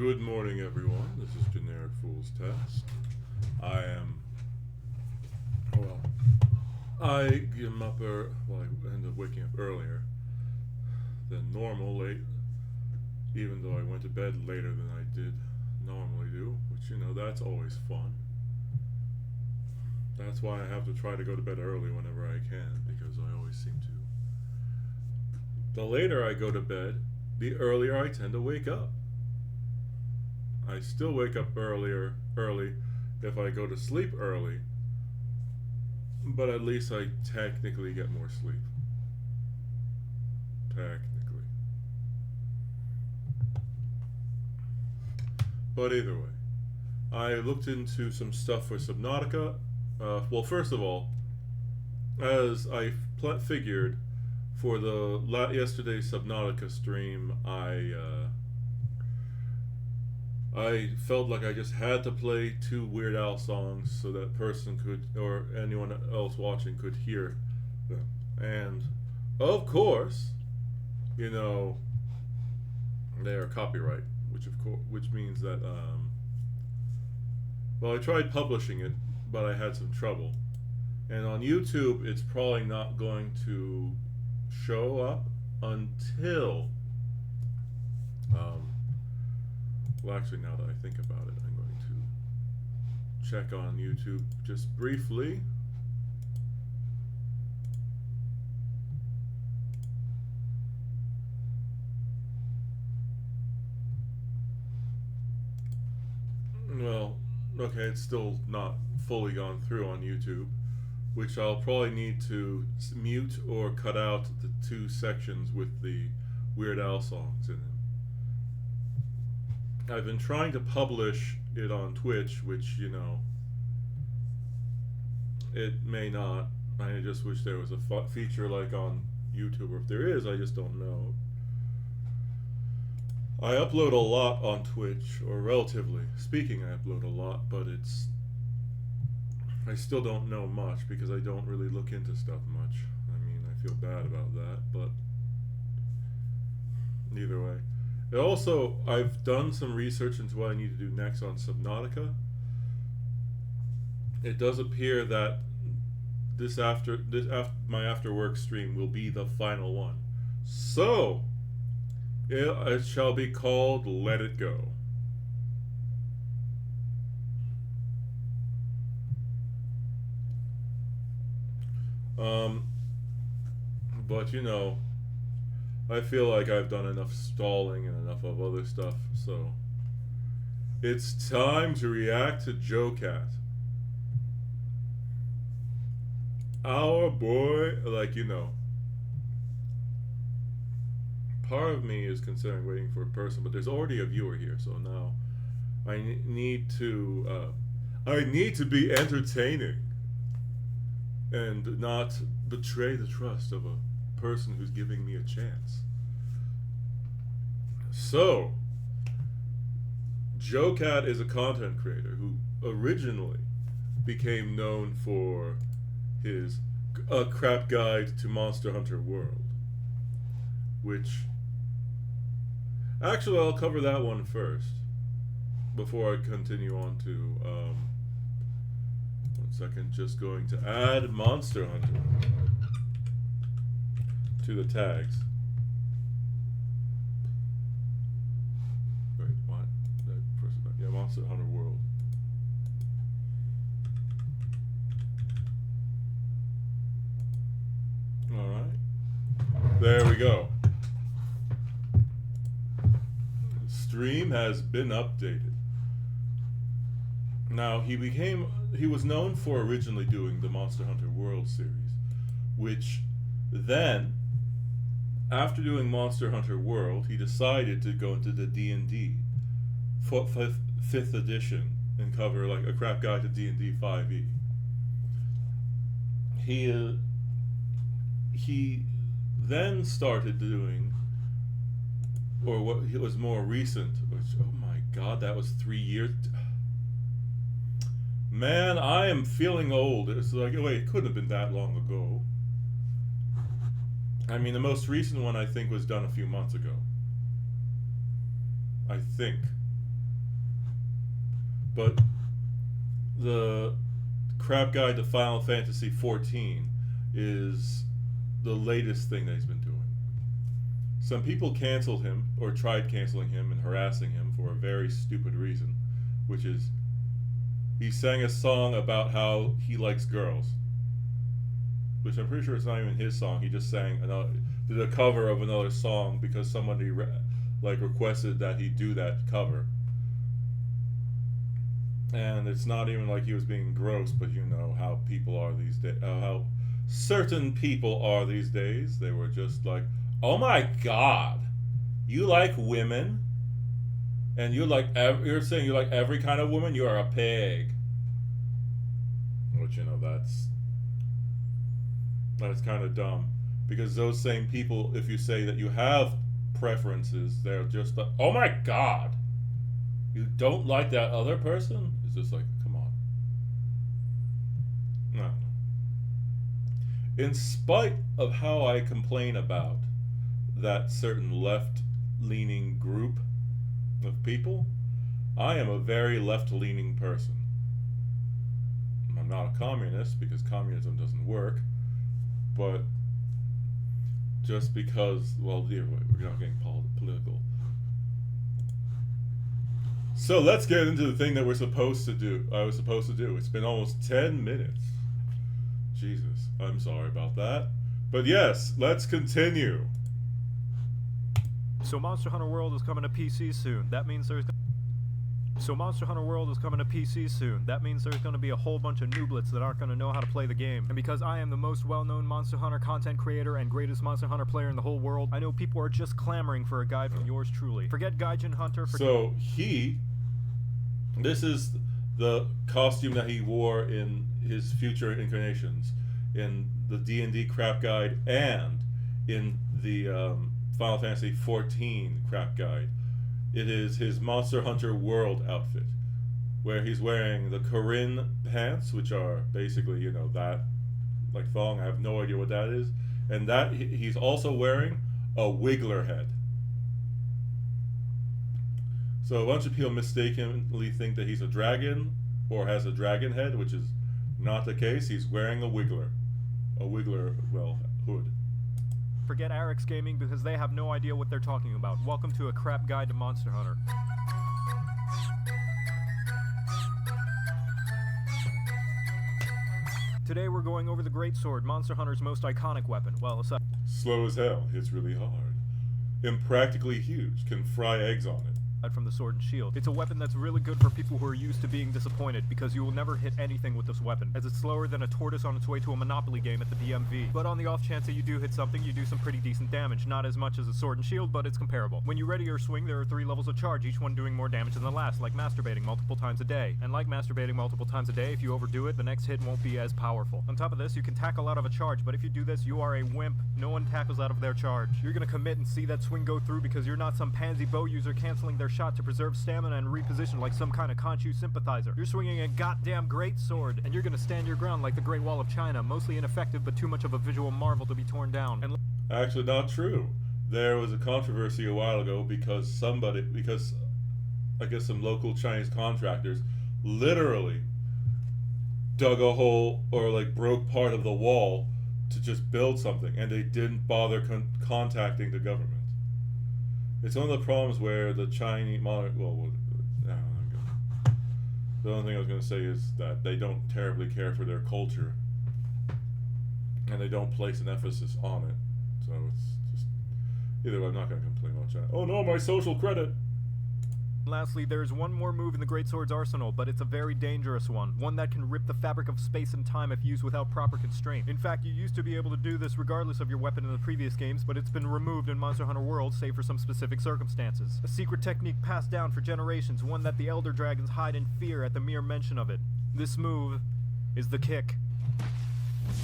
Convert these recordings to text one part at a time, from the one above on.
Good morning, everyone. This is genericfool'stest. I am. Well, I am up. Well, I ended up waking up earlier than normal, late. Even though I went to bed later than I did normally do, which that's always fun. That's why I have to try to go to bed early whenever I can, because I always seem to. The later I go to bed, the earlier I tend to wake up. I still wake up early if I go to sleep early, but at least I technically get more sleep. Technically. But either way, I looked into some stuff for Subnautica. Well, first of all, as I figured for the yesterday's Subnautica stream, I felt like I just had to play two Weird Al songs so that person could, or anyone else watching could hear them. And of course, they are copyright, which means that well, I tried publishing it, but I had some trouble. And on YouTube, it's probably not going to show up until well, actually, now that I think about it, I'm going to check on YouTube just briefly. Well, okay, it's still not fully gone through on YouTube, which I'll probably need to mute or cut out the two sections with the Weird Al songs in it. I've been trying to publish it on Twitch, which, it may not. I just wish there was a feature like on YouTube, or if there is, I just don't know. I upload a lot on Twitch, or relatively speaking, I upload a lot, but I still don't know much because I don't really look into stuff much. I mean, I feel bad about that, but either way. Also, I've done some research into what I need to do next on Subnautica. It does appear that my after work stream will be the final one. So, it shall be called Let It Go. But I feel like I've done enough stalling and enough of other stuff, so it's time to react to Jocat. Our boy, part of me is considering waiting for a person, but there's already a viewer here, so now I need to be entertaining and not betray the trust of a person who's giving me a chance. So, Jocat is a content creator who originally became known for his A Crap Guide to Monster Hunter World, which actually I'll cover that one first before I continue on to 1 second, just going to add Monster Hunter to the tags. Wait, what? Yeah, Monster Hunter World. Alright. There we go. The stream has been updated. Now, he was known for originally doing the Monster Hunter World series, which then, after doing Monster Hunter World, he decided to go into the D&D 5th edition and cover like A Crap Guide to D&D 5e. He then started doing, or what was more recent, which, oh my god, that was 3 years. Man, I am feeling old. It's like, wait, it couldn't have been that long ago. I mean, the most recent one I think was done a few months ago. I think. But the crap guide to Final Fantasy 14 is the latest thing that he's been doing. Some people canceled him, or tried canceling him and harassing him for a very stupid reason, which is he sang a song about how he likes girls, which I'm pretty sure it's not even his song. He just did a cover of another song because somebody requested that he do that cover. And it's not even like he was being gross, but you know how people are these days, how certain people are these days. They were just like, oh my god, you like women? And you're saying you like every kind of woman? You are a pig. Which, you know, that's kind of dumb. Because those same people, if you say that you have preferences, they're just like, oh my god, you don't like that other person? It's just like, come on. No. In spite of how I complain about that certain left-leaning group of people, I am a very left-leaning person. I'm not a communist because communism doesn't work, but just because, well, we're not getting political. So let's get into the thing that I was supposed to do. It's been almost 10 minutes. Jesus, I'm sorry about that. But yes, let's continue. So Monster Hunter World is coming to PC soon. That means there's going to be a whole bunch of nooblets that aren't going to know how to play the game. And because I am the most well-known Monster Hunter content creator and greatest Monster Hunter player in the whole world, I know people are just clamoring for a guide from yours truly. Forget Gaijin Hunter. This is the costume that he wore in his future incarnations, in the D&D crap guide and in the Final Fantasy 14 crap guide. It is his Monster Hunter World outfit, where he's wearing the Corinne pants, which are basically, you know, that like thong. I have no idea what that is, and that he's also wearing a Wiggler head. So a bunch of people mistakenly think that he's a dragon or has a dragon head, which is not the case. He's wearing a Wiggler, hood. Forget Eric's Gaming because they have no idea what they're talking about. Welcome to a crap guide to Monster Hunter. Today we're going over the Greatsword, Monster Hunter's most iconic weapon. Well, aside slow as hell, hits really hard, impractically huge, can fry eggs on it. From the sword and shield. It's a weapon that's really good for people who are used to being disappointed because you will never hit anything with this weapon, as it's slower than a tortoise on its way to a Monopoly game at the DMV. But on the off chance that you do hit something, you do some pretty decent damage. Not as much as a sword and shield, but it's comparable. When you ready your swing, there are 3 levels of charge, each one doing more damage than the last, like masturbating multiple times a day. And like masturbating multiple times a day, if you overdo it, the next hit won't be as powerful. On top of this, you can tackle out of a charge, but if you do this, you are a wimp. No one tackles out of their charge. You're gonna commit and see that swing go through because you're not some pansy bow user canceling their shot to preserve stamina and reposition like some kind of Khonshu sympathizer. You're swinging a goddamn great sword, and you're gonna stand your ground like the Great Wall of China, mostly ineffective but too much of a visual marvel to be torn down. And actually, not true. There was a controversy a while ago because I guess some local Chinese contractors literally dug a hole or like broke part of the wall to just build something, and they didn't bother contacting the government. It's one of the problems where the Chinese the only thing I was going to say is that they don't terribly care for their culture, and they don't place an emphasis on it. So it's just, either way, I'm not going to complain about China. Oh no, my social credit! lastly, there's one more move in the Greatsword's arsenal, but it's a very dangerous one that can rip the fabric of space and time if used without proper constraint. In fact, you used to be able to do this regardless of your weapon in the previous games, but it's been removed in Monster Hunter World, save for some specific circumstances. A secret technique passed down for generations, one that the Elder Dragons hide in fear at the mere mention of it. This move is the kick.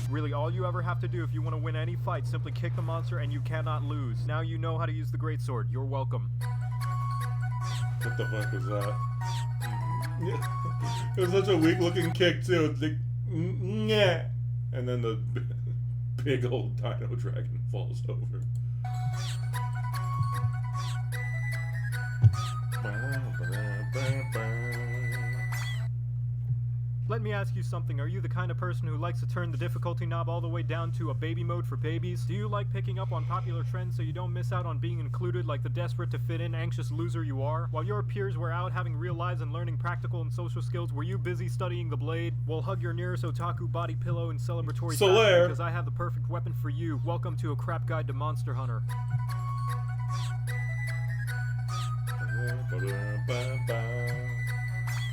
Really, all you ever have to do if you want to win any fight, simply kick the monster and you cannot lose. Now you know how to use the Greatsword. You're welcome. What the fuck was that? It was such a weak looking kick too. It's like, yeah, and then the big old Dino Dragon falls over. Let me ask you something, are you the kind of person who likes to turn the difficulty knob all the way down to a baby mode for babies? Do you like picking up on popular trends so you don't miss out on being included like the desperate to fit in anxious loser you are? While your peers were out having real lives and learning practical and social skills, were you busy studying the blade? Well, hug your nearest otaku body pillow in celebratory fashion because I have the perfect weapon for you. Welcome to A Crap Guide to Monster Hunter.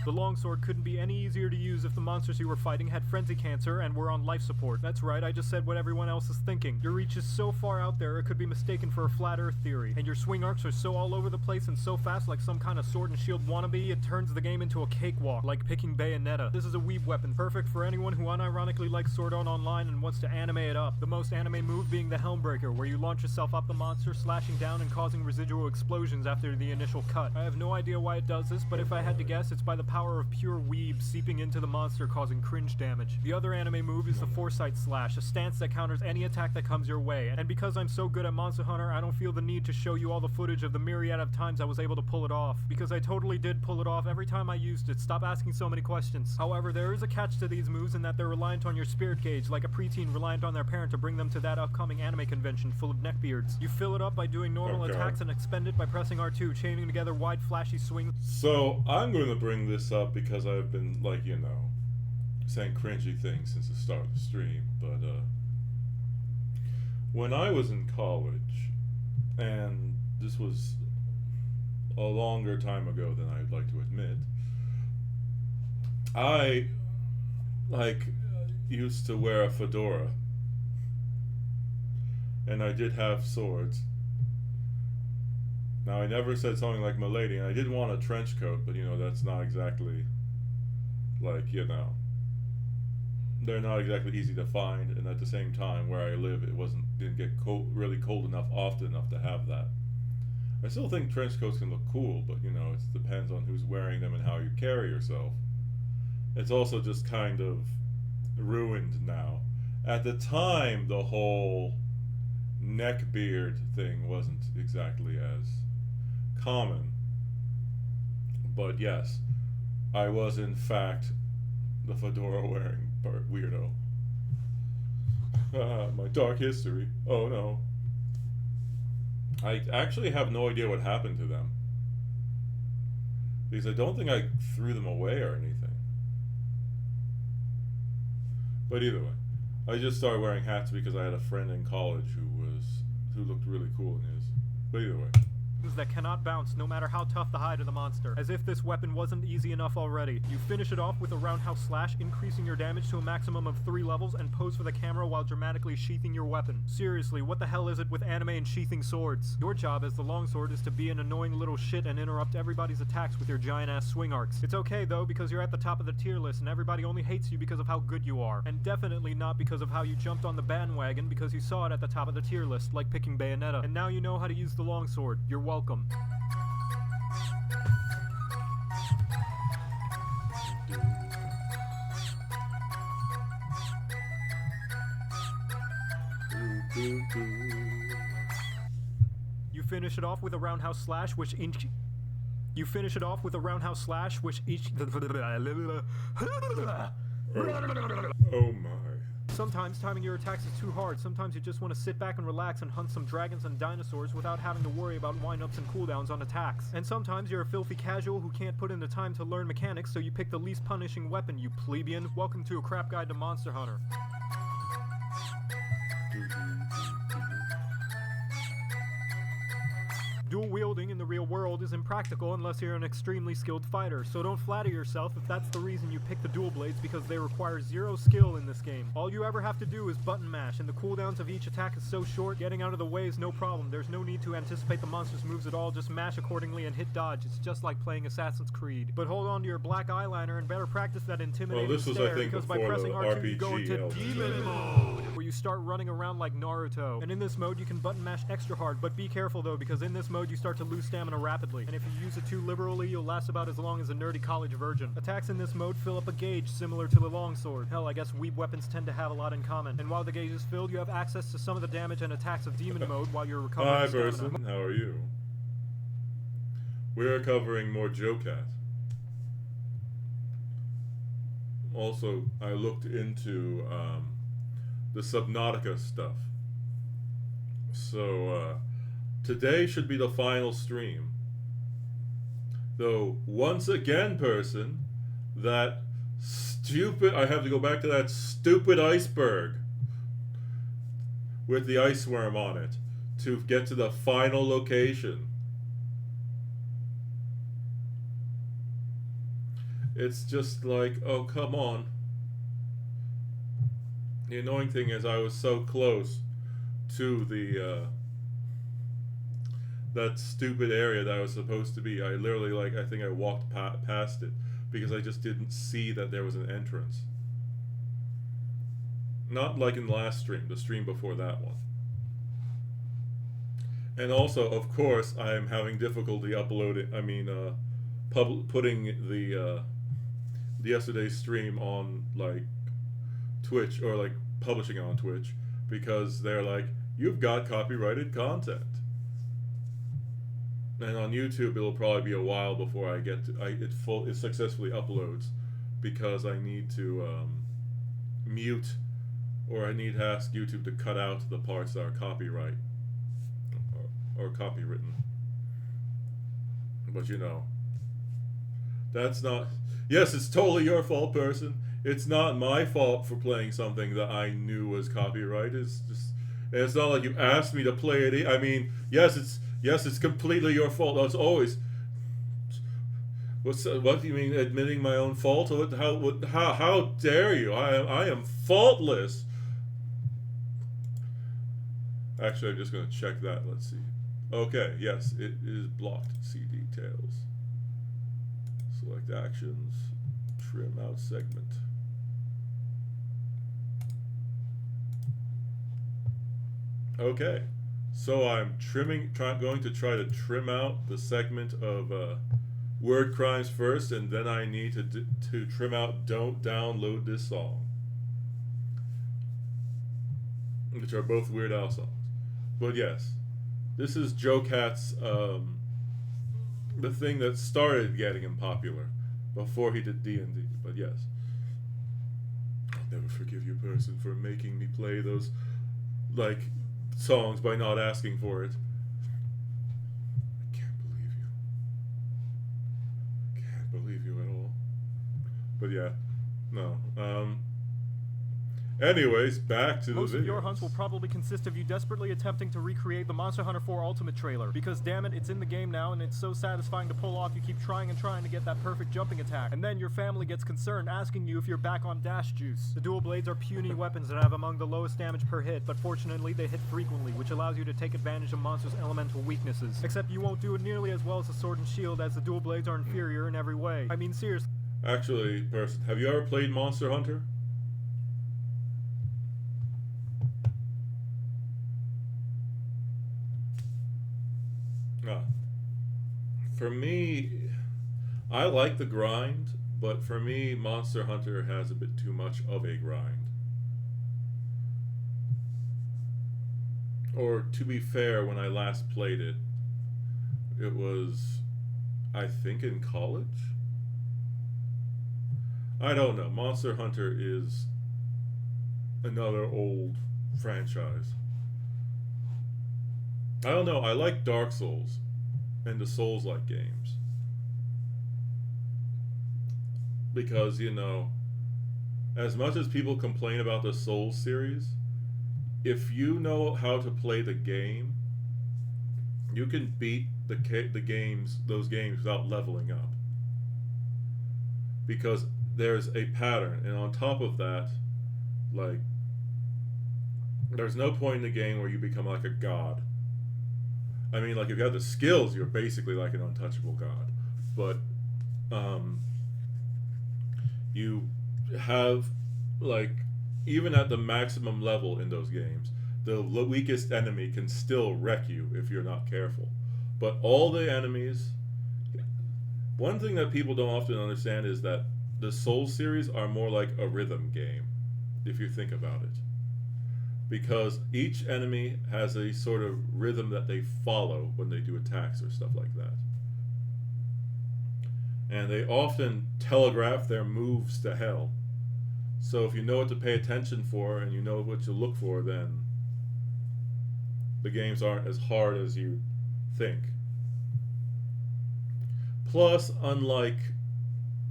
The longsword couldn't be any easier to use if the monsters you were fighting had frenzy cancer and were on life support. That's right, I just said what everyone else is thinking. Your reach is so far out there it could be mistaken for a flat earth theory. And your swing arcs are so all over the place and so fast like some kind of sword and shield wannabe, it turns the game into a cakewalk, like picking Bayonetta. This is a weeb weapon, perfect for anyone who unironically likes Sword Art Online and wants to anime it up. The most anime move being the Helmbreaker, where you launch yourself up the monster, slashing down and causing residual explosions after the initial cut. I have no idea why it does this, but if I had to guess, it's by the power of pure weeb seeping into the monster causing cringe damage. The other anime move is the Foresight Slash, a stance that counters any attack that comes your way, and because I'm so good at Monster Hunter, I don't feel the need to show you all the footage of the myriad of times I was able to pull it off, because I totally did pull it off every time I used it. Stop asking so many questions. However, there is a catch to these moves in that they're reliant on your spirit gauge, like a preteen reliant on their parent to bring them to that upcoming anime convention full of neckbeards. You fill it up by doing normal attacks and expend it by pressing R2, chaining together wide flashy swings. So, I'm going to bring this up because I've been, like, you know, saying cringy things since the start of the stream, but, when I was in college, and this was a longer time ago than I'd like to admit, I, like, used to wear a fedora, and I did have swords. Now, I never said something like milady, and I did want a trench coat, but, you know, that's not exactly, like, you know, they're not exactly easy to find, and at the same time, where I live, didn't get really cold enough often enough to have that. I still think trench coats can look cool, but, you know, it depends on who's wearing them and how you carry yourself. It's also just kind of ruined now. At the time, the whole neckbeard thing wasn't exactly as common. But yes, I was in fact the fedora wearing weirdo. My dark history. Oh no. I actually have no idea what happened to them, because I don't think I threw them away or anything. But either way, I just started wearing hats because I had a friend in college who looked really cool in his. But either way. That cannot bounce no matter how tough the hide of the monster. As if this weapon wasn't easy enough already. You finish it off with a roundhouse slash, increasing your damage to a maximum of 3 levels, and pose for the camera while dramatically sheathing your weapon. Seriously, what the hell is it with anime and sheathing swords? Your job as the longsword is to be an annoying little shit and interrupt everybody's attacks with your giant ass swing arcs. It's okay though, because you're at the top of the tier list and everybody only hates you because of how good you are. And definitely not because of how you jumped on the bandwagon because you saw it at the top of the tier list, like picking Bayonetta. And now you know how to use the longsword. You're welcome. You finish it off with a roundhouse slash, which You finish it off with a roundhouse slash, which each. Oh my. Sometimes timing your attacks is too hard. Sometimes you just want to sit back and relax and hunt some dragons and dinosaurs without having to worry about wind-ups and cooldowns on attacks. And sometimes you're a filthy casual who can't put in the time to learn mechanics, so you pick the least punishing weapon, you plebeian. Welcome to A Crap Guide to Monster Hunter. Dual wielding in the real world is impractical unless you're an extremely skilled fighter, so don't flatter yourself if that's the reason you pick the dual blades, because they require 0 skill in this game. All you ever have to do is button mash, and the cooldowns of each attack is so short, getting out of the way is no problem. There's no need to anticipate the monster's moves at all, just mash accordingly and hit dodge. It's just like playing Assassin's Creed. But hold on to your black eyeliner and better practice that intimidating stare, because by pressing R2 you go into Demon Mode, where you start running around like Naruto. And in this mode you can button mash extra hard, but be careful though, because in this mode you start to lose stamina rapidly, and if you use it too liberally, you'll last about as long as a nerdy college virgin. Attacks in this mode fill up a gauge similar to the longsword. Hell, I guess weeb weapons tend to have a lot in common. And while the gauge is filled, you have access to some of the damage and attacks of demon mode while you're recovering Hi, stamina. person. How are you? We're covering More Jocat. also I looked into the Subnautica stuff. So today should be the final stream. Though once again, person, that stupid, I have to go back to that stupid iceberg with the ice worm on it to get to the final location. It's just like, oh, come on. The annoying thing is I was so close to the that stupid area that I was supposed to be. I literally, like, I think I walked past it because I just didn't see that there was an entrance. Not like in the last stream, the stream before that one. And also, of course, I am having difficulty uploading, putting the yesterday's stream on, like, Twitch, or, like, publishing on Twitch, because they're like, you've got copyrighted content. And on YouTube, it'll probably be a while before I get to, it successfully uploads, because I need to mute, or I need to ask YouTube to cut out the parts that are copyright or copywritten. But you know, that's not. Yes, it's totally your fault, person. It's not my fault for playing something that I knew was copyright. It's just, and it's not like you asked me to play it. I mean, yes, it's completely your fault. That's always. What do you mean, admitting my own fault? How dare you? I am faultless. Actually, I'm just going to check that. Let's see. Okay, yes, it is blocked. See details. Select actions. Trim out segment. Okay, so I'm going to try to trim out the segment of word crimes first, and then I need to trim out "Don't download this song," which are both Weird Al songs. But yes, this is Jocat's the thing that started getting him popular before he did D&D. But yes, I'll never forgive you, person, for making me play those, like, songs by not asking for it. I can't believe you. I can't believe you at all. But yeah, no. Anyways, back to the Most videos. of your hunts will probably consist of you desperately attempting to recreate the Monster Hunter 4 Ultimate trailer, because damn it, it's in the game now and it's so satisfying to pull off. You keep trying and trying to get that perfect jumping attack, and then your family gets concerned, asking you if you're back on dash juice. The dual blades are puny weapons that have among the lowest damage per hit, but fortunately they hit frequently, which allows you to take advantage of monsters' elemental weaknesses. Except you won't do it nearly as well as the sword and shield, as the dual blades are inferior in every way. I mean, seriously. Actually, person, have you ever played Monster Hunter? For me, I like the grind, but for me, Monster Hunter has a bit too much of a grind. Or, to be fair, when I last played it, it was, I think, in college? I don't know. Monster Hunter is another old franchise. I don't know. I like Dark Souls and the Souls-like games. Because, you know, as much as people complain about the Souls series, if you know how to play the game, you can beat those games without leveling up. Because there's a pattern, and on top of that, like, there's no point in the game where you become like a god. I mean, like, if you have the skills, you're basically like an untouchable god. But, you have, like, even at the maximum level in those games, the weakest enemy can still wreck you if you're not careful. But all the enemies... One thing that people don't often understand is that the Souls series are more like a rhythm game, if you think about it. Because each enemy has a sort of rhythm that they follow when they do attacks or stuff like that. And they often telegraph their moves to hell. So if you know what to pay attention for and you know what to look for, then the games aren't as hard as you think. Plus, unlike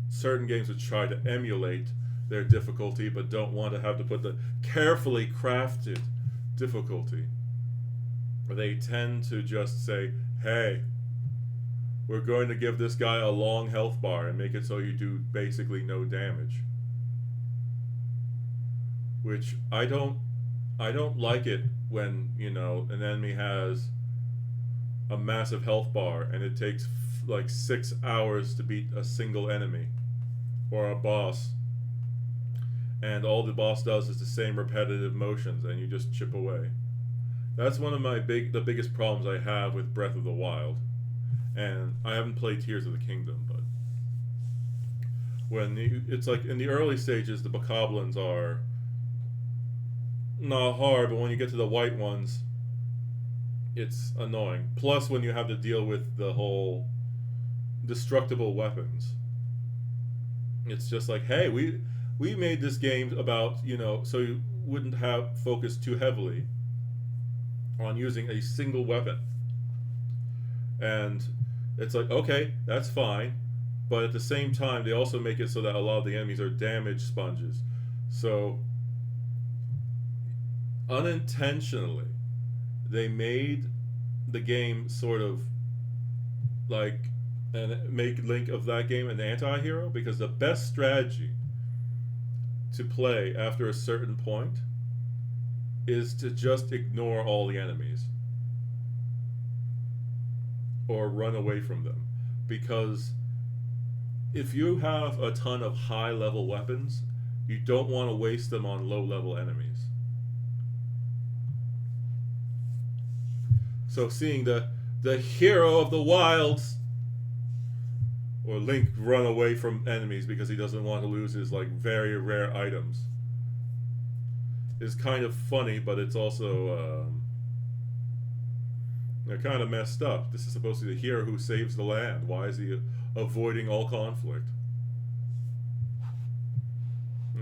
certain games which try to emulate their difficulty but don't want to have to put the carefully crafted difficulty, they tend to just say, hey, we're going to give this guy a long health bar and make it so you do basically no damage. Which I don't like it when, you know, an enemy has a massive health bar and it takes like 6 hours to beat a single enemy or a boss, and all the boss does is the same repetitive motions and you just chip away. That's one of the biggest problems I have with Breath of the Wild. And I haven't played Tears of the Kingdom, but it's like in the early stages the bokoblins are not hard, but when you get to the white ones, it's annoying. Plus, when you have to deal with the whole destructible weapons, it's just like, hey, we made this game about, you know, so you wouldn't have focused too heavily on using a single weapon. And it's like, okay, that's fine, but at the same time, they also make it so that a lot of the enemies are damage sponges. So, unintentionally, they made the game sort of like, and make Link of that game an anti-hero, because the best strategy to play after a certain point is to just ignore all the enemies or run away from them. Because if you have a ton of high level weapons, you don't want to waste them on low level enemies. So seeing the hero of the wilds, or Link, run away from enemies because he doesn't want to lose his like very rare items, is kind of funny, but it's also kind of messed up. This is supposed to be the hero who saves the land. Why is he avoiding all conflict?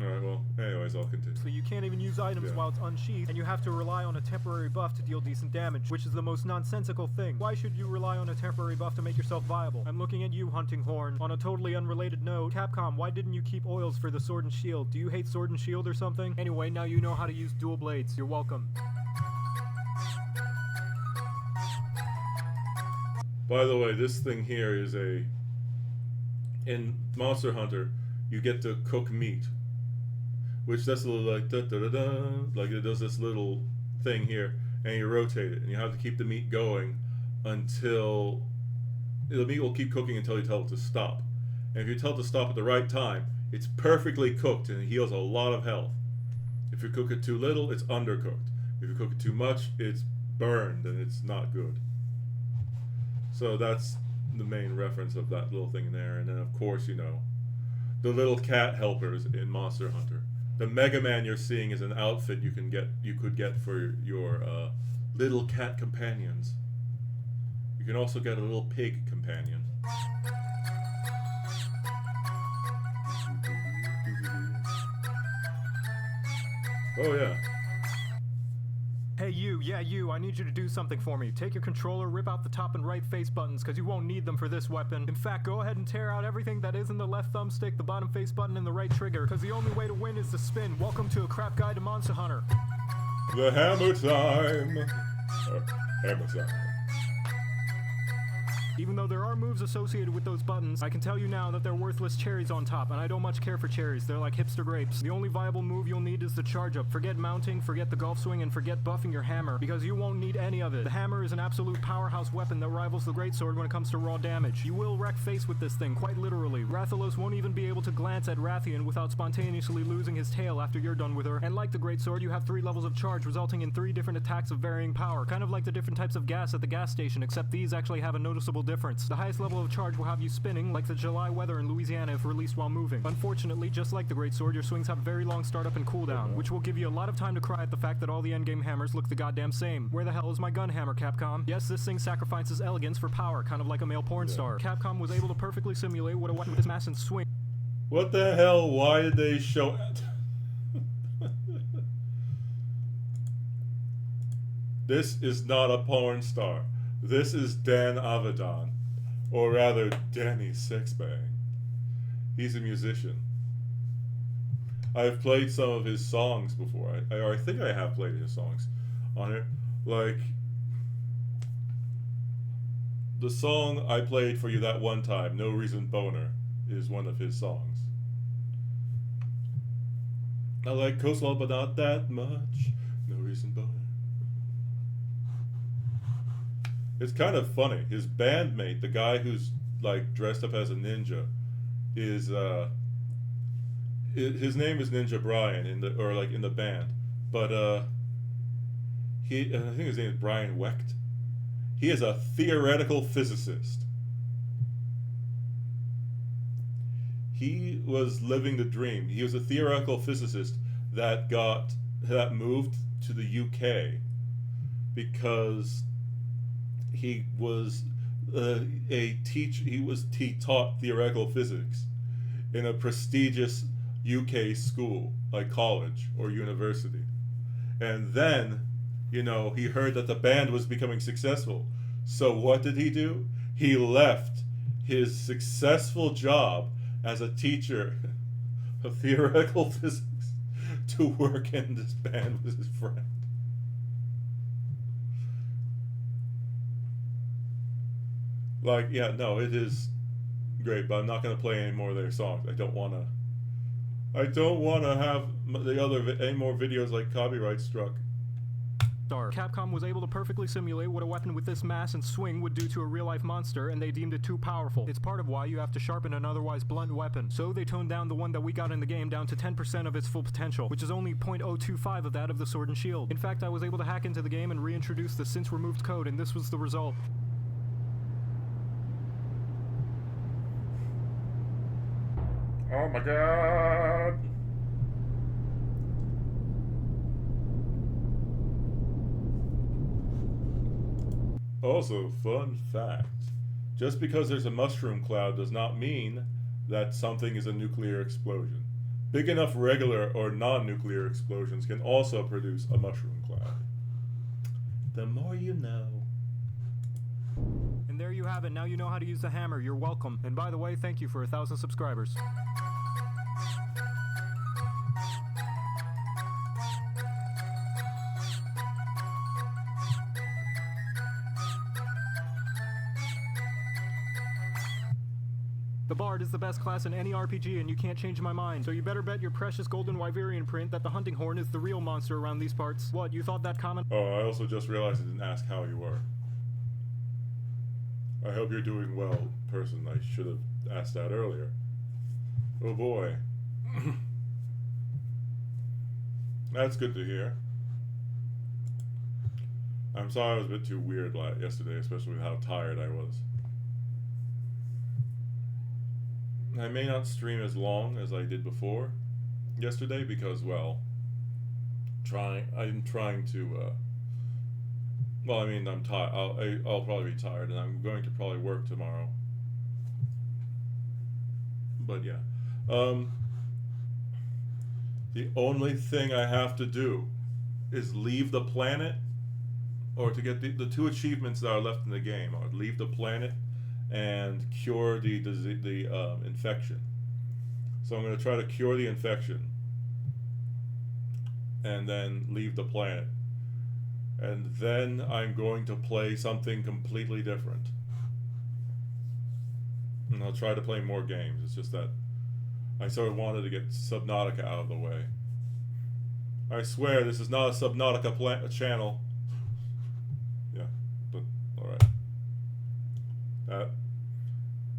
Alright, well, anyways, I'll continue. So you can't even use items while it's unsheathed, and you have to rely on a temporary buff to deal decent damage, which is the most nonsensical thing. Why should you rely on a temporary buff to make yourself viable? I'm looking at you, Hunting Horn. On a totally unrelated note, Capcom, why didn't you keep oils for the Sword and Shield? Do you hate Sword and Shield or something? Anyway, now you know how to use dual blades. You're welcome. By the way, this thing here is in Monster Hunter, you get to cook meat, which does a little like da-da-da-da, like it does this little thing here, and you rotate it, and you have to keep the meat going until the meat will keep cooking until you tell it to stop. And if you tell it to stop at the right time, it's perfectly cooked and it heals a lot of health. If you cook it too little, it's undercooked. If you cook it too much, it's burned and it's not good. So that's the main reference of that little thing there. And then of course, you know, the little cat helpers in Monster Hunter. The Mega Man you're seeing is an outfit you could get for your little cat companions. You can also get a little pig companion. Oh yeah. Hey you, I need you to do something for me. Take your controller, rip out the top and right face buttons, cause you won't need them for this weapon. In fact, go ahead and tear out everything that isn't the left thumbstick, the bottom face button, and the right trigger, cause the only way to win is to spin. Welcome to a crap guide to Monster Hunter. The hammer time. Hammer time. Even though there are moves associated with those buttons, I can tell you now that they're worthless cherries on top, and I don't much care for cherries. They're like hipster grapes. The only viable move you'll need is the charge up. Forget mounting, forget the golf swing, and forget buffing your hammer, because you won't need any of it. The hammer is an absolute powerhouse weapon that rivals the greatsword when it comes to raw damage. You will wreck face with this thing, quite literally. Rathalos won't even be able to glance at Rathian without spontaneously losing his tail after you're done with her. And like the greatsword, you have 3 levels of charge, resulting in 3 different attacks of varying power. Kind of like the different types of gas at the gas station, except these actually have a noticeable difference. The highest level of charge will have you spinning, like the July weather in Louisiana if released while moving. Unfortunately, just like the greatsword, your swings have very long startup and cooldown, which will give you a lot of time to cry at the fact that all the endgame hammers look the goddamn same. Where the hell is my gun hammer, Capcom? Yes, this thing sacrifices elegance for power, kind of like a male porn star. Capcom was able to perfectly simulate what a weapon with this mass and swing. What the hell? Why did they show... This is not a porn star. This is Dan Avedon. Or rather, Danny Sixbang. He's a musician. I've played some of his songs before. I think I have played his songs on here. Like, the song I played for you that one time, No Reason Boner, is one of his songs. I like coleslaw, but not that much. No Reason Boner. It's kind of funny. His bandmate, the guy who's like dressed up as a ninja, is his name is Ninja Brian in the band, but I think his name is Brian Wecht. He is a theoretical physicist. He was living the dream. He was a theoretical physicist that moved to the UK because he was a teacher. He taught theoretical physics in a prestigious UK school, like college or university. And then, he heard that the band was becoming successful. So what did he do? He left his successful job as a teacher of theoretical physics to work in this band with his friend. Like, yeah, no, it is great, but I'm not going to play any more of their songs. I don't want to have any more videos like copyright struck. Capcom was able to perfectly simulate what a weapon with this mass and swing would do to a real-life monster, and they deemed it too powerful. It's part of why you have to sharpen an otherwise blunt weapon. So they toned down the one that we got in the game down to 10% of its full potential, which is only 0.025 of that of the Sword and Shield. In fact, I was able to hack into the game and reintroduce the since removed code, and this was the result. Oh my god! Also, fun fact. Just because there's a mushroom cloud does not mean that something is a nuclear explosion. Big enough regular or non-nuclear explosions can also produce a mushroom cloud. The more you know. And there you have it. Now you know how to use the hammer. You're welcome. And by the way, thank you for 1,000 subscribers. The Bard is the best class in any RPG, and you can't change my mind. So you better bet your precious golden Wyverian print that the hunting horn is the real monster around these parts. What, you thought that comment? Oh, I also just realized I didn't ask how you were. I hope you're doing well, person. I should have asked that earlier. Oh boy. That's good to hear. I'm sorry I was a bit too weird yesterday, especially with how tired I was. I may not stream as long as I did before yesterday because, well, I'm trying to, I'm tired. I'll probably be tired, and I'm going to probably work tomorrow. But yeah. The only thing I have to do is leave the planet, or to get the two achievements that are left in the game are leave the planet and cure the infection. So I'm going to try to cure the infection and then leave the planet. And then I'm going to play something completely different. And I'll try to play more games. It's just that I sort of wanted to get Subnautica out of the way. I swear this is not a Subnautica channel. Yeah, but alright.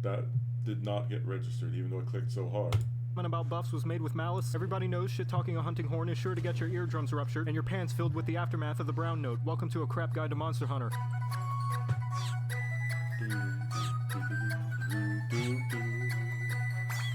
That did not get registered, even though I clicked so hard. About buffs was made with malice. Everybody knows shit-talking a hunting horn is sure to get your eardrums ruptured and your pants filled with the aftermath of the brown note. Welcome to a crap guide to Monster Hunter.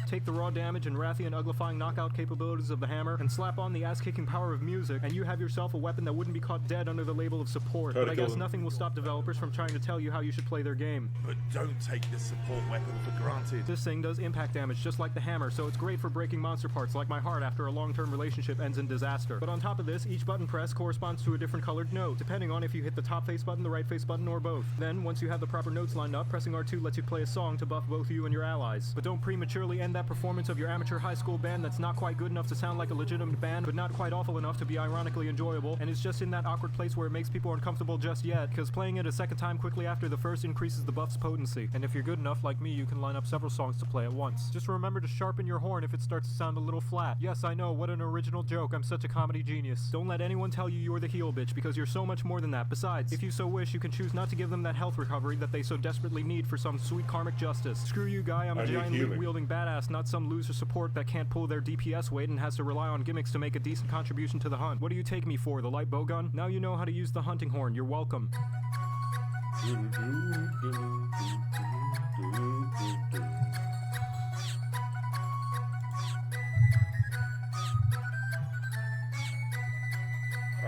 Take the raw damage and wrathy and uglifying knockout capabilities of the hammer, and slap on the ass-kicking power of music, and you have yourself a weapon that wouldn't be caught dead under the label of support. But I guess nothing will stop developers from trying to tell you how you should play their game. But don't take this support weapon for granted. This thing does impact damage just like the hammer, so it's great for breaking monster parts like my heart after a long-term relationship ends in disaster. But on top of this, each button press corresponds to a different colored note, depending on if you hit the top face button, the right face button, or both. Then, once you have the proper notes lined up, pressing R2 lets you play a song to buff both you and your allies. But don't prematurely end that performance of your amateur high school band that's not quite good enough to sound like a legitimate band, but not quite awful enough to be ironically enjoyable, and it's just in that awkward place where it makes people uncomfortable just yet, because playing it a second time quickly after the first increases the buff's potency. And if you're good enough, like me, you can line up several songs to play at once. Just remember to sharpen your horn if it starts to sound a little flat. Yes, I know, what an original joke, I'm such a comedy genius. Don't let anyone tell you you're the heel bitch, because you're so much more than that. Besides, if you so wish, you can choose not to give them that health recovery that they so desperately need for some sweet karmic justice. Screw you, guy, I'm a giant loot-wielding badass, not some loser support that can't pull their DPS weight and has to rely on gimmicks to make a decent contribution to the hunt. What do you take me for, the light bowgun? Now you know how to use the hunting horn, you're welcome.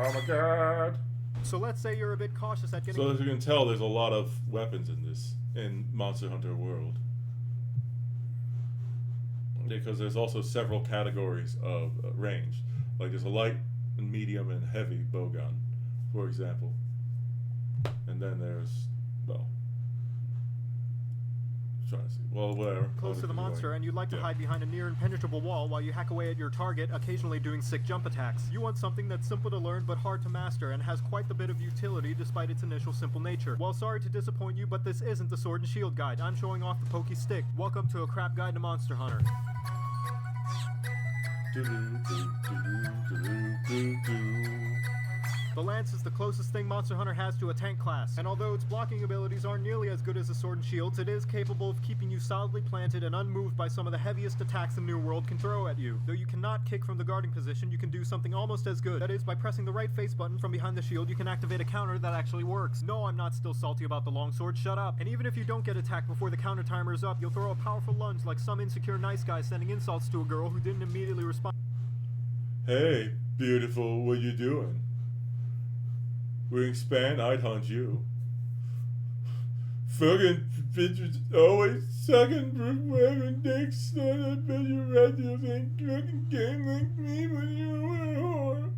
Oh my god. So let's say you're a bit cautious at getting... So as you can tell, there's a lot of weapons in Monster Hunter World. Because there's also several categories of range. Like there's a light, and medium, and heavy bowgun, for example. And then there's, well... trying to see. Well, whatever. Close to the monster, and you'd like to hide behind a near impenetrable wall while you hack away at your target, occasionally doing sick jump attacks. You want something that's simple to learn but hard to master, and has quite the bit of utility despite its initial simple nature. Well, sorry to disappoint you, but this isn't the Sword and Shield guide. I'm showing off the pokey stick. Welcome to a crap guide to Monster Hunter. The Lance is the closest thing Monster Hunter has to a tank class, and although its blocking abilities aren't nearly as good as the Sword and Shields, it is capable of keeping you solidly planted and unmoved by some of the heaviest attacks the New World can throw at you. Though you cannot kick from the guarding position, you can do something almost as good. That is, by pressing the right face button from behind the shield, you can activate a counter that actually works. No, I'm not still salty about the longsword, shut up. And even if you don't get attacked before the counter timer is up, you'll throw a powerful lunge like some insecure nice guy sending insults to a girl who didn't immediately respond. Hey, beautiful, what you doing? Wingspan, I'd hunt you. Fucking bitches always sucking for wearing dicks, so I bet you rather think fucking game like me when you were a whore.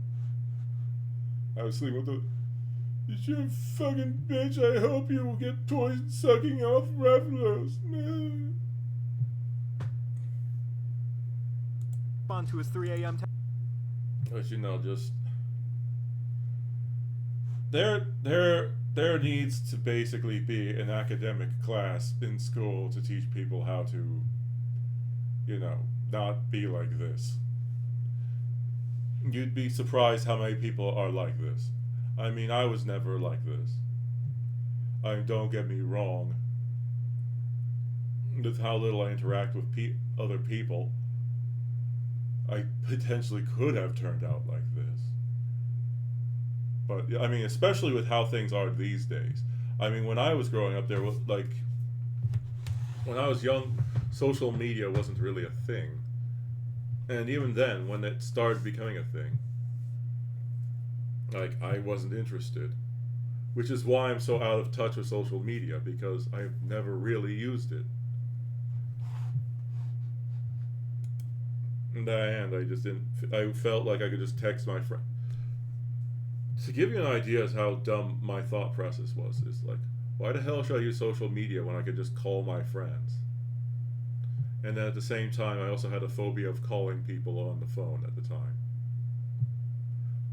I was sleeping with the... You fucking bitch, I hope you will get poison sucking off Ruffalo's. On to his 3 a.m. But you know, just... There needs to basically be an academic class in school to teach people how to, you know, not be like this. You'd be surprised how many people are like this. I mean, I was never like this. I mean, don't get me wrong. With how little I interact with other people, I potentially could have turned out like this. But, I mean, especially with how things are these days. I mean, when I was growing up, there was, like... When I was young, social media wasn't really a thing. And even then, when it started becoming a thing, like, I wasn't interested. Which is why I'm so out of touch with social media, because I've never really used it. In the end, I just didn't... I felt like I could just text my friend. To give you an idea of how dumb my thought process was, is like, why the hell should I use social media when I could just call my friends? And then at the same time, I also had a phobia of calling people on the phone at the time.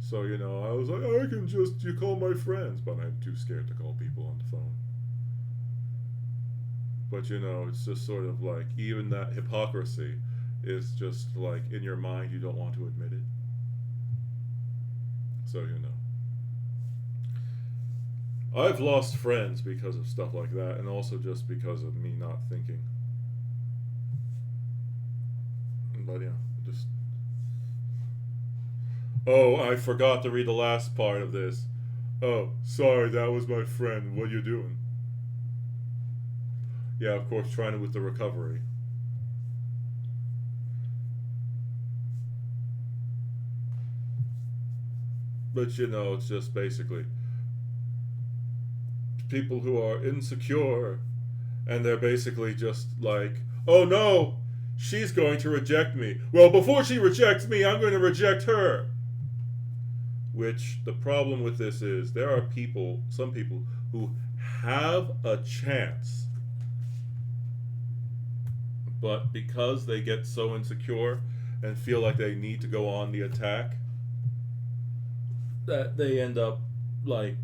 So, you know, I was like, I can just call my friends, but I'm too scared to call people on the phone. But, you know, it's just sort of like, even that hypocrisy is just like, in your mind, you don't want to admit it. So, you know. I've lost friends because of stuff like that, and also just because of me not thinking. But yeah, just... Oh, I forgot to read the last part of this. Oh, sorry, that was my friend. What are you doing? Yeah, of course, trying it with the recovery. But you know, it's just basically people who are insecure, and they're basically just like, oh no, she's going to reject me. Well, before she rejects me, I'm going to reject her. Which the problem with this is there are people, some people, who have a chance, but because they get so insecure and feel like they need to go on the attack, that they end up, like,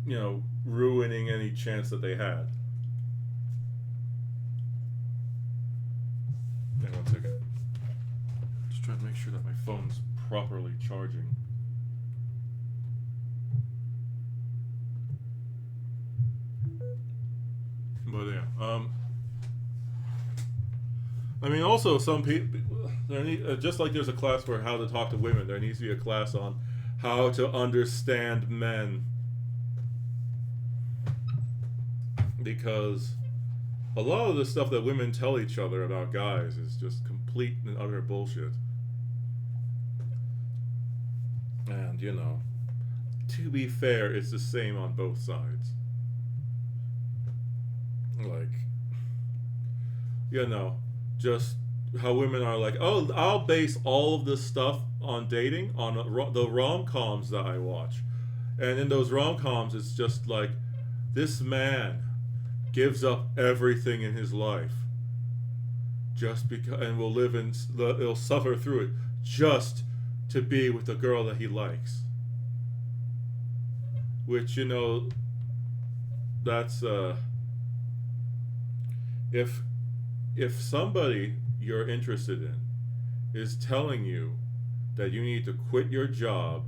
you know, ruining any chance that they had. Hang on 1 second. Just trying to make sure that my phone's properly charging. But yeah, I mean, also some people, just like there's a class for how to talk to women, there needs to be a class on how to understand men, because a lot of the stuff that women tell each other about guys is just complete and utter bullshit. And you know, to be fair, it's the same on both sides. Like, you know, just how women are like, oh, I'll base all of this stuff on dating on the rom-coms that I watch. And in those rom-coms, it's just like, this man gives up everything in his life just because, and will live in, he'll suffer through it just to be with the girl that he likes. Which, you know, that's, if somebody you're interested in is telling you that you need to quit your job,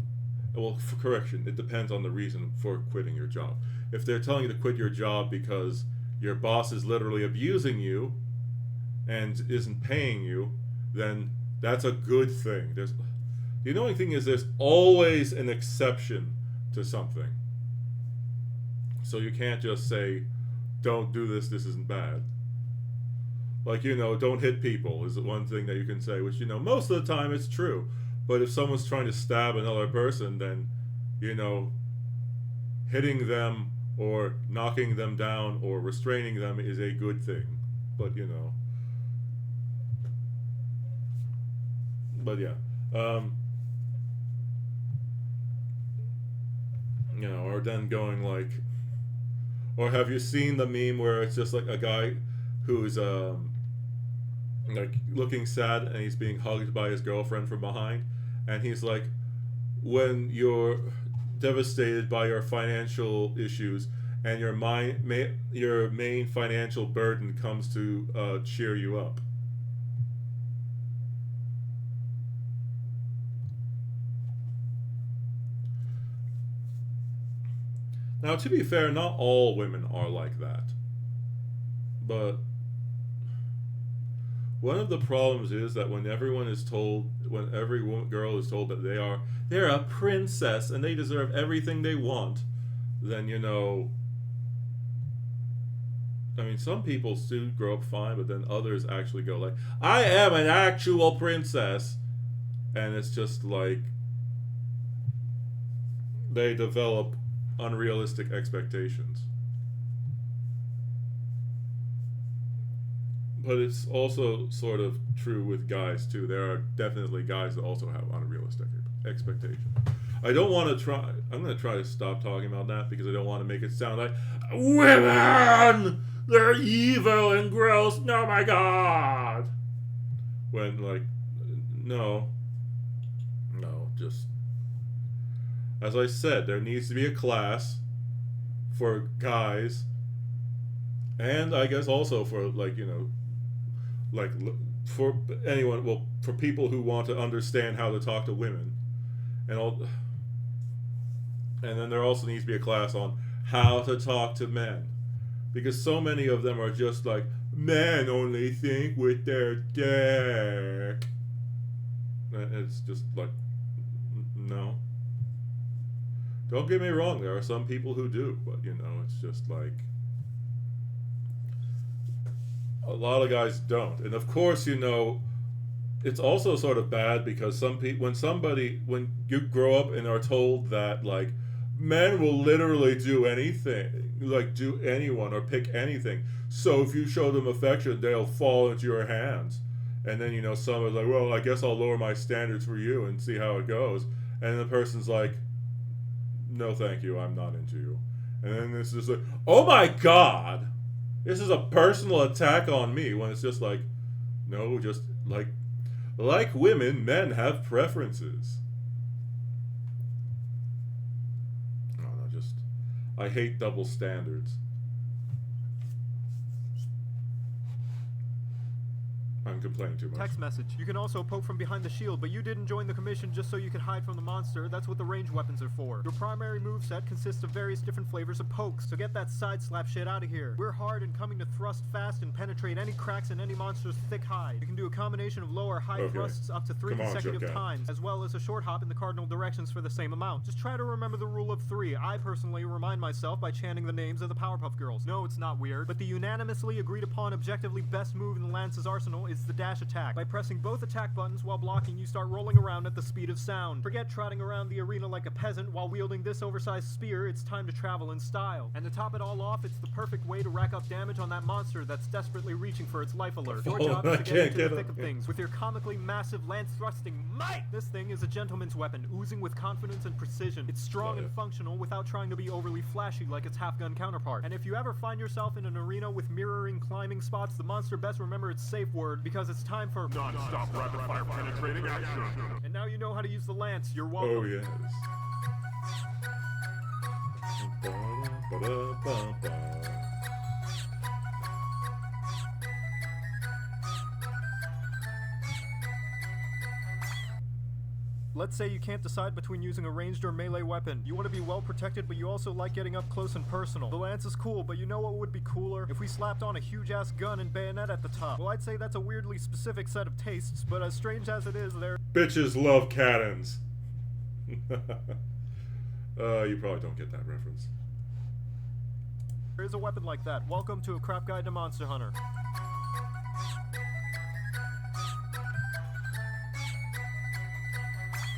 well, for correction, it depends on the reason for quitting your job. If they're telling you to quit your job because your boss is literally abusing you and isn't paying you, then that's a good thing. The annoying thing is there's always an exception to something. So you can't just say, don't do this, this isn't bad. Like, you know, don't hit people is one thing that you can say, which, you know, most of the time it's true. But if someone's trying to stab another person, then, you know, hitting them or knocking them down or restraining them is a good thing. But, you know. But, yeah. You know, or then going like, or have you seen the meme where it's just like a guy who's like looking sad and he's being hugged by his girlfriend from behind, and he's like, when you're devastated by your financial issues and your main financial burden comes to cheer you up. Now, to be fair, not all women are like that. But one of the problems is that when every girl is told that they're a princess and they deserve everything they want, then, you know, I mean, some people do grow up fine, but then others actually go like, I am an actual princess. And it's just like, they develop unrealistic expectations. But it's also sort of true with guys too. There are definitely guys that also have unrealistic expectations. I'm going to try to stop talking about that because I don't want to make it sound like women, they're evil and gross. Oh my god. When, like, no, just, as I said, there needs to be a class for guys, and I guess also for, like, you know, like, for anyone, well, for people who want to understand how to talk to women, and then there also needs to be a class on how to talk to men, because so many of them are just like, men only think with their dick. It's just like, no. Don't get me wrong, there are some people who do, but, you know, it's just like, a lot of guys don't. And of course, you know, it's also sort of bad because some people, when you grow up and are told that like men will literally do anything, like do anyone or pick anything. So if you show them affection, they'll fall into your hands. And then someone's like, well, I guess I'll lower my standards for you and see how it goes. And the person's like, no, thank you, I'm not into you. And then this is like, oh my god, this is a personal attack on me. When it's just like, no, just like women, men have preferences. I hate double standards. I'm complaining too much. Text message. You can also poke from behind the shield, but you didn't join the commission just so you could hide from the monster. That's what the range weapons are for. Your primary moveset consists of various different flavors of pokes, so get that side slap shit out of here. We're hard and coming to thrust fast and penetrate any cracks in any monster's thick hide. You can do a combination of low or high thrusts up to 3 consecutive times, as well as a short hop in the cardinal directions for the same amount. Just try to remember the rule of 3. I personally remind myself by chanting the names of the Powerpuff Girls. No, it's not weird, but the unanimously agreed upon objectively best move in the Lance's arsenal is the dash attack. By pressing both attack buttons while blocking, you start rolling around at the speed of sound. Forget trotting around the arena like a peasant while wielding this oversized spear. It's time to travel in style. And to top it all off, it's the perfect way to rack up damage on that monster that's desperately reaching for its life alert. Your job is to get into the thick of things with your comically massive lance thrusting might. This thing is a gentleman's weapon, oozing with confidence and precision. It's strong and functional without trying to be overly flashy like its half-gun counterpart. And if you ever find yourself in an arena with mirroring climbing spots, the monster best remember its safe word, because it's time for non-stop rapid-fire penetrating action. And now you know how to use the lance. You're welcome. Oh, yes. Let's say you can't decide between using a ranged or melee weapon. You want to be well protected, but you also like getting up close and personal. The lance is cool, but you know what would be cooler? If we slapped on a huge-ass gun and bayonet at the top. Well, I'd say that's a weirdly specific set of tastes, but as strange as it is, there... Bitches love cannons. You probably don't get that reference. There is a weapon like that. Welcome to A Crap Guide to Monster Hunter.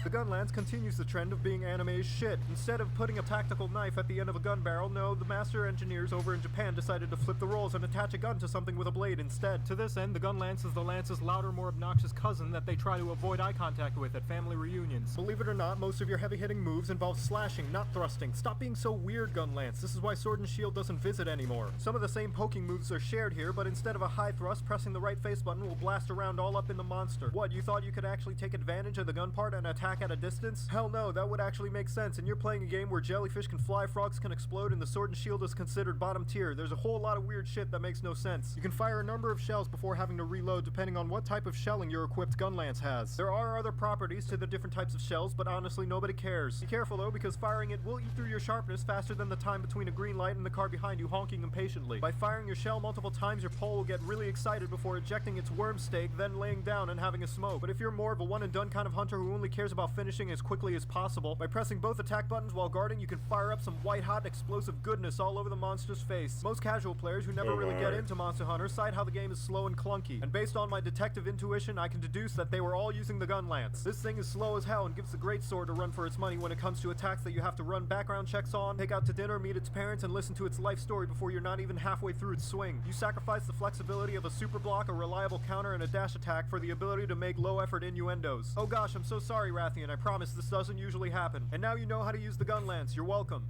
The gun lance continues the trend of being anime as shit. Instead of putting a tactical knife at the end of a gun barrel, no, the master engineers over in Japan decided to flip the roles and attach a gun to something with a blade instead. To this end, the gun lance is the lance's louder, more obnoxious cousin that they try to avoid eye contact with at family reunions. Believe it or not, most of your heavy-hitting moves involve slashing, not thrusting. Stop being so weird, gun lance. This is why Sword and Shield doesn't visit anymore. Some of the same poking moves are shared here, but instead of a high thrust, pressing the right face button will blast around all up in the monster. What, you thought you could actually take advantage of the gun part and attack at a distance? Hell no, that would actually make sense, and you're playing a game where jellyfish can fly, frogs can explode, and the Sword and Shield is considered bottom tier. There's a whole lot of weird shit that makes no sense. You can fire a number of shells before having to reload depending on what type of shelling your equipped gun lance has. There are other properties to the different types of shells, but honestly nobody cares. Be careful though, because firing it will eat through your sharpness faster than the time between a green light and the car behind you honking impatiently. By firing your shell multiple times, your pole will get really excited before ejecting its worm stake, then laying down and having a smoke. But if you're more of a one and done kind of hunter who only cares about finishing as quickly as possible, by pressing both attack buttons while guarding, you can fire up some white-hot explosive goodness all over the monster's face. Most casual players who never really get into Monster Hunter cite how the game is slow and clunky, and based on my detective intuition, I can deduce that they were all using the gun lance. This thing is slow as hell and gives the great sword a run for its money when it comes to attacks that you have to run background checks on, take out to dinner, meet its parents, and listen to its life story before you're not even halfway through its swing. You sacrifice the flexibility of a super block, a reliable counter, and a dash attack for the ability to make low-effort innuendos. Oh gosh, I'm so sorry, Rathian, I promise this doesn't usually happen. And now you know how to use the gun lance. You're welcome.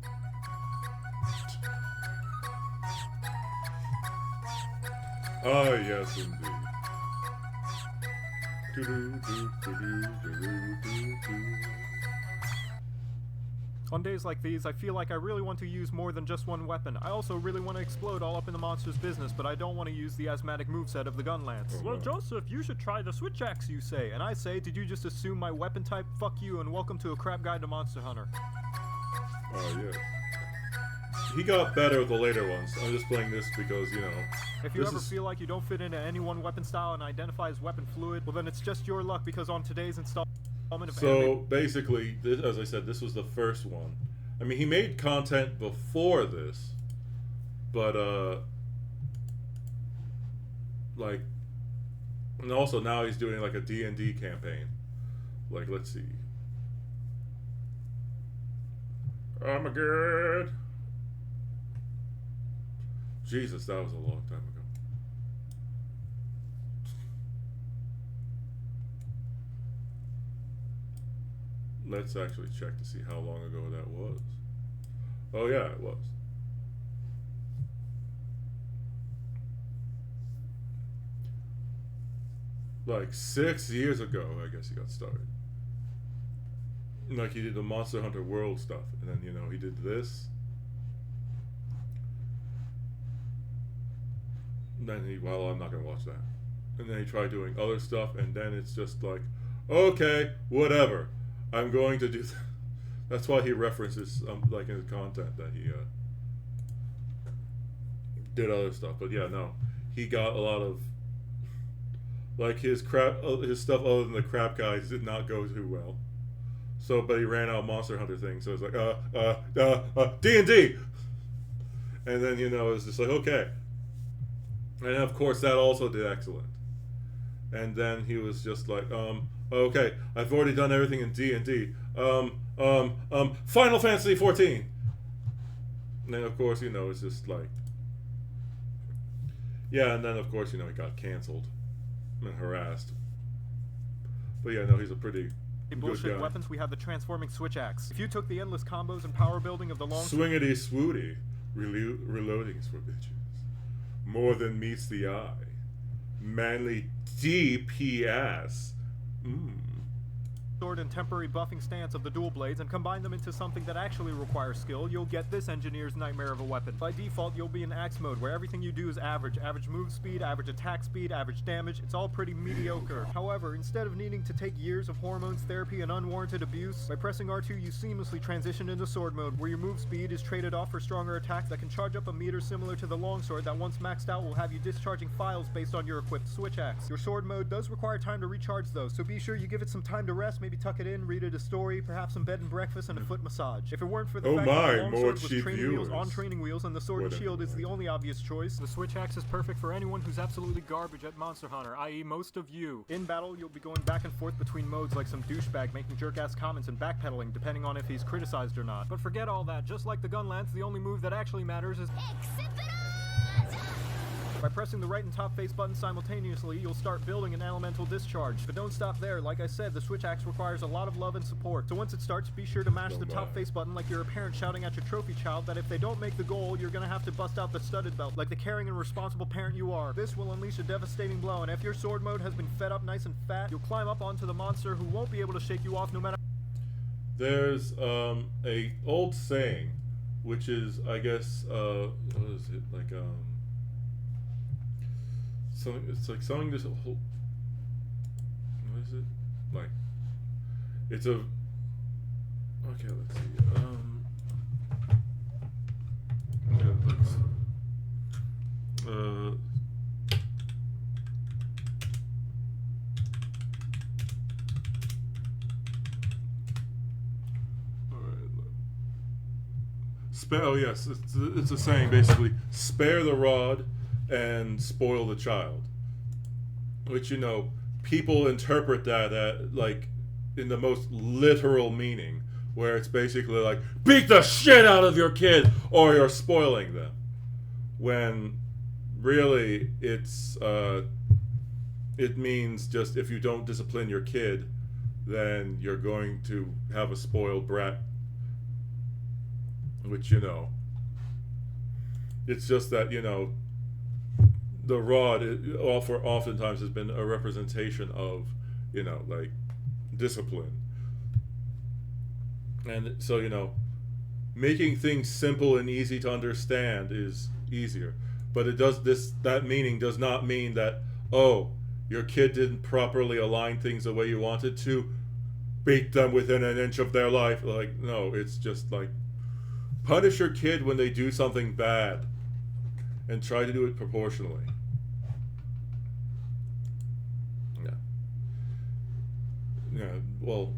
Ah, yes, indeed. On days like these, I feel like I really want to use more than just one weapon. I also really want to explode all up in the monster's business, but I don't want to use the asthmatic moveset of the gun lance. Well, Joseph, you should try the switch axe, you say. And I say, did you just assume my weapon type? Fuck you, and welcome to A Crap Guide to Monster Hunter. Oh, yeah. He got better with the later ones. I'm just playing this because, If you ever feel like you don't fit into any one weapon style and identify as weapon fluid, well then it's just your luck, because on today's installment of So, basically, this, as I said, this was the first one. I mean, he made content before this, but, And also now he's doing like a D&D campaign. Like, let's see. Armageddon. Jesus, that was a long time ago. Let's actually check to see how long ago that was. Oh yeah, it was. Like 6 years ago, I guess he got started. Like he did the Monster Hunter World stuff, and then he did this. And then well, I'm not gonna watch that. And then he tried doing other stuff, and then it's just like, okay, whatever. I'm going to do that. That's why he references like in his content that he did other stuff. But yeah, no, he got a lot of like his stuff other than the crap guys did not go too well. So, but he ran out of Monster Hunter things. So it's like D&D, and then it's just like okay. And of course that also did excellent. And then he was just like okay, I've already done everything in D&D. Final Fantasy 14. And then of course, it's just like, yeah, and then of course, he got canceled and harassed. But yeah, no, he's a pretty bullshit good guy. Weapons, we have the transforming switch axe. If you took the endless combos and power building of the long Swingity swooty, reloadings for bitches. More than meets the eye. Manly DPS. sword and temporary buffing stance of the dual blades and combine them into something that actually requires skill, you'll get this engineer's nightmare of a weapon. By default, you'll be in axe mode, where everything you do is average. Average move speed, average attack speed, average damage, it's all pretty mediocre. However, instead of needing to take years of hormones, therapy, and unwarranted abuse, by pressing R2 you seamlessly transition into sword mode, where your move speed is traded off for stronger attacks that can charge up a meter similar to the longsword that once maxed out will have you discharging files based on your equipped switch axe. Your sword mode does require time to recharge though, so be sure you give it some time to rest, maybe tuck it in, read it a story, perhaps some bed and breakfast, and a foot massage. If it weren't for the fact that the more longsword was cheap training wheels viewers. on training wheels and the sword and shield is the only obvious choice, the switch axe is perfect for anyone who's absolutely garbage at Monster Hunter, i.e. most of you. In battle, you'll be going back and forth between modes like some douchebag making jerk-ass comments and backpedaling depending on if he's criticized or not. But forget all that, just like the gun lance, the only move that actually matters is by pressing the right and top face button simultaneously, you'll start building an elemental discharge. But don't stop there, like I said, the switch axe requires a lot of love and support. So once it starts, be sure to mash the top face button like you're a parent shouting at your trophy child that if they don't make the goal, you're gonna have to bust out the studded belt, like the caring and responsible parent you are. This will unleash a devastating blow, and if your sword mode has been fed up nice and fat, you'll climb up onto the monster who won't be able to shake you off no matter. There's a old saying, which is, I guess, what is it, like, so it's like something this whole, what is it, like, it's a, okay, let's see, yeah, let's, oh yes, it's a saying basically, spare the rod and spoil the child. Which, people interpret that like in the most literal meaning, where it's basically like, beat the shit out of your kid or you're spoiling them. When really it's it means just if you don't discipline your kid, then you're going to have a spoiled brat. Which, it's just that, the rod oftentimes has been a representation of, like, discipline. And so, making things simple and easy to understand is easier. But that meaning does not mean that, oh, your kid didn't properly align things the way you wanted to, beat them within an inch of their life. Like, no, it's just like, punish your kid when they do something bad and try to do it proportionally. Yeah, well,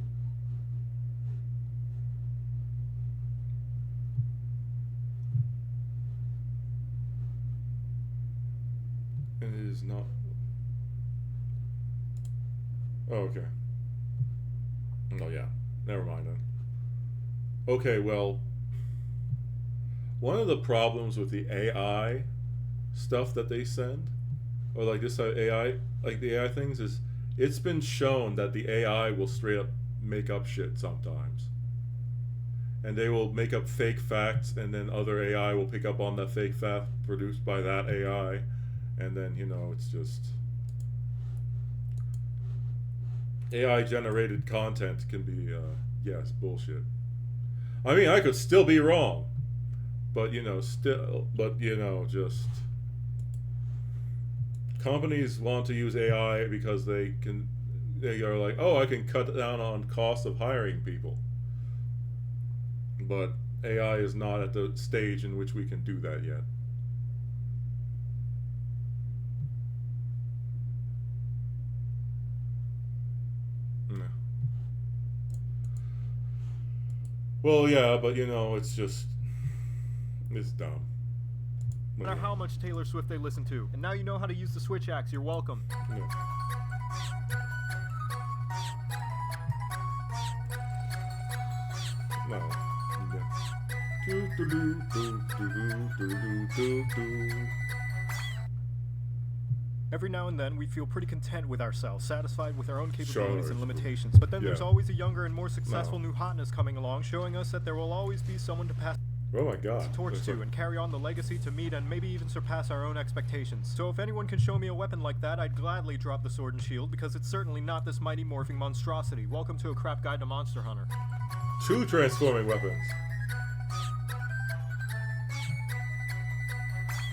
and it is not, Oh, okay. Oh, yeah. Never mind then. Okay, well, one of the problems with the AI stuff that they send, or like this AI, like the AI things, is it's been shown that the AI will straight up make up shit sometimes. And they will make up fake facts, and then other AI will pick up on that fake fact produced by that AI, and then, you know, it's just... AI generated content can be, yes, bullshit. I mean, I could still be wrong, but, you know, just... Companies want to use AI because they are like, oh, I can cut down on cost of hiring people. But AI is not at the stage in which we can do that yet. No. Well, yeah, but you know, it's dumb. No matter how much Taylor Swift they listen to. And now you know how to use the switch axe. You're welcome. Yeah. No. Every now and then, we feel pretty content with ourselves, satisfied with our own capabilities Sure. and limitations. But then Yeah. there's always a younger and more successful No. new hotness coming along, showing us that there will always be someone to pass Oh my god. the torch That's to like- and carry on the legacy to meet and maybe even surpass our own expectations. So if anyone can show me a weapon like that, I'd gladly drop the sword and shield, because it's certainly not this mighty morphing monstrosity. Welcome to a crap guide to Monster Hunter. 2 transforming weapons.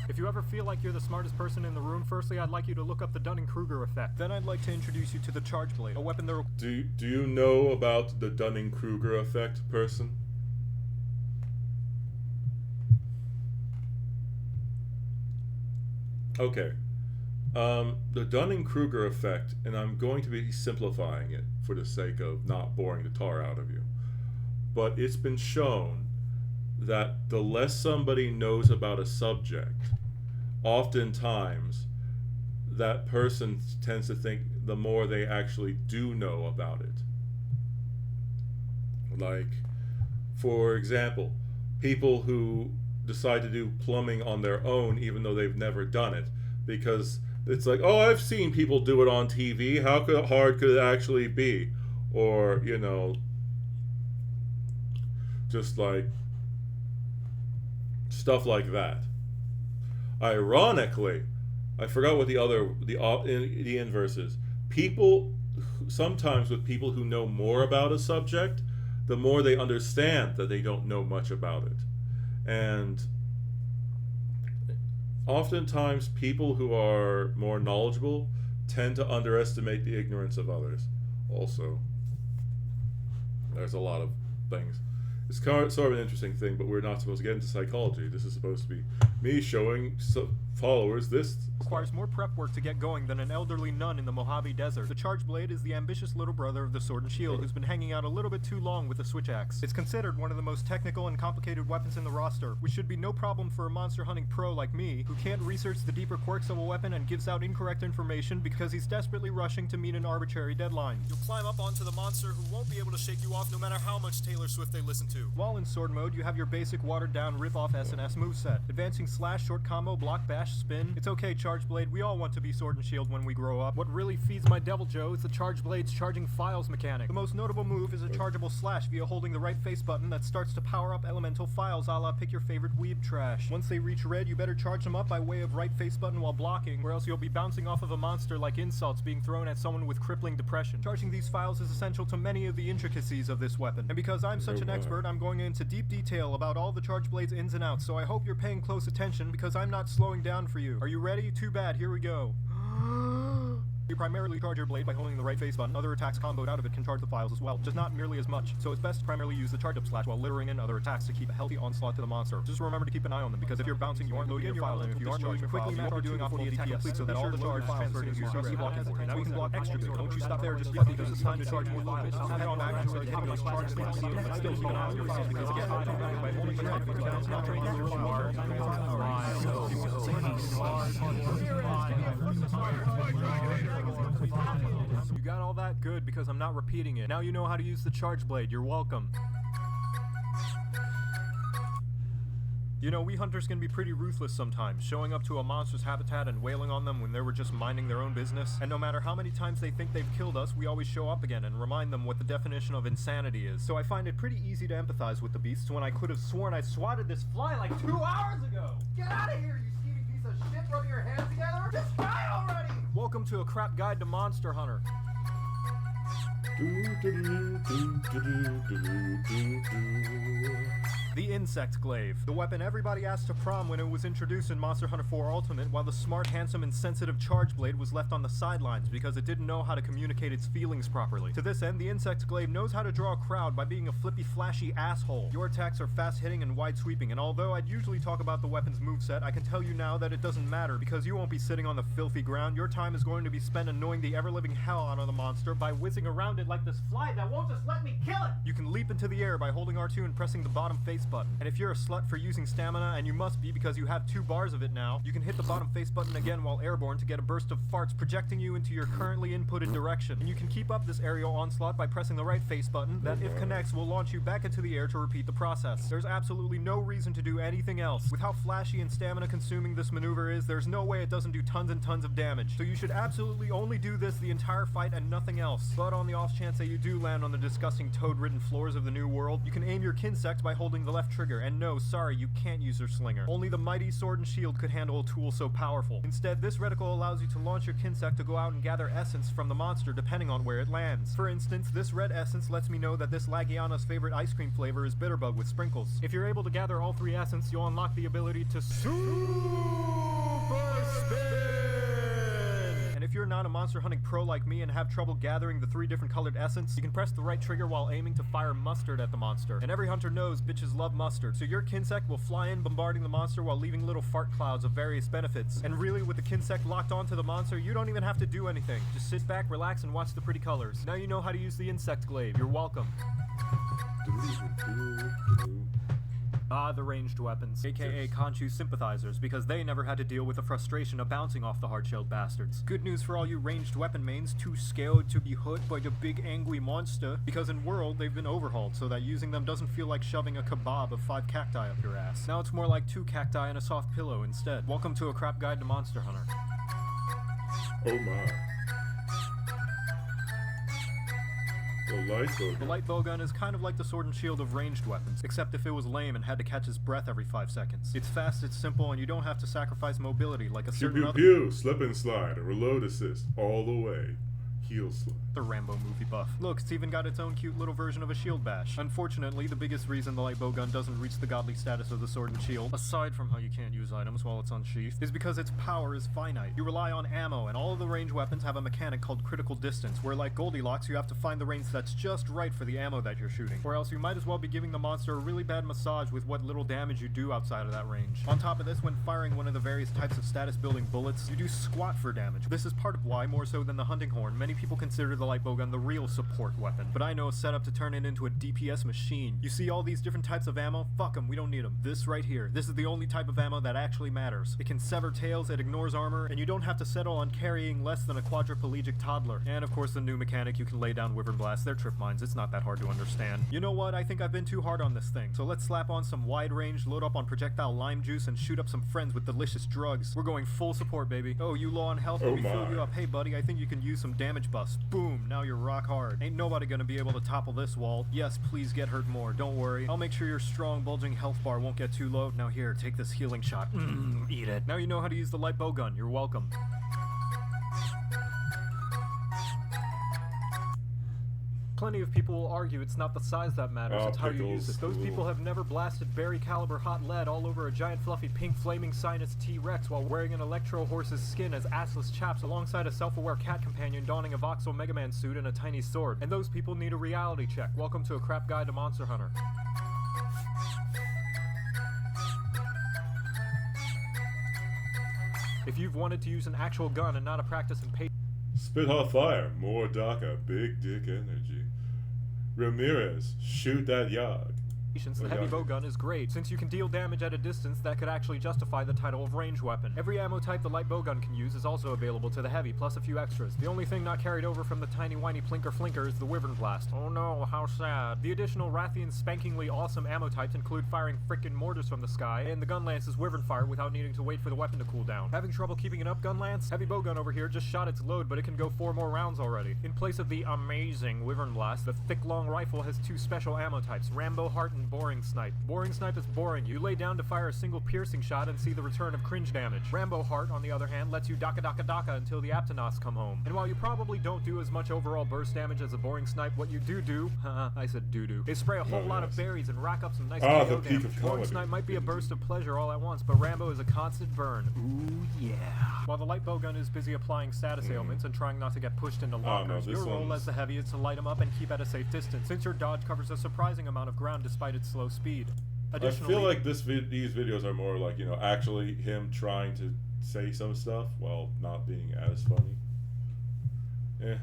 If you ever feel like you're the smartest person in the room, firstly I'd like you to look up the Dunning-Kruger effect. Then I'd like to introduce you to the Charge Blade, a weapon that Do you know about the Dunning-Kruger effect, person? Okay. The Dunning-Kruger effect, and I'm going to be simplifying it for the sake of not boring the tar out of you, but it's been shown that the less somebody knows about a subject, oftentimes that person tends to think the more they actually do know about it. Like, for example, people who decide to do plumbing on their own even though they've never done it, because it's like, oh, I've seen people do it on TV, how hard could it actually be? Or, you know, just like stuff like that. Ironically, I forgot what the inverse is. People, sometimes with people who know more about a subject, the more they understand that they don't know much about it. And oftentimes people who are more knowledgeable tend to underestimate the ignorance of others. Also, there's a lot of things. It's sort of an interesting thing, but we're not supposed to get into psychology. This is supposed to be me showing followers this. requires more prep work to get going than an elderly nun in the Mojave Desert. The Charge Blade is the ambitious little brother of the Sword and Shield, who's been hanging out a little bit too long with the switch axe. It's considered one of the most technical and complicated weapons in the roster, which should be no problem for a monster hunting pro like me, who can't research the deeper quirks of a weapon and gives out incorrect information because he's desperately rushing to meet an arbitrary deadline. You'll climb up onto the monster who won't be able to shake you off no matter how much Taylor Swift they listen to. While in sword mode, you have your basic watered-down rip-off S&S moveset. Advancing slash, short combo, block, bash, spin. It's okay, Charge Blade, we all want to be Sword and Shield when we grow up. What really feeds my Devil Joe is the Charge Blade's charging files mechanic. The most notable move is a chargeable slash via holding the right face button that starts to power up elemental files a la pick your favorite weeb trash. Once they reach red, you better charge them up by way of right face button while blocking, or else you'll be bouncing off of a monster like insults being thrown at someone with crippling depression. Charging these files is essential to many of the intricacies of this weapon, and because I'm such an expert, I'm going into deep detail about all the Charge Blade's ins and outs, so I hope you're paying close attention because I'm not slowing down for you. Are you ready? Too bad, here we go. You primarily charge your blade by holding the right face button. Other attacks comboed out of it can charge the files as well, just not nearly as much. So it's best to primarily use the charge up slash while littering in other attacks to keep a healthy onslaught to the monster. Just remember to keep an eye on them, because if you're bouncing, you aren't loading your files, and if you aren't moving quickly, you won't be doing off the attack complete, so that all the charge files transfer to your CC blocking board. Now we can block extra, so don't you stop there just yet, because it's time to charge more files. Head on back and start hitting those charge files, but still keep an eye on your files, because again, by holding your right foot down, it's not training your files. You got all that? Good, because I'm not repeating it. Now you know how to use the charge blade. You're welcome. You know, we hunters can be pretty ruthless sometimes, showing up to a monster's habitat and wailing on them when they were just minding their own business. And no matter how many times they think they've killed us, we always show up again and remind them what the definition of insanity is. So I find it pretty easy to empathize with the beasts when I could have sworn I swatted this fly like 2 hours ago! Get out of here, you scheming piece of shit! Rub your hands together! Just die already! Welcome to a crap guide to Monster Hunter. The Insect Glaive. The weapon everybody asked to prom when it was introduced in Monster Hunter 4 Ultimate, while the smart, handsome, and sensitive Charge Blade was left on the sidelines because it didn't know how to communicate its feelings properly. To this end, the Insect Glaive knows how to draw a crowd by being a flippy, flashy asshole. Your attacks are fast-hitting and wide-sweeping, and although I'd usually talk about the weapon's moveset, I can tell you now that it doesn't matter because you won't be sitting on the filthy ground. Your time is going to be spent annoying the ever-living hell out of the monster by whizzing around it like this fly that won't just let me kill it! You can leap into the air by holding R2 and pressing the bottom face button. And if you're a slut for using stamina, and you must be because you have 2 bars of it now, you can hit the bottom face button again while airborne to get a burst of farts projecting you into your currently inputted direction. And you can keep up this aerial onslaught by pressing the right face button that, if connects, will launch you back into the air to repeat the process. There's absolutely no reason to do anything else. With how flashy and stamina consuming this maneuver is, there's no way it doesn't do tons and tons of damage. So you should absolutely only do this the entire fight and nothing else. But on the off chance that you do land on the disgusting toad-ridden floors of the new world, you can aim your Kinsect by holding the left trigger, and no, sorry, you can't use your slinger. Only the mighty sword and shield could handle a tool so powerful. Instead, this reticle allows you to launch your Kinsect to go out and gather essence from the monster depending on where it lands. For instance, this red essence lets me know that this Lagiana's favorite ice cream flavor is Bitterbug with sprinkles. If you're able to gather all 3 essence, you'll unlock the ability to Super Spin! And if you're not a monster hunting pro like me and have trouble gathering the 3 different colored essence, you can press the right trigger while aiming to fire mustard at the monster. And every hunter knows bitches love mustard, so your Kinsect will fly in bombarding the monster while leaving little fart clouds of various benefits. And really, with the Kinsect locked onto the monster, you don't even have to do anything. Just sit back, relax, and watch the pretty colors. Now you know how to use the Insect Glaive. You're welcome. Ah, the ranged weapons, aka Khonshu sympathizers, because they never had to deal with the frustration of bouncing off the hard-shelled bastards. Good news for all you ranged weapon mains too scared to be hurt by the big angry monster, because in World they've been overhauled so that using them doesn't feel like shoving a kebab of 5 cacti up your ass. Now it's more like 2 cacti and a soft pillow instead. Welcome to a crap guide to Monster Hunter. Oh my. The light bowgun. The light bowgun is kind of like the sword and shield of ranged weapons, except if it was lame and had to catch his breath every 5 seconds. It's fast, it's simple, and you don't have to sacrifice mobility like a Pew certain pew other pew, slip and slide, reload assist, all the way. Heel slide. the Rambo movie buff. Look, it's even got its own cute little version of a shield bash. Unfortunately, the biggest reason the light bowgun doesn't reach the godly status of the sword and shield, aside from how you can't use items while it's unsheathed, is because its power is finite. You rely on ammo, and all of the range weapons have a mechanic called critical distance, where like Goldilocks, you have to find the range that's just right for the ammo that you're shooting, or else you might as well be giving the monster a really bad massage with what little damage you do outside of that range. On top of this, when firing one of the various types of status building bullets, you do squat for damage. This is part of why, more so than the hunting horn, many people consider the light bowgun the real support weapon. But I know a setup to turn it into a DPS machine. You see all these different types of ammo? Fuck them, we don't need them. This right here, this is the only type of ammo that actually matters. It can sever tails, it ignores armor, and you don't have to settle on carrying less than a quadriplegic toddler. And of course the new mechanic, you can lay down wyvern blasts, they're trip mines, it's not that hard to understand. You know what, I think I've been too hard on this thing. So let's slap on some wide range, load up on projectile lime juice, and shoot up some friends with delicious drugs. We're going full support, baby. Oh, you low on health, let me fill you up. Hey buddy, I think you can use some damage buffs. Boom, now you're rock hard. Ain't nobody gonna be able to topple this wall. Yes, please get hurt more, don't worry. I'll make sure your strong bulging health bar won't get too low. Now here, take this healing shot. Eat it. Now you know how to use the light bowgun, you're welcome. Plenty of people will argue it's not the size that matters, it's how you use it. Those people have never blasted berry caliber hot lead all over a giant fluffy pink flaming sinus T-Rex while wearing an electro horse's skin as assless chaps alongside a self-aware cat companion donning a voxel Mega Man suit and a tiny sword. And those people need a reality check. Welcome to a crap guide to Monster Hunter. If you've wanted to use an actual gun and not a practice in patience, Spit hot fire, more DACA, big dick energy. Ramirez, shoot that yog. The heavy bow gun is great, since you can deal damage at a distance that could actually justify the title of range weapon. Every ammo type the light bow gun can use is also available to the heavy, plus a few extras. The only thing not carried over from the tiny whiny plinker flinker is the Wyvern Blast. Oh no, how sad. The additional Rathian spankingly awesome ammo types include firing frickin' mortars from the sky, and the gun lance's Wyvern fire without needing to wait for the weapon to cool down. Having trouble keeping it up, gun lance? Heavy bow gun over here just shot its load, but it can go 4 more rounds already. In place of the amazing Wyvern Blast, the thick long rifle has 2 special ammo types, Rambo Heart and Boring Snipe. Boring Snipe is boring. You lay down to fire a single piercing shot and see the return of cringe damage. Rambo Heart, on the other hand, lets you daka until the Aptonos come home. And while you probably don't do as much overall burst damage as a Boring Snipe, what you do, I said doo-doo, is spray a whole lot of berries and rack up some nice KO damage. Boring Snipe might be a burst of pleasure all at once, but Rambo is a constant burn. Ooh yeah. While the light bowgun is busy applying status ailments and trying not to get pushed into lockers, your role as the heavy is to light them up and keep at a safe distance, since your dodge covers a surprising amount of ground despite its slow speed. I feel like these videos are more like, you know, actually him trying to say some stuff while not being as funny. Eh.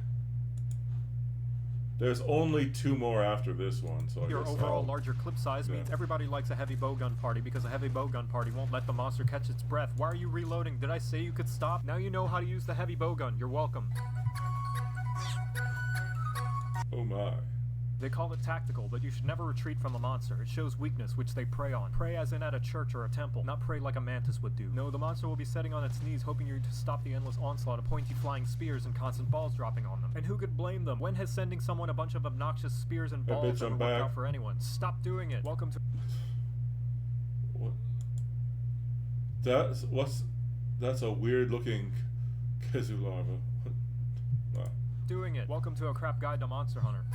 There's only 2 more after this one, so I your guess overall larger clip size means everybody likes a heavy bowgun party because a heavy bowgun party won't let the monster catch its breath. Why are you reloading? Did I say you could stop? Now you know how to use the heavy bowgun. You're welcome. Oh my. They call it tactical, but you should never retreat from a monster. It shows weakness, which they prey on. Prey as in at a church or a temple, not prey like a mantis would do. No, the monster will be setting on its knees, hoping you to stop the endless onslaught of pointy flying spears and constant balls dropping on them. And who could blame them? When has sending someone a bunch of obnoxious spears and balls ever worked out for anyone? Stop doing it. Welcome to... What? That's a weird looking Kezu larva. Wow. Doing it. Welcome to a crap guide to Monster Hunter.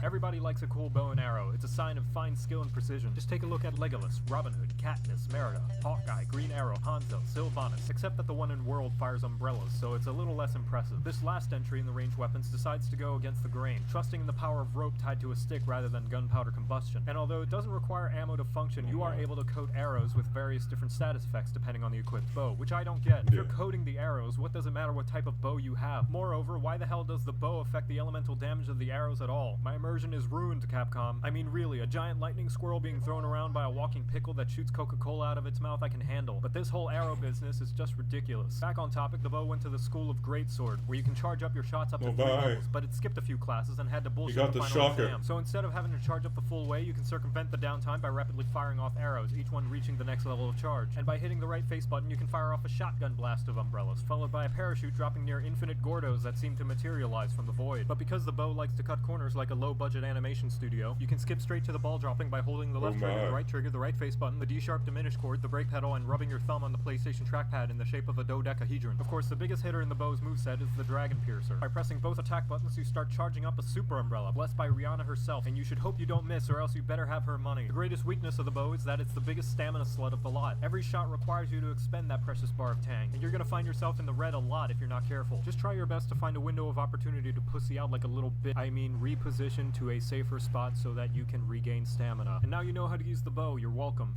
Everybody likes a cool bow and arrow. It's a sign of fine skill and precision. Just take a look at Legolas, Robin Hood, Katniss, Merida, Hawkeye, Green Arrow, Hanzo, Sylvanas, except that the one in World fires umbrellas, so it's a little less impressive. This last entry in the ranged weapons decides to go against the grain, trusting in the power of rope tied to a stick rather than gunpowder combustion. And although it doesn't require ammo to function, you are able to coat arrows with various different status effects depending on the equipped bow, which I don't get. If you're coating the arrows, what does it matter what type of bow you have? Moreover, why the hell does the bow affect the elemental damage of the arrows at all? My immersion is ruined, Capcom. I mean really, a giant lightning squirrel being thrown around by a walking pickle that shoots Coca-Cola out of its mouth I can handle, but this whole arrow business is just ridiculous. Back on topic, the bow went to the School of Greatsword, where you can charge up your shots up to 3 levels, but it skipped a few classes and had to bullshit the final exam. So instead of having to charge up the full way, you can circumvent the downtime by rapidly firing off arrows, each one reaching the next level of charge. And by hitting the right face button, you can fire off a shotgun blast of umbrellas, followed by a parachute dropping near infinite Gordos that seem to materialize from the void. But because the bow likes to cut corners like a low-budget animation studio, you can skip straight to the ball dropping by holding the left trigger, the right face button, the D-sharp diminish chord, the brake pedal, and rubbing your thumb on the PlayStation trackpad in the shape of a dodecahedron. Of course, the biggest hitter in the bow's moveset is the Dragon Piercer. By pressing both attack buttons, you start charging up a super umbrella, blessed by Rihanna herself, and you should hope you don't miss or else you better have her money. The greatest weakness of the bow is that it's the biggest stamina slut of the lot. Every shot requires you to expend that precious bar of tang, and you're gonna find yourself in the red a lot if you're not careful. Just try your best to find a window of opportunity to pussy out like a little bit. I mean, reposition to a safer spot so that you can regain stamina. And now you know how to use the bow, you're welcome.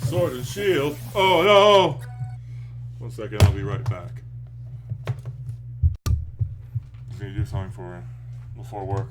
Sword and shield. Oh no! 1 second, I'll be right back. I'm gonna do something before work.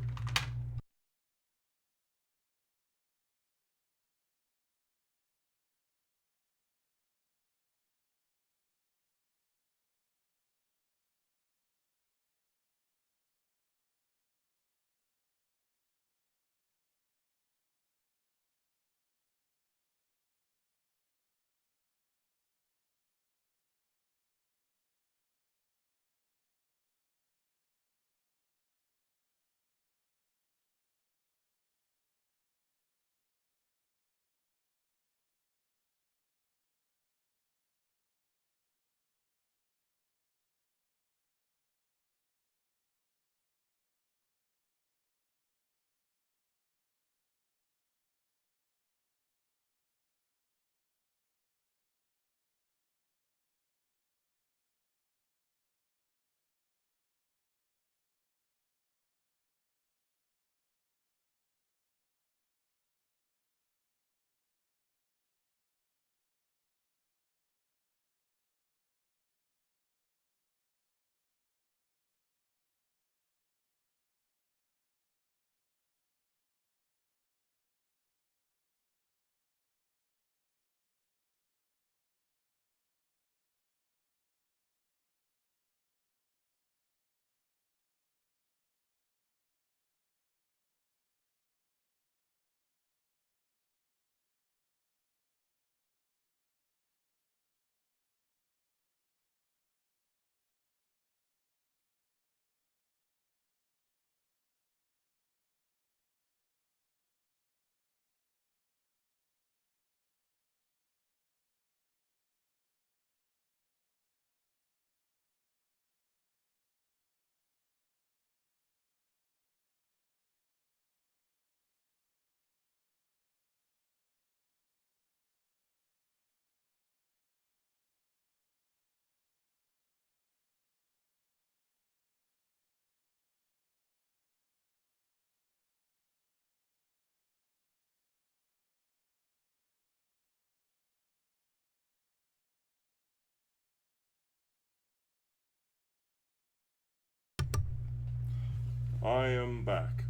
I am back.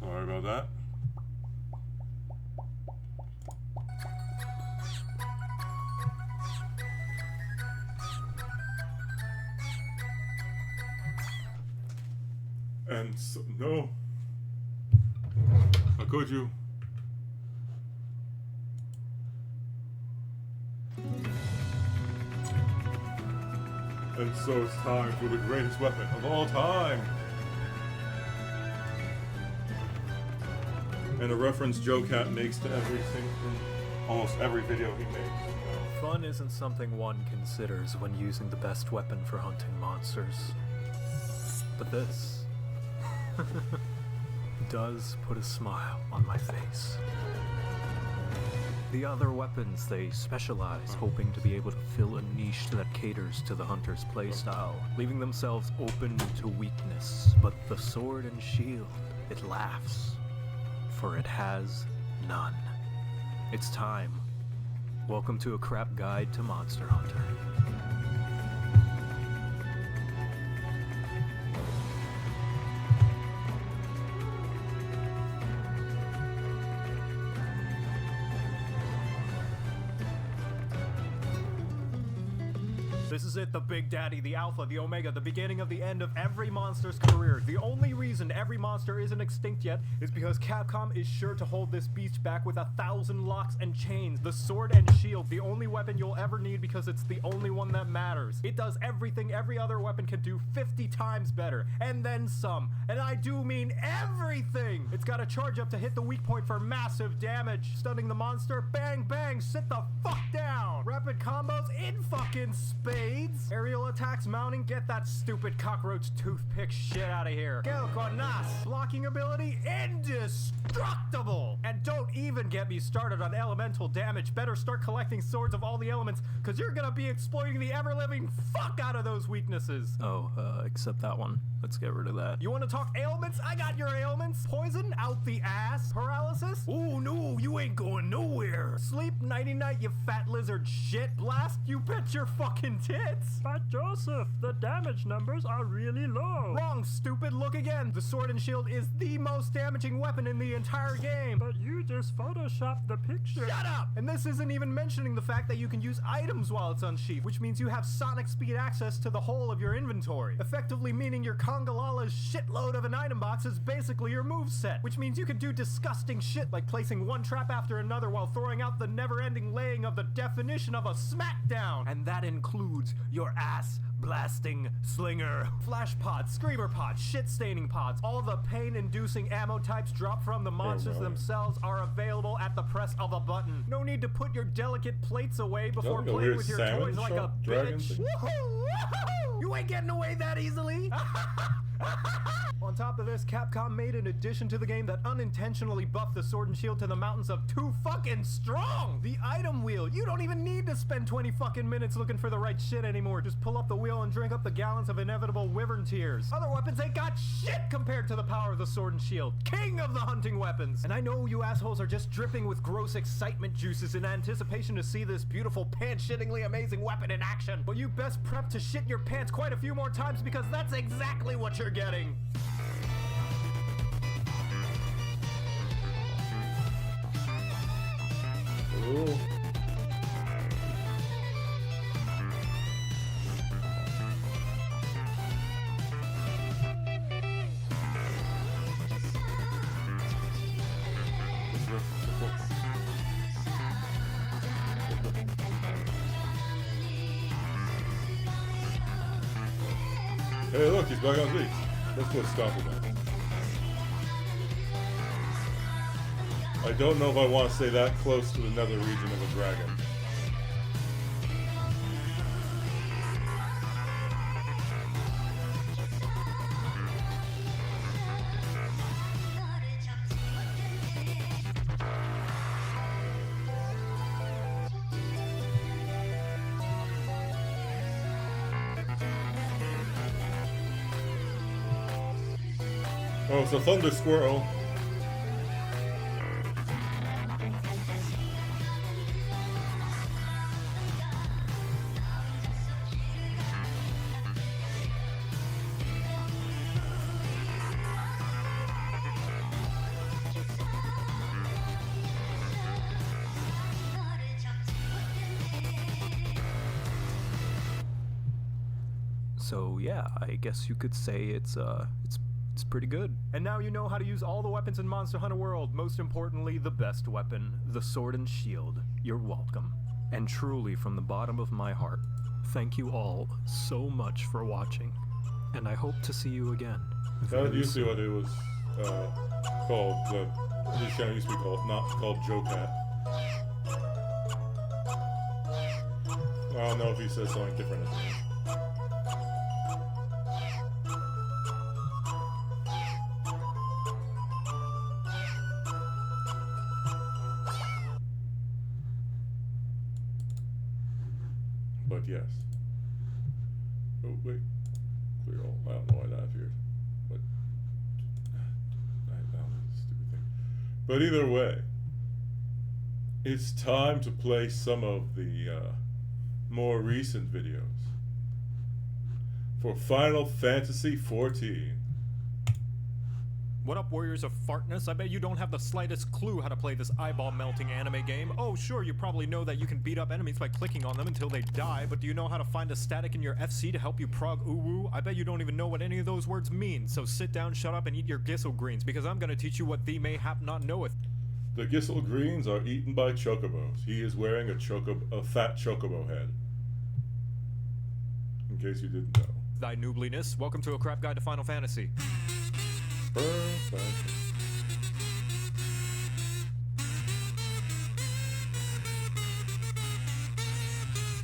Sorry about that. And so, no. How could you? And so it's time for the greatest weapon of all time. And a reference Jocat makes to everything in almost every video he makes. Fun isn't something one considers when using the best weapon for hunting monsters. But this does put a smile on my face. The other weapons, they specialize, hoping to be able to fill a niche that caters to the hunter's playstyle, leaving themselves open to weakness. But the sword and shield, it laughs, for it has none. It's time. Welcome to a crap guide to Monster Hunter. This is it, the Big Daddy, the Alpha, the Omega, the beginning of the end of every monster's career. The only reason every monster isn't extinct yet is because Capcom is sure to hold this beast back with 1,000 locks and chains. The sword and shield, the only weapon you'll ever need because it's the only one that matters. It does everything every other weapon can do 50 times better, and then some. And I do mean everything! It's got a charge up to hit the weak point for massive damage. Stunning the monster, bang bang, sit the fuck down! Rapid combos in fucking space. Aerial attacks mounting, get that stupid cockroach toothpick shit out of here. Quel connasse. Blocking ability, indestructible. And don't even get me started on elemental damage. Better start collecting swords of all the elements, cause you're gonna be exploiting the ever-living fuck out of those weaknesses. Oh, except that one. Let's get rid of that. You wanna talk ailments? I got your ailments. Poison out the ass. Paralysis? Oh no, you ain't going nowhere. Sleep nighty-night, you fat lizard shit. Blast, you bet your fucking tits. But Joseph, the damage numbers are really low. Wrong, stupid. Look again. The sword and shield is the most damaging weapon in the entire game. But you just photoshopped the picture. Shut up! And this isn't even mentioning the fact that you can use items while it's unsheathed, which means you have sonic speed access to the whole of your inventory. Effectively meaning your Congalala's shitload of an item box is basically your moveset, which means you can do disgusting shit like placing one trap after another while throwing out the never-ending laying of the definition of a smackdown. And that includes your ass blasting slinger. Flash pods, screamer pods, shit staining pods, all the pain inducing ammo types dropped from the monsters themselves are available at the press of a button. No need to put your delicate plates away before playing with your toys like a bitch. Woohoo! You ain't getting away that easily. On top of this, Capcom made an addition to the game that unintentionally buffed the sword and shield to the mountains of too fucking strong. The item wheel. You don't even need to spend 20 fucking minutes looking for the right shit anymore. Just pull up the wheel and drink up the gallons of inevitable wyvern tears. Other weapons ain't got shit compared to the power of the sword and shield. King of the hunting weapons. And I know you assholes are just dripping with gross excitement juices in anticipation to see this beautiful pants-shittingly amazing weapon in action. But you best prep to shit your pants quite a few more times because that's exactly what you're getting. Ooh. Hey, look, he's back on his feet. Let's put a stop with that. I don't know if I want to stay that close to the nether region of a dragon. Oh, it's a thunder squirrel. So yeah, I guess you could say it's pretty good. And now you know how to use all the weapons in Monster Hunter World. Most importantly, the best weapon, the sword and shield. You're welcome. And truly, from the bottom of my heart, thank you all so much for watching. And I hope to see you again. That used to be what it was called. This channel used to be called, not called Jocat. I don't know if he says something different. But yes. Oh wait, clear all. I don't know why that appeared, but that was a stupid thing. But either way, it's time to play some of the more recent videos for Final Fantasy XIV. What up, warriors of fartness? I bet you don't have the slightest clue how to play this eyeball-melting anime game. Oh, sure, you probably know that you can beat up enemies by clicking on them until they die, but do you know how to find a static in your FC to help you prog uwu? I bet you don't even know what any of those words mean, so sit down, shut up, and eat your gissel greens, because I'm gonna teach you what thee mayhap not knoweth. The gissel greens are eaten by chocobos. He is wearing a fat chocobo head. In case you didn't know. Thy noobliness, welcome to a crap guide to Final Fantasy. Perfect.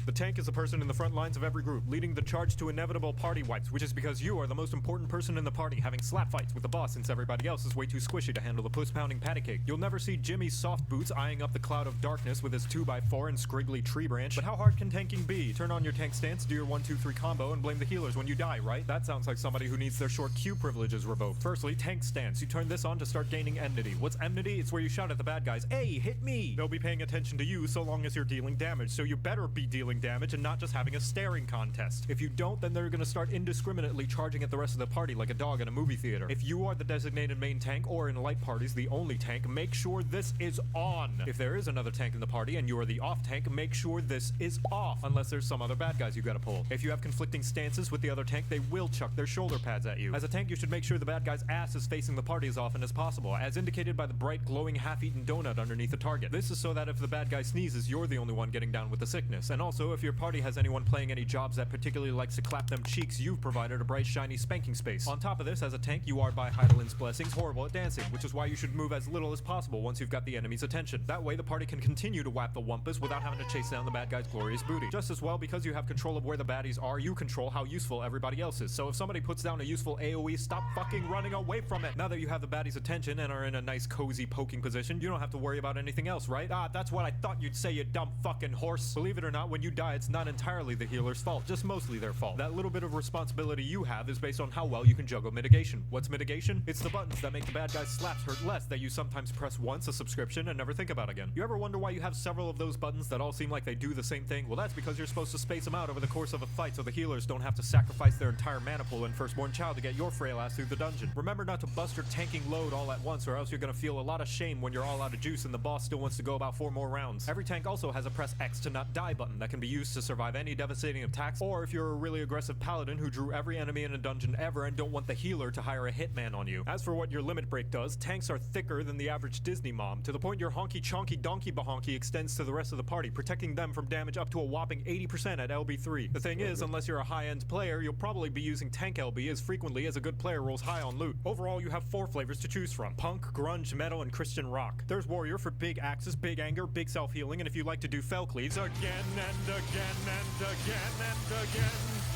The tank is a person in the front lines of every group, leading the charge to inevitable party wipes, which is because you are the most important person in the party, having slap fights with the boss since everybody else is way too squishy to handle the puss-pounding patty cake. You'll never see Jimmy's soft boots eyeing up the cloud of darkness with his 2x4 and scriggly tree branch. But how hard can tanking be? Turn on your tank stance, do your 1-2-3 combo, and blame the healers when you die, right? That sounds like somebody who needs their short Q privileges revoked. Firstly, tank stance. You turn this on to start gaining enmity. What's enmity? It's where you shout at the bad guys, "Hey, hit me!" They'll be paying attention to you so long as you're dealing damage, so you better be dealing damage and not just having a staring contest. If you don't, then they're gonna start indiscriminately charging at the rest of the party like a dog in a movie theater. If you are the designated main tank, or in light parties the only tank, make sure this is on. If there is another tank in the party and you are the off tank, make sure this is off, unless there's some other bad guys you gotta pull. If you have conflicting stances with the other tank, they will chuck their shoulder pads at you. As a tank, you should make sure the bad guy's ass is facing the party as often as possible, as indicated by the bright glowing half-eaten donut underneath the target. This is so that if the bad guy sneezes, you're the only one getting down with the sickness. And also, if your party has anyone playing any jobs that particularly likes to clap them cheeks, you've provided a bright shiny spanking space. On top of this, as a tank, you are, by Heidelin's blessings, horrible at dancing, which is why you should move as little as possible once you've got the enemy's attention. That way the party can continue to whap the wumpus without having to chase down the bad guy's glorious booty. Just as well, because you have control of where the baddies are, you control how useful everybody else is. So if somebody puts down a useful AoE, stop fucking running away from it. Now that you have the baddie's attention and are in a nice cozy poking position, you don't have to worry about anything else, right? Ah, that's what I thought you'd say, you dumb fucking horse. Believe it or not, when you die, it's not entirely the healer's fault, just mostly their fault. That little bit of responsibility you have is based on how well you can juggle mitigation. What's mitigation? It's the buttons that make the bad guy's slaps hurt less that you sometimes press once a subscription and never think about again. You ever wonder why you have several of those buttons that all seem like they do the same thing? Well, that's because you're supposed to space them out over the course of a fight so the healers don't have to sacrifice their entire mana pool and firstborn child to get your frail ass through the dungeon. Remember not to bust your tanking load all at once, or else you're gonna feel a lot of shame when you're all out of juice and the boss still wants to go about 4 more rounds. Every tank also has a press X to not die button that can be used to survive any devastating attacks, or if you're a really aggressive paladin who drew every enemy in a dungeon ever and don't want the healer to hire a hitman on you. As for what your limit break does, tanks are thicker than the average Disney mom, to the point your honky chonky donkey bahonky extends to the rest of the party, protecting them from damage up to a whopping 80% at LB3. The thing is, unless you're a high-end player, you'll probably be using tank LB as frequently as a good player rolls high on loot. Overall, you have 4 flavors to choose from: punk, grunge, metal, and Christian rock. There's warrior for big axes, big anger, big self-healing, and if you like to do fell cleaves, again and again and again and again.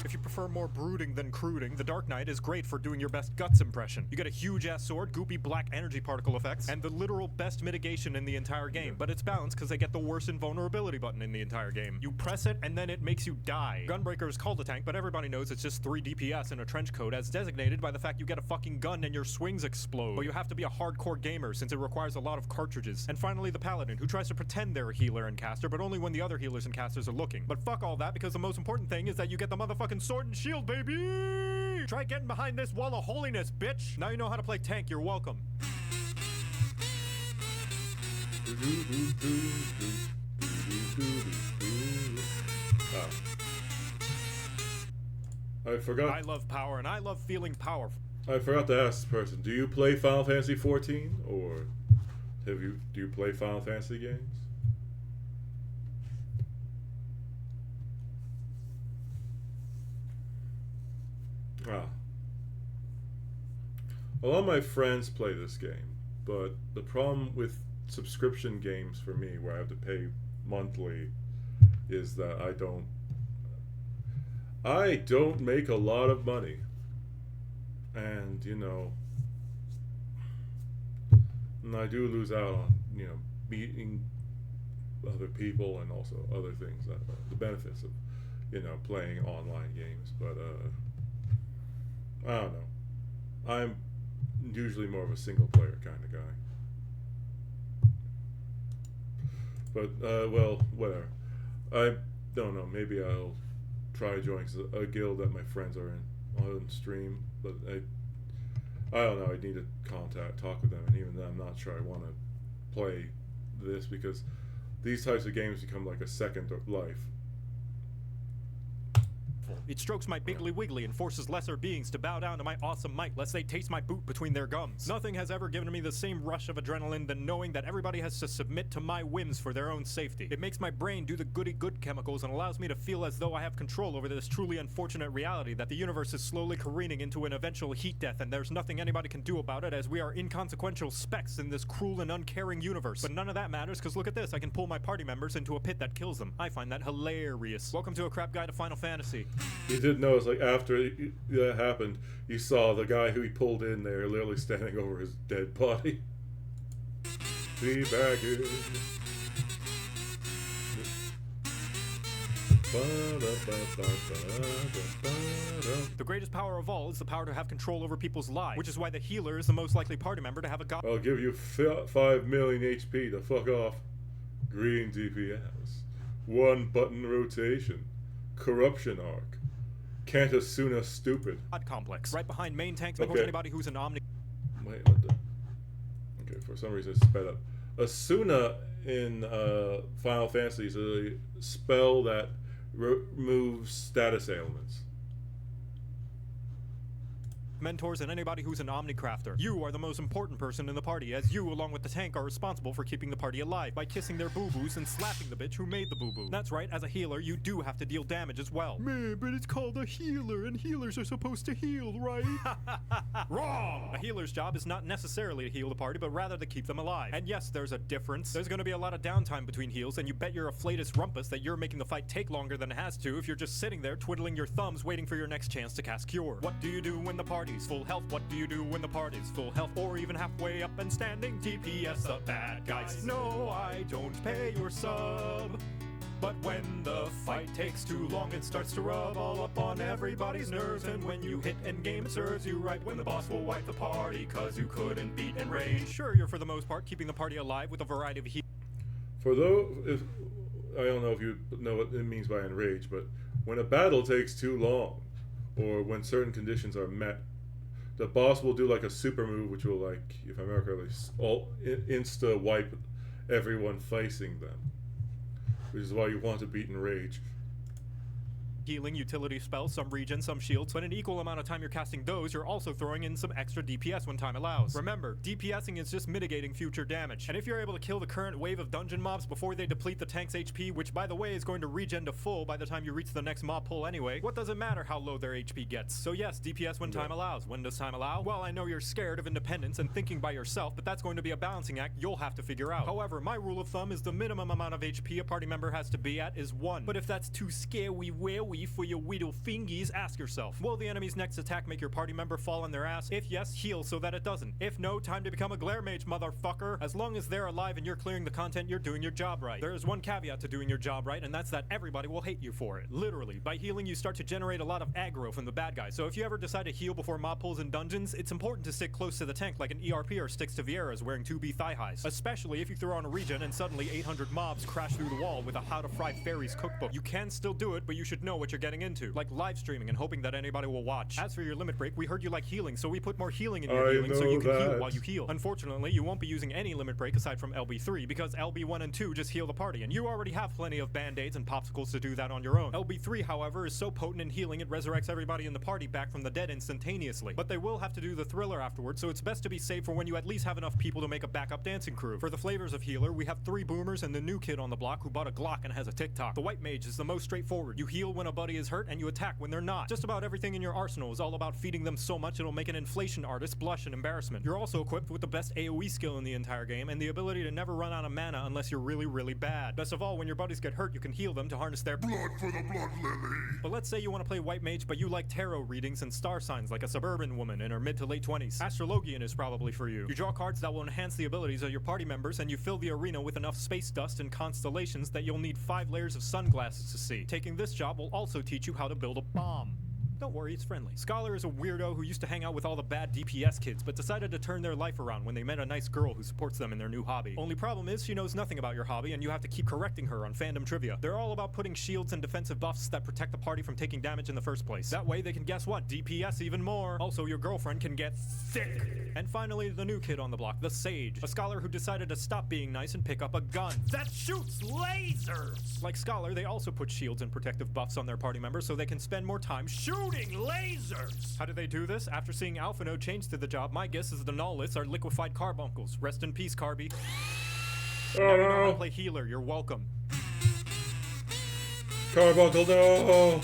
If you prefer more brooding than cruding, the Dark Knight is great for doing your best guts impression. You get a huge-ass sword, goopy black energy particle effects, and the literal best mitigation in the entire game. But it's balanced because they get the worst invulnerability button in the entire game. You press it, and then it makes you die. Gunbreaker is called a tank, but everybody knows it's just 3 DPS in a trench coat, as designated by the fact you get a fucking gun and your swings explode. But you have to be a hardcore gamer, since it requires a lot of cartridges. And finally, the Paladin, who tries to pretend they're a healer and caster, but only when the other healers and casters are looking. But fuck all that, because the most important thing is that you get the motherfucking sword and shield, baby! Try getting behind this wall of holiness, bitch! Now you know how to play tank, you're welcome. I forgot. I love power, and I love feeling powerful. I forgot to ask this person. Do you play Final Fantasy 14, or do you play Final Fantasy games? Ah. A lot of my friends play this game, but the problem with subscription games for me, where I have to pay monthly, is that I don't make a lot of money. And, you know, and I do lose out on, you know, meeting other people and also other things, that the benefits of, you know, playing online games. But I don't know. I'm usually more of a single player kind of guy. But well, whatever. I don't know. Maybe I'll try joining a guild that my friends are in on stream. But I don't know. I need to talk with them, and even then, I'm not sure I want to play this, because these types of games become like a second life. It strokes my biggly wiggly and forces lesser beings to bow down to my awesome might lest they taste my boot between their gums. Nothing has ever given me the same rush of adrenaline than knowing that everybody has to submit to my whims for their own safety. It makes my brain do the goody good chemicals and allows me to feel as though I have control over this truly unfortunate reality that the universe is slowly careening into an eventual heat death, and there's nothing anybody can do about it, as we are inconsequential specks in this cruel and uncaring universe. But none of that matters, because look at this, I can pull my party members into a pit that kills them. I find that hilarious. Welcome to a crap guide to Final Fantasy. You did notice, like, after that happened, you saw the guy who he pulled in there literally standing over his dead body. Teabagger. The greatest power of all is the power to have control over people's lives, which is why the healer is the most likely party member to have a god. I'll give you 5 million HP to fuck off. Green DPS. 1 button rotation. Corruption arc. Can't Asuna stupid. God complex. Right behind main tanks, Okay. anybody who's an omni. Wait, what the? Okay, for some reason it sped up. Asuna in Final Fantasy is a spell that removes status ailments. Mentors and anybody who's an omnicrafter. You are the most important person in the party, as you, along with the tank, are responsible for keeping the party alive by kissing their boo-boos and slapping the bitch who made the boo-boo. That's right, as a healer, you do have to deal damage as well. Man, but it's called a healer, and healers are supposed to heal, right? Wrong! A healer's job is not necessarily to heal the party, but rather to keep them alive. And yes, there's a difference. There's gonna be a lot of downtime between heals, and you bet your afflatus rumpus that you're making the fight take longer than it has to if you're just sitting there twiddling your thumbs waiting for your next chance to cast Cure. What do you do when the party's full health? What do you do when the party's full health? Or even halfway up and standing? DPS the bad guys. No, I don't pay your sub. But when the fight takes too long, it starts to rub all up on everybody's nerves. And when you hit endgame, it serves you right when the boss will wipe the party, cause you couldn't beat Enrage. Sure, you're for the most part keeping the party alive with a variety of heals. For those, I don't know if you know what it means by enrage, but when a battle takes too long, or when certain conditions are met, the boss will do like a super move, which will, like, if I remember correctly, insta wipe everyone facing them, which is why you want to beat enrage. Healing, utility spells, some regen, some shields, but an equal amount of time you're casting those, you're also throwing in some extra DPS when time allows. Remember, DPSing is just mitigating future damage. And if you're able to kill the current wave of dungeon mobs before they deplete the tank's HP, which by the way is going to regen to full by the time you reach the next mob pull anyway, what does it matter how low their HP gets? So yes, DPS when time allows. When does time allow? Well, I know you're scared of independence and thinking by yourself, but that's going to be a balancing act you'll have to figure out. However, my rule of thumb is the minimum amount of HP a party member has to be at is 1. But if that's too scary for your weedle fingies, ask yourself, will the enemy's next attack make your party member fall on their ass? If yes, heal so that it doesn't. If no, time to become a glare mage, motherfucker. As long as they're alive and you're clearing the content, you're doing your job right. There is one caveat to doing your job right, and that's that everybody will hate you for it. Literally, by healing you start to generate a lot of aggro from the bad guys, so if you ever decide to heal before mob pulls in dungeons, it's important to stick close to the tank like an ERPer sticks to Vieira's wearing 2B thigh highs. Especially if you throw on a regen and suddenly 800 mobs crash through the wall with a How to Fry Fairies cookbook. You can still do it, but you should know what you're getting into, like live streaming and hoping that anybody will watch. As for your limit break, we heard you like healing, so we put more healing in your I healing so you can know heal that. while you heal. Unfortunately, you won't be using any limit break aside from LB3 because LB1 and 2 just heal the party, and you already have plenty of band-aids and popsicles to do that on your own. LB3, however, is so potent in healing it resurrects everybody in the party back from the dead instantaneously. But they will have to do the thriller afterwards, so it's best to be safe for when you at least have enough people to make a backup dancing crew. For the flavors of healer, we have 3 boomers and the new kid on the block who bought a Glock and has a TikTok. The white mage is the most straightforward. You heal when a buddy is hurt and you attack when they're not. Just about everything in your arsenal is all about feeding them so much it'll make an inflation artist blush in embarrassment. You're also equipped with the best AoE skill in the entire game and the ability to never run out of mana unless you're really, really bad. Best of all, when your buddies get hurt, you can heal them to harness their Blood for the blood lily. But let's say you want to play white mage, but you like tarot readings and star signs like a suburban woman in her mid to late 20s. Astrologian is probably for you. You draw cards that will enhance the abilities of your party members, and you fill the arena with enough space dust and constellations that you'll need 5 layers of sunglasses to see. Taking this job will also teach you how to build a bomb. Don't worry, it's friendly. Scholar is a weirdo who used to hang out with all the bad DPS kids, but decided to turn their life around when they met a nice girl who supports them in their new hobby. Only problem is she knows nothing about your hobby, and you have to keep correcting her on fandom trivia. They're all about putting shields and defensive buffs that protect the party from taking damage in the first place. That way they can guess what? DPS even more. Also, your girlfriend can get sick. And finally, the new kid on the block, the Sage. A scholar who decided to stop being nice and pick up a gun that shoots lasers! Like Scholar, they also put shields and protective buffs on their party members so they can spend more time shooting lasers! How do they do this? After seeing Alphino change to the job, my guess is the Nullists are liquefied carbuncles. Rest in peace, Carby. Now you know how to play healer, you're welcome. Carbuncle, no!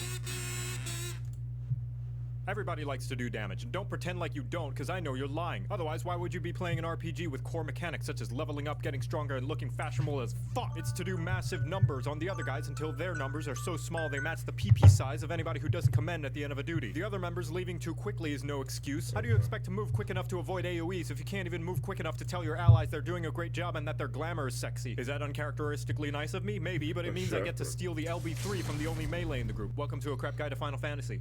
Everybody likes to do damage, and don't pretend like you don't, because I know you're lying. Otherwise, why would you be playing an RPG with core mechanics such as leveling up, getting stronger, and looking fashionable as fuck? It's to do massive numbers on the other guys until their numbers are so small they match the PP size of anybody who doesn't commend at the end of a duty. The other members leaving too quickly is no excuse. How do you expect to move quick enough to avoid AoEs if you can't even move quick enough to tell your allies they're doing a great job and that their glamour is sexy? Is that uncharacteristically nice of me? Maybe, but it means I get to steal the LB3 from the only melee in the group. Welcome to a crap guide to Final Fantasy.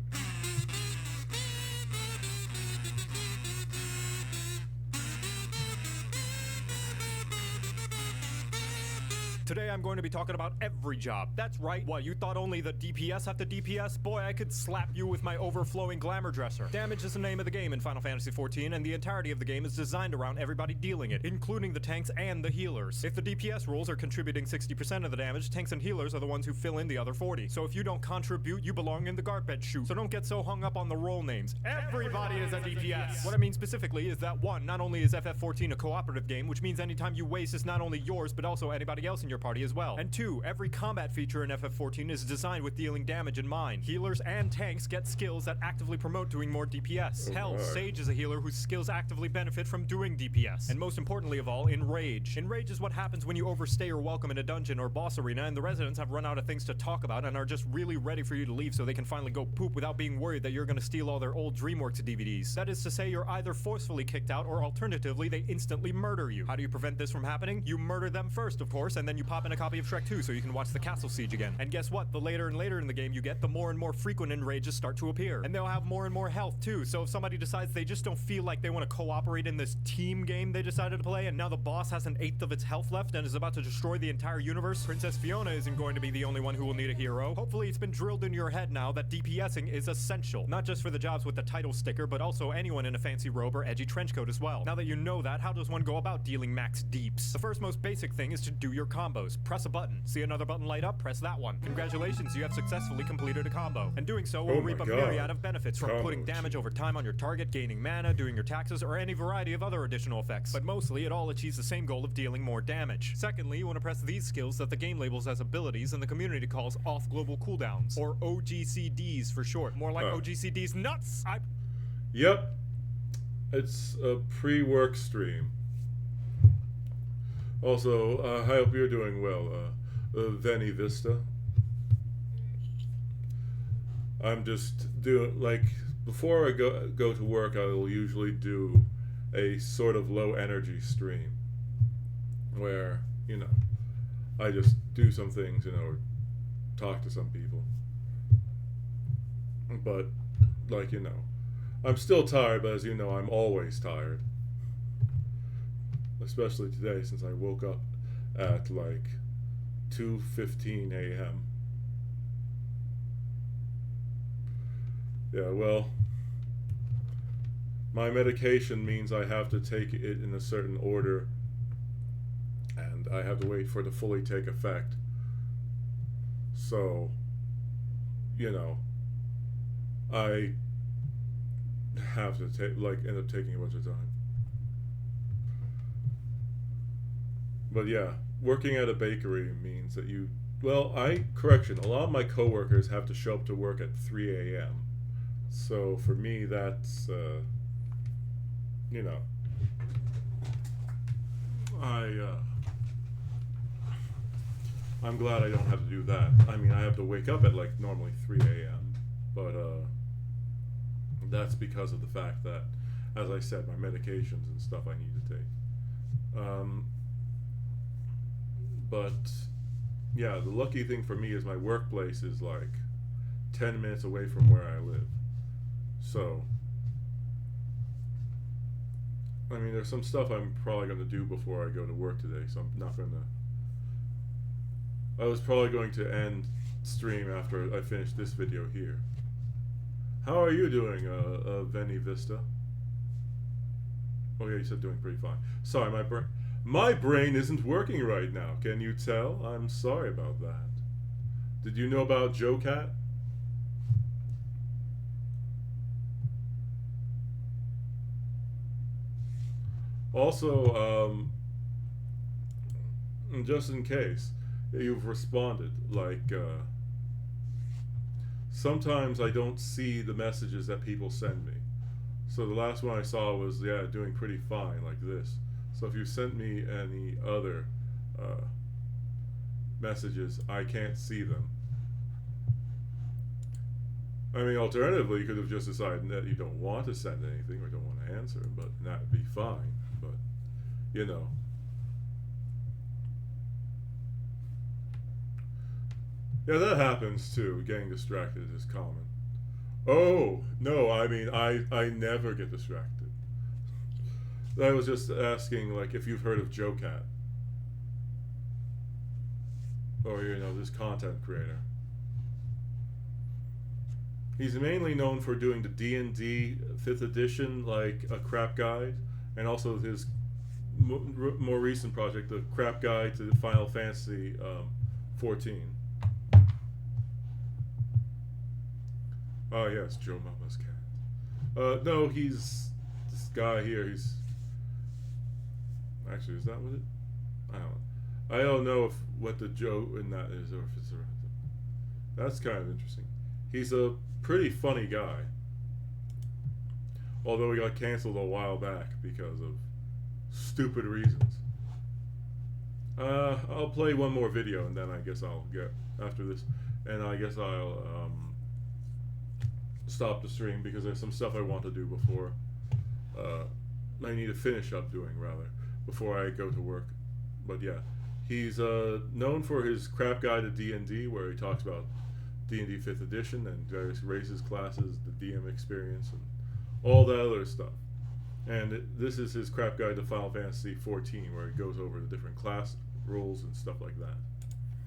Today I'm going to be talking about every job. That's right. What, you thought only the DPS have to DPS? Boy, I could slap you with my overflowing glamour dresser. Damage is the name of the game in Final Fantasy XIV, and the entirety of the game is designed around everybody dealing it, including the tanks and the healers. If the DPS roles are contributing 60% of the damage, tanks and healers are the ones who fill in the other 40. So if you don't contribute, you belong in the garbage chute. So don't get so hung up on the role names. Everybody is a DPS. What I mean specifically is that 1, not only is FF14 a cooperative game, which means anytime you waste is not only yours, but also anybody else in your party as well. And 2, every combat feature in FF14 is designed with dealing damage in mind. Healers and tanks get skills that actively promote doing more DPS. Hell, Sage is a healer whose skills actively benefit from doing DPS. And most importantly of all, Enrage. Enrage is what happens when you overstay your welcome in a dungeon or boss arena and the residents have run out of things to talk about and are just really ready for you to leave so they can finally go poop without being worried that you're gonna steal all their old DreamWorks DVDs. That is to say, you're either forcefully kicked out or alternatively they instantly murder you. How do you prevent this from happening? You murder them first, of course, and then you pop in a copy of Shrek 2 so you can watch the castle siege again. And guess what? The later and later in the game you get, the more and more frequent enrages start to appear. And they'll have more and more health too, so if somebody decides they just don't feel like they want to cooperate in this team game they decided to play, and now the boss has 1/8 of its health left and is about to destroy the entire universe, Princess Fiona isn't going to be the only one who will need a hero. Hopefully it's been drilled into your head now that DPSing is essential. Not just for the jobs with the title sticker, but also anyone in a fancy robe or edgy trench coat as well. Now that you know that, how does one go about dealing max deeps? The first most basic thing is to do your combos. Press a button. See another button light up? Press that one. Congratulations, you have successfully completed a combo. And doing so will reap a myriad of benefits, from putting damage over time on your target, gaining mana, doing your taxes, or any variety of other additional effects. But mostly, it all achieves the same goal of dealing more damage. Secondly, you want to press these skills that the game labels as abilities and the community calls off-global cooldowns, or OGCDs for short. More like OGCDs nuts! Yep. It's a pre-work stream. Also, I hope you're doing well, Veni Vista. I'm just doing, like, before I go to work, I'll usually do a sort of low energy stream where, you know, I just do some things, you know, or talk to some people. But, like, you know, I'm still tired, but as you know, I'm always tired. Especially today, since I woke up at like 2:15 a.m. Yeah, well, my medication means I have to take it in a certain order, and I have to wait for it to fully take effect. So, you know, I have to end up taking a bunch of time. But yeah, working at a bakery means that correction, a lot of my coworkers have to show up to work at 3 a.m. So for me, that's, you know, I'm glad I don't have to do that. I mean, I have to wake up at like normally 3 a.m. But that's because of the fact that, as I said, my medications and stuff I need to take. But yeah, the lucky thing for me is my workplace is like 10 minutes away from where I live. So, I mean, there's some stuff I'm probably going to do before I go to work today, so I'm not going to. I was probably going to end stream after I finish this video here. How are you doing, Veni Vista? Oh yeah, you said doing pretty fine. Sorry, my brain isn't working right now. Can you tell? I'm sorry about that. Did you know about Jocat? Also, just in case you've responded, like, sometimes I don't see the messages that people send me. So the last one I saw was, yeah, doing pretty fine, like this. So if you sent me any other messages, I can't see them. I mean, alternatively, you could have just decided that you don't want to send anything or don't want to answer, but that would be fine. But, you know. Yeah, that happens too. Getting distracted is common. Oh, no, I mean, I never get distracted. I was just asking, like, if you've heard of Jocat. Or, you know, this content creator. He's mainly known for doing the D&D 5th edition, like, a crap guide, and also his more recent project, the crap guide to Final Fantasy 14. Oh, yes, Joe Mama's cat. No, he's this guy here. He's actually, is that what it? I don't know what the Joe in that is, or if it's that's kind of interesting. He's a pretty funny guy. Although he got canceled a while back because of stupid reasons. I'll play one more video and then I guess I'll get after this, and I guess I'll stop the stream because there's some stuff I want to do before I need to finish up doing rather before I go to work. But yeah, he's known for his crap guide to D&D, where he talks about D&D 5th edition and various races, classes, the DM experience, and all that other stuff. And this is his crap guide to Final Fantasy 14, where he goes over the different class rules and stuff like that.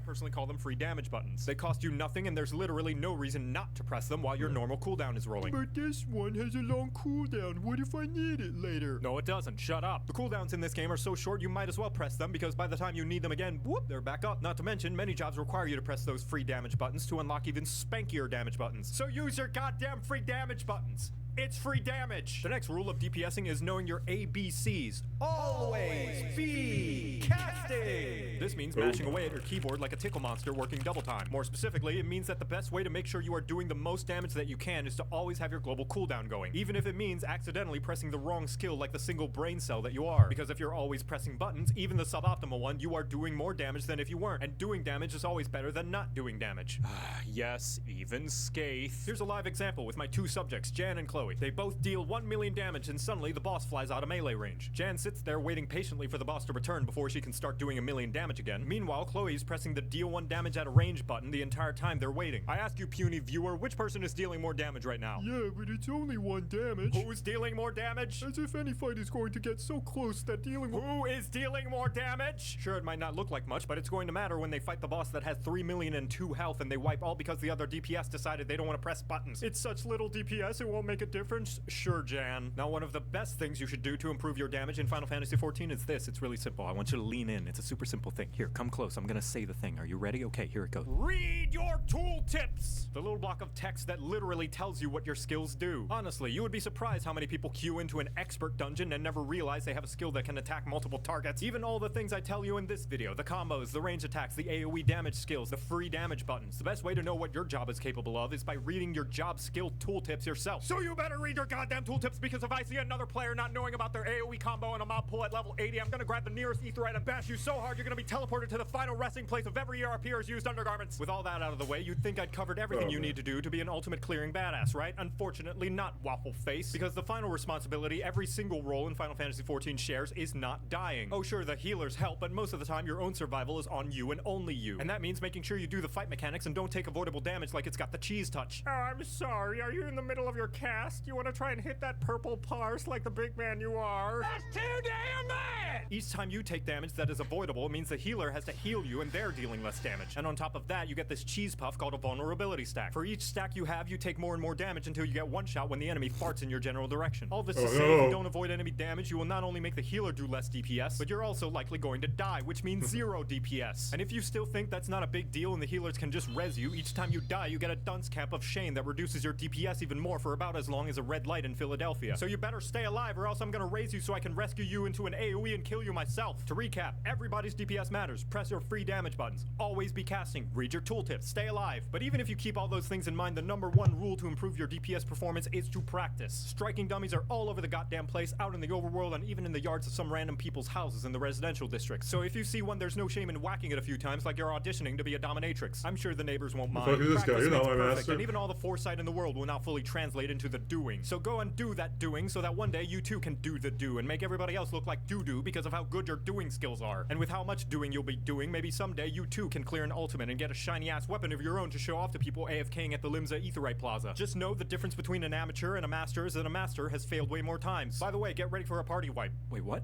Personally call them free damage buttons. They cost you nothing, and there's literally no reason not to press them while your normal cooldown is rolling. But this one has a long cooldown. What if I need it later? No, it doesn't. Shut up. The cooldowns in this game are so short you might as well press them, because by the time you need them again, whoop, they're back up. Not to mention, many jobs require you to press those free damage buttons to unlock even spankier damage buttons. So use your goddamn free damage buttons. It's free damage! The next rule of DPSing is knowing your ABCs. Always be casting! This means mashing away at your keyboard like a tickle monster working double time. More specifically, it means that the best way to make sure you are doing the most damage that you can is to always have your global cooldown going. Even if it means accidentally pressing the wrong skill like the single brain cell that you are. Because if you're always pressing buttons, even the suboptimal one, you are doing more damage than if you weren't. And doing damage is always better than not doing damage. Yes, even Skaith. Here's a live example with my two subjects, Jan and Clay. Chloe. They both deal 1 million damage, and suddenly the boss flies out of melee range. Jan sits there waiting patiently for the boss to return before she can start doing 1 million damage again. Meanwhile, Chloe's pressing the deal 1 damage at a range button the entire time they're waiting. I ask you, puny viewer, which person is dealing more damage right now? Yeah, but it's only 1 damage. Who's dealing more damage? As if any fight is going to get so close that dealing with— Who is dealing more damage? Sure, it might not look like much, but it's going to matter when they fight the boss that has 3,000,002 health and they wipe all because the other DPS decided they don't want to press buttons. It's such little DPS, it won't make a difference? Sure, Jan. Now, one of the best things you should do to improve your damage in Final Fantasy XIV is this. It's really simple. I want you to lean in. It's a super simple thing. Here, come close. I'm gonna say the thing. Are you ready? Okay, here it goes. Read your tooltips! The little block of text that literally tells you what your skills do. Honestly, you would be surprised how many people queue into an expert dungeon and never realize they have a skill that can attack multiple targets. Even all the things I tell you in this video, the combos, the range attacks, the AoE damage skills, the free damage buttons. The best way to know what your job is capable of is by reading your job skill tooltips yourself. So you better read your goddamn tooltips, because if I see another player not knowing about their AoE combo and a mob pull at level 80, I'm gonna grab the nearest etherite and bash you so hard you're gonna be teleported to the final resting place of every ERPer's used undergarments. With all that out of the way, you'd think I'd covered everything you need to do to be an ultimate clearing badass, right? Unfortunately, not, Waffle Face, because the final responsibility every single role in Final Fantasy XIV shares is not dying. Oh sure, the healers help, but most of the time your own survival is on you and only you. And that means making sure you do the fight mechanics and don't take avoidable damage like it's got the cheese touch. Oh, I'm sorry, are you in the middle of your cast? You wanna try and hit that purple parse like the big man you are? That's too damn bad! Each time you take damage that is avoidable means the healer has to heal you and they're dealing less damage. And on top of that, you get this cheese puff called a vulnerability stack. For each stack you have, you take more and more damage until you get one shot when the enemy farts in your general direction. All this to say, if you don't avoid enemy damage, you will not only make the healer do less DPS, but you're also likely going to die, which means 0 DPS. And if you still think that's not a big deal and the healers can just res you, each time you die, you get a dunce cap of shame that reduces your DPS even more for about as long as a red light in Philadelphia. So you better stay alive or else I'm gonna raise you so I can rescue you into an AoE and kill you myself. To recap, everybody's DPS matters. Press your free damage buttons. Always be casting. Read your tooltips. Stay alive. But even if you keep all those things in mind, the #1 rule to improve your DPS performance is to practice. Striking dummies are all over the goddamn place, out in the overworld, and even in the yards of some random people's houses in the residential districts. So if you see one, there's no shame in whacking it a few times like you're auditioning to be a dominatrix. I'm sure the neighbors won't mind. Fuck is this guy? Practice You're not makes my perfect, master. and even all the foresight in the world will not fully translate into the doing. So go and do that doing so that one day you too can do the do and make everybody else look like doo-doo because of how good your doing skills are. And with how much doing you'll be doing, maybe someday you too can clear an ultimate and get a shiny-ass weapon of your own to show off to people AFKing at the Limsa Aetherite Plaza. Just know the difference between an amateur and a master is that a master has failed way more times. By the way, get ready for a party wipe. Wait, what?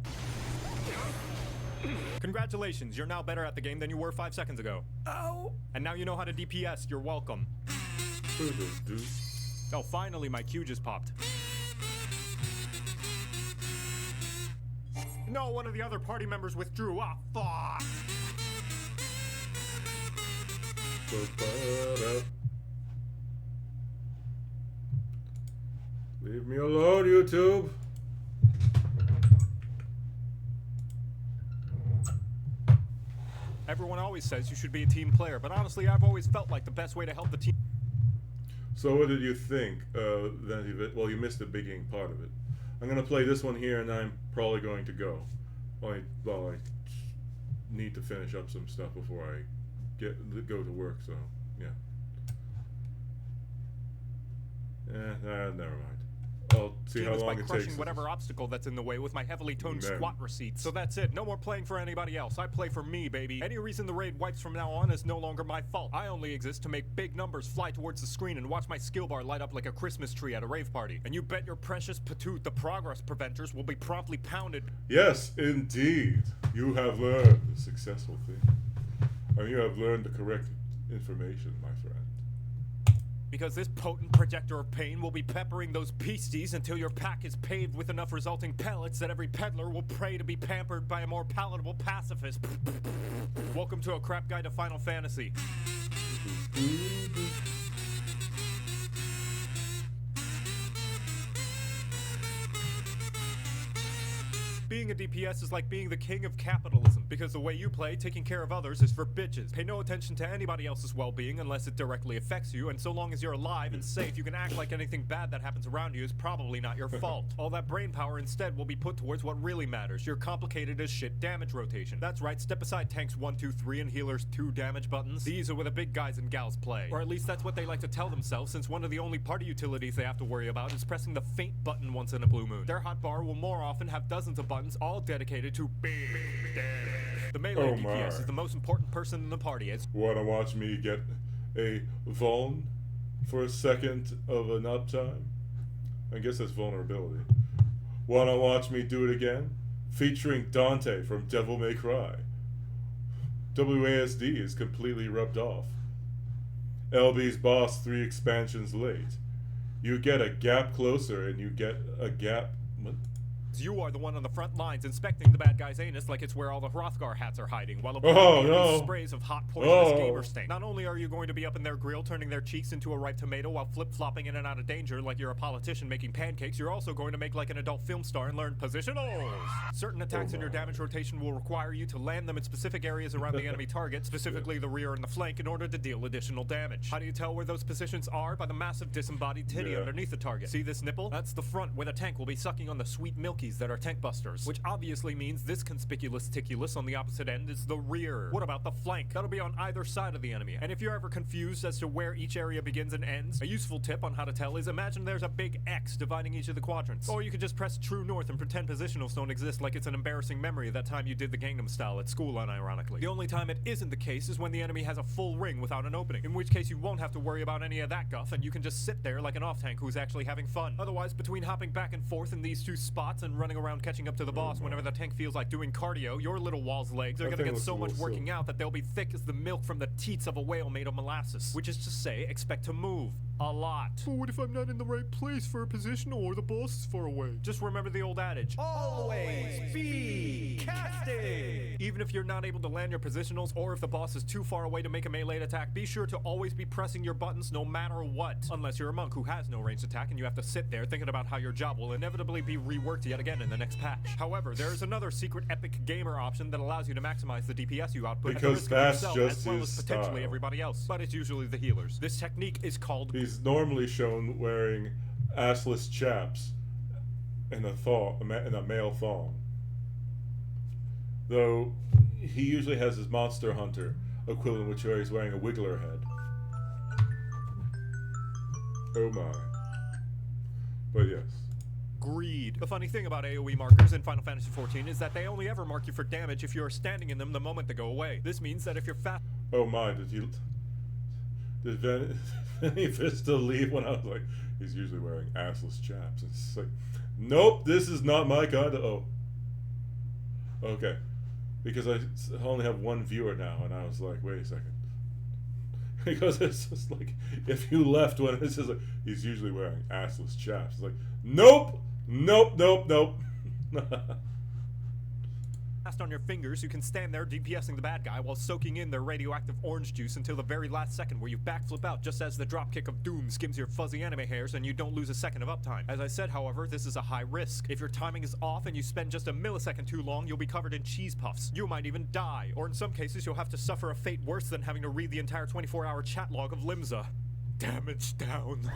Congratulations, you're now better at the game than you were 5 seconds ago. Oh! And now you know how to DPS, you're welcome. Oh, finally my Q just popped. No, one of the other party members withdrew. Ah, fuck! Leave me alone, YouTube. Everyone always says you should be a team player, but honestly, I've always felt like the best way to help the team. So what did you think? Well, you missed the beginning part of it. I'm gonna play this one here, and I'm probably going to go. I need to finish up some stuff before I go to work. So yeah. Never mind. I'll see how long by it takes. crushing whatever obstacle that's in the way with my heavily toned squat receipts. So that's it. No more playing for anybody else. I play for me, baby. Any reason the raid wipes from now on is no longer my fault. I only exist to make big numbers fly towards the screen and watch my skill bar light up like a Christmas tree at a rave party. And you bet your precious patoot the progress preventers will be promptly pounded. Yes, indeed. You have learned the successful thing. And you have learned the correct information, my friend. Because this potent projector of pain will be peppering those beasties until your pack is paved with enough resulting pellets that every peddler will pray to be pampered by a more palatable pacifist. Welcome to a crap guide to Final Fantasy. Being a DPS is like being the king of capitalism, because the way you play, taking care of others, is for bitches. Pay no attention to anybody else's well-being unless it directly affects you, and so long as you're alive and safe, you can act like anything bad that happens around you is probably not your fault. All that brain power instead will be put towards what really matters, your complicated as shit damage rotation. That's right, step aside tanks 1, 2, 3 and healers 2 damage buttons. These are where the big guys and gals play. Or at least that's what they like to tell themselves, since one of the only party utilities they have to worry about is pressing the faint button once in a blue moon. Their hotbar will more often have dozens of buttons all dedicated to big damage. The melee DPS is the most important person in the party. Wanna watch me get a vuln for a second of an uptime? I guess that's vulnerability. Wanna watch me do it again? Featuring Dante from Devil May Cry. WASD is completely rubbed off. LB's boss 3 expansions late. You get a gap closer and you get a gap... What? You are the one on the front lines inspecting the bad guy's anus like it's where all the Hrothgar hats are hiding, while applying sprays of hot poisonous gamer stink. Not only are you going to be up in their grill turning their cheeks into a ripe tomato while flip-flopping in and out of danger like you're a politician making pancakes, you're also going to make like an adult film star and learn positionals. Certain attacks in your damage rotation will require you to land them in specific areas around the enemy target, specifically the rear and the flank, in order to deal additional damage. How do you tell where those positions are? By the massive disembodied titty underneath the target. See this nipple? That's the front where the tank will be sucking on the sweet milky that are tank busters, which obviously means this conspicuous ticulus on the opposite end is the rear. What about the flank? That'll be on either side of the enemy. And if you're ever confused as to where each area begins and ends, a useful tip on how to tell is imagine there's a big X dividing each of the quadrants. Or you could just press true north and pretend positionals don't exist like it's an embarrassing memory of that time you did the Gangnam Style at school unironically. The only time it isn't the case is when the enemy has a full ring without an opening, in which case you won't have to worry about any of that guff and you can just sit there like an off-tank who's actually having fun. Otherwise, between hopping back and forth in these two spots and running around catching up to the boss whenever the tank feels like doing cardio, your little wall's legs are gonna get so much working out that they'll be thick as the milk from the teats of a whale made of molasses. Which is to say, expect to move. A lot. But what if I'm not in the right place for a positional or the boss is far away? Just remember the old adage. Always be casting! Even if you're not able to land your positionals or if the boss is too far away to make a melee attack, be sure to always be pressing your buttons no matter what. Unless you're a monk who has no ranged attack and you have to sit there thinking about how your job will inevitably be reworked yet again in the next patch. However, there is another secret epic gamer option that allows you to maximize the DPS you output at the risk of yourself as well as potentially everybody else. But it's usually the healers. This technique is called... He's normally shown wearing assless chaps and a thong, and a male thong. Though he usually has his Monster Hunter equivalent, which where he's wearing a wiggler head. Oh my. But yes. Greed. The funny thing about AoE markers in Final Fantasy XIV is that they only ever mark you for damage if you are standing in them the moment they go away. This means that if you're fast... Oh my, did Vinny Vista leave when I was like, he's usually wearing assless chaps. It's like, nope, this is not my kind of... Oh. Okay. Because I only have one viewer now, and I was like, wait a second. Because it's just like, if you left when it's just like, he's usually wearing assless chaps. It's like, nope, nope, nope, nope. On your fingers, you can stand there DPSing the bad guy while soaking in their radioactive orange juice until the very last second where you backflip out just as the dropkick of doom skims your fuzzy anime hairs and you don't lose a second of uptime. As I said, however, this is a high risk. If your timing is off and you spend just a millisecond too long, you'll be covered in cheese puffs. You might even die, or in some cases you'll have to suffer a fate worse than having to read the entire 24-hour chat log of Limsa. Damage down.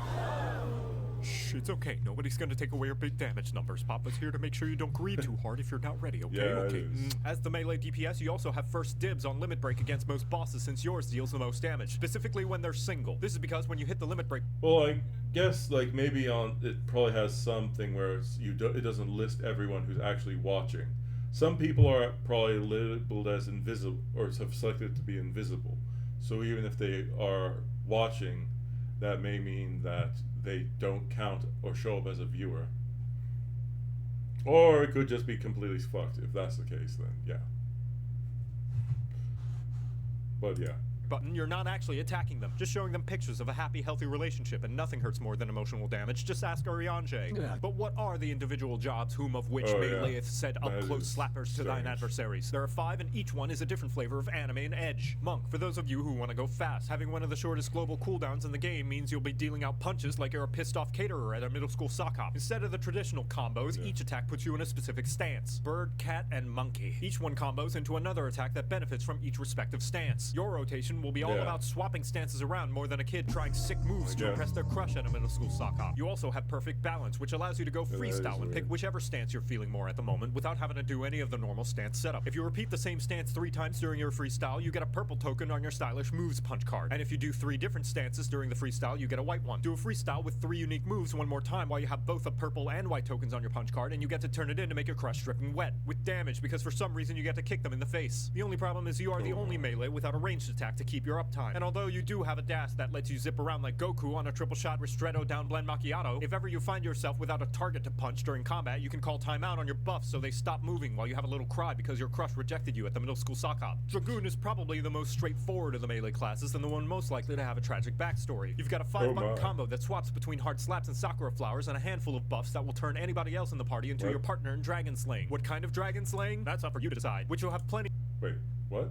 Shh, it's okay. Nobody's gonna take away your big damage numbers. Papa's here to make sure you don't greed too hard if you're not ready, okay? Yeah, okay. As the melee DPS, you also have first dibs on limit break against most bosses since yours deals the most damage, specifically when they're single. This is because when you hit the limit break... Well, I guess, like, maybe on... It probably has something where it's, it doesn't list everyone who's actually watching. Some people are probably labeled as invisible, or have selected to be invisible. So even if they are watching, that may mean that they don't count or show up as a viewer. Or it could just be completely fucked. If that's the case, then yeah. But yeah. button, you're not actually attacking them. Just showing them pictures of a happy, healthy relationship, and nothing hurts more than emotional damage. Just ask Arianje. Yeah. But what are the individual jobs whom of which Oh, meleeeth said That up-close is slappers to thine strange. adversaries? There are 5, and each one is a different flavor of anime and edge. Monk, for those of you who want to go fast, having one of the shortest global cooldowns in the game means you'll be dealing out punches like you're a pissed-off caterer at a middle school sock hop. Instead of the traditional combos, each attack puts you in a specific stance. Bird, cat, and monkey. Each one combos into another attack that benefits from each respective stance. Your rotation will be all Yeah. about swapping stances around more than a kid trying sick moves to guess. impress their crush at a middle school sock hop. You also have perfect balance, which allows you to go that is freestyle and pick weird. whichever stance you're feeling more at the moment without having to do any of the normal stance setup. If you repeat the same stance 3 times during your freestyle, you get a purple token on your stylish moves punch card. And if you do 3 different stances during the freestyle, you get a white one. Do a freestyle with 3 unique moves one more time while you have both the purple and white tokens on your punch card, and you get to turn it in to make your crush dripping wet with damage because for some reason you get to kick them in the face. The only problem is you are the only melee without a ranged attack to keep your uptime. And although you do have a dash that lets you zip around like Goku on a triple shot Ristretto down blend macchiato, if ever you find yourself without a target to punch during combat, you can call timeout on your buffs so they stop moving while you have a little cry because your crush rejected you at the middle school sock hop. Dragoon is probably the most straightforward of the melee classes and the one most likely to have a tragic backstory. You've got a 5-button my. combo that swaps between hard slaps and sakura flowers and a handful of buffs that will turn anybody else in the party into What? your partner in dragon slaying. What kind of dragon slaying? That's up for you to decide, which you'll have plenty. Wait, what?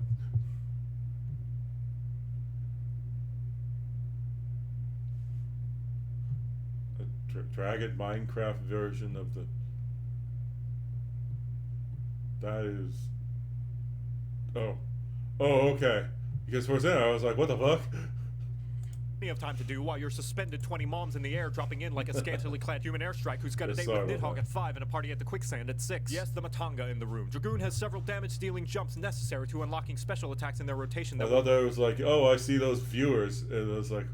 A Dragon Minecraft version of the. That is. Oh. Oh, okay. Because for a second I was like, what the fuck? Of time to do while you're suspended 20 moms in the air dropping in like a scantily clad human airstrike who's got a Yes, date sorry with about Nidhogg that. at 5 and a party at the quicksand at 6. Yes, the Matanga in the room. Dragoon has several damage-dealing jumps necessary to unlocking special attacks in their rotation I that thought that was like, oh, I see those viewers. And I was like,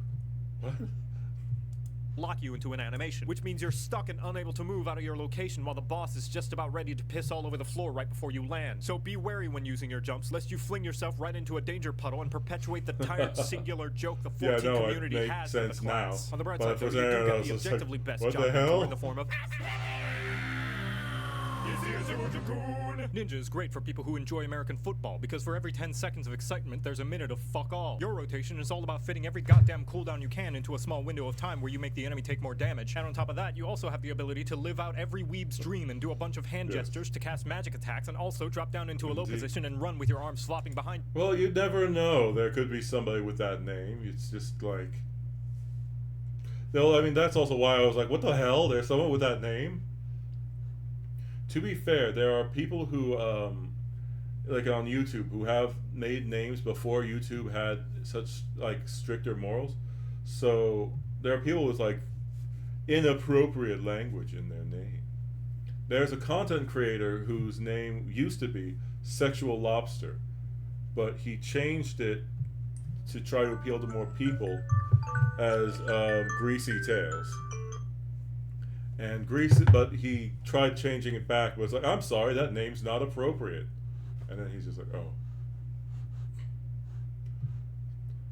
what? lock you into an animation, which means you're stuck and unable to move out of your location while the boss is just about ready to piss all over the floor right before you land. So be wary when using your jumps, lest you fling yourself right into a danger puddle and perpetuate the tired singular joke the 14 Yeah, no, it community makes has for the sense now. class. On the bright But side, though, for you a second do I get was the just like, objectively best what job the mentor hell? in the form of Ninja is great for people who enjoy American football, because for every 10 seconds of excitement, there's a minute of fuck all. Your rotation is all about fitting every goddamn cooldown you can into a small window of time where you make the enemy take more damage, and on top of that, you also have the ability to live out every weeb's dream and do a bunch of hand Yeah. gestures to cast magic attacks, and also drop down into a low Indeed. position and run with your arms flopping behind. Well, you never know. There could be somebody with that name. It's just like. No, I mean, that's also why I was like, what the hell? There's someone with that name? To be fair, there are people who, like on YouTube, who have made names before YouTube had such, like, stricter morals. So there are people with, like, inappropriate language in their name. There's a content creator whose name used to be Sexual Lobster, but he changed it to try to appeal to more people as Greasy Tails. And but he tried changing it back, but it's like, I'm sorry, that name's not appropriate. And then he's just like, oh.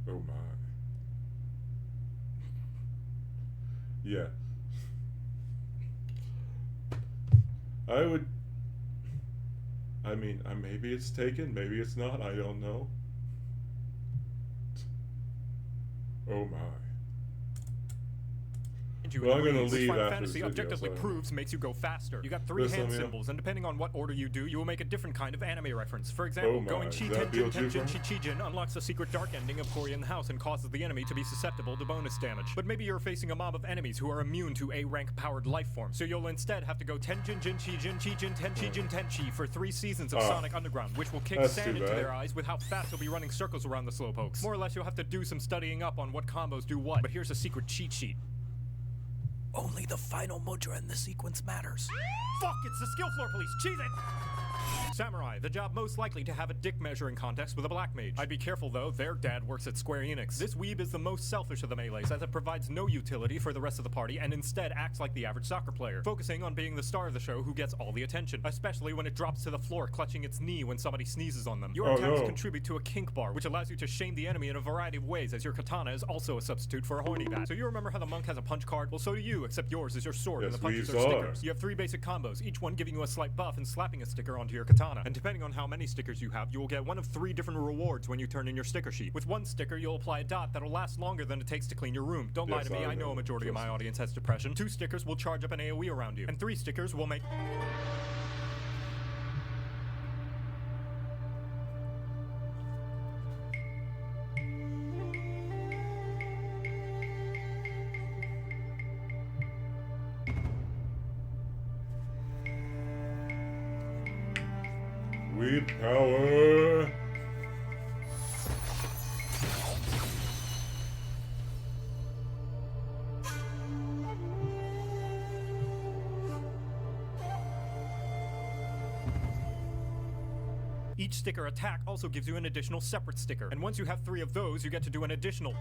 Oh my. Yeah. I would. I mean, maybe it's taken, maybe it's not, I don't know. Oh my. Well, I'm gonna Which leave Final after Fantasy this video, objectively so- proves makes you go faster. You got 3 Listen, hand man. symbols, and depending on what order you do, you will make a different kind of anime reference. For example, Oh my, going is Chi that Tenjin Beetlejuice, Tenjin right? Chi Chijin unlocks the secret dark ending of Korean House and causes the enemy to be susceptible to bonus damage. But maybe you're facing a mob of enemies who are immune to A-rank powered life forms, so you'll instead have to go Tenjin Jin Chijin Chijin Ten Chijin Tenchi for 3 seasons of Ah, Sonic Underground, which will kick that's sand too into bad. their eyes with how fast you'll be running circles around the slowpokes. More or less, you'll have to do some studying up on what combos do what, but here's a secret cheat sheet. Only the final mudra in the sequence matters. Fuck, it's the skill floor police. Cheese it! Samurai, the job most likely to have a dick measuring contest with a black mage. I'd be careful though, their dad works at Square Enix. This weeb is the most selfish of the melees as it provides no utility for the rest of the party and instead acts like the average soccer player, focusing on being the star of the show who gets all the attention, especially when it drops to the floor clutching its knee when somebody sneezes on them. Your Oh, attacks no. contribute to a kink bar, which allows you to shame the enemy in a variety of ways, as your katana is also a substitute for a horny bat. So you remember how the monk has a punch card? Well, so do you, except yours is your sword Yes, and the punches we are saw stickers. it. You have 3 basic combos, each one giving you a slight buff and slapping a sticker onto your katana. katana. And depending on how many stickers you have, you will get one of 3 different rewards when you turn in your sticker sheet. With 1 sticker, you'll apply a dot that'll last longer than it takes to clean your room. Don't lie Yes, to me, I I know a know. majority of my audience has depression. 2 stickers will charge up an AoE around you. And 3 stickers will make... Weed power. Each sticker attack also gives you an additional separate sticker. And once you have 3 of those, you get to do an additional...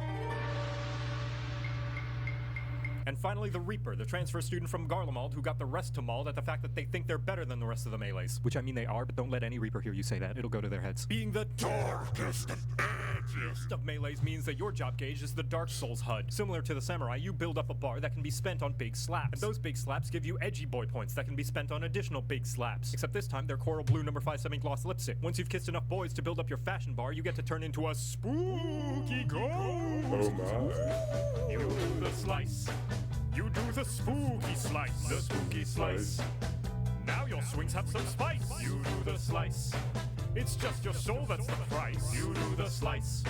And finally, the Reaper, the transfer student from Garlemald who got the rest to mauled at the fact that they think they're better than the rest of the melees. Which I mean they are, but don't let any Reaper hear you say that. It'll go to their heads. Being the darkest of edgiest of melees means that your job gauge is the Dark Souls HUD. Similar to the Samurai, you build up a bar that can be spent on big slaps. And those big slaps give you edgy boy points that can be spent on additional big slaps. Except this time, they're coral blue number 5 semi-gloss lipstick. Once you've kissed enough boys to build up your fashion bar, you get to turn into a spooky ghost. Oh my. You do the slice. You do the spooky slice. The spooky slice. Now your swings have some spice. You do the slice. It's just your soul that's the price. You do the slice.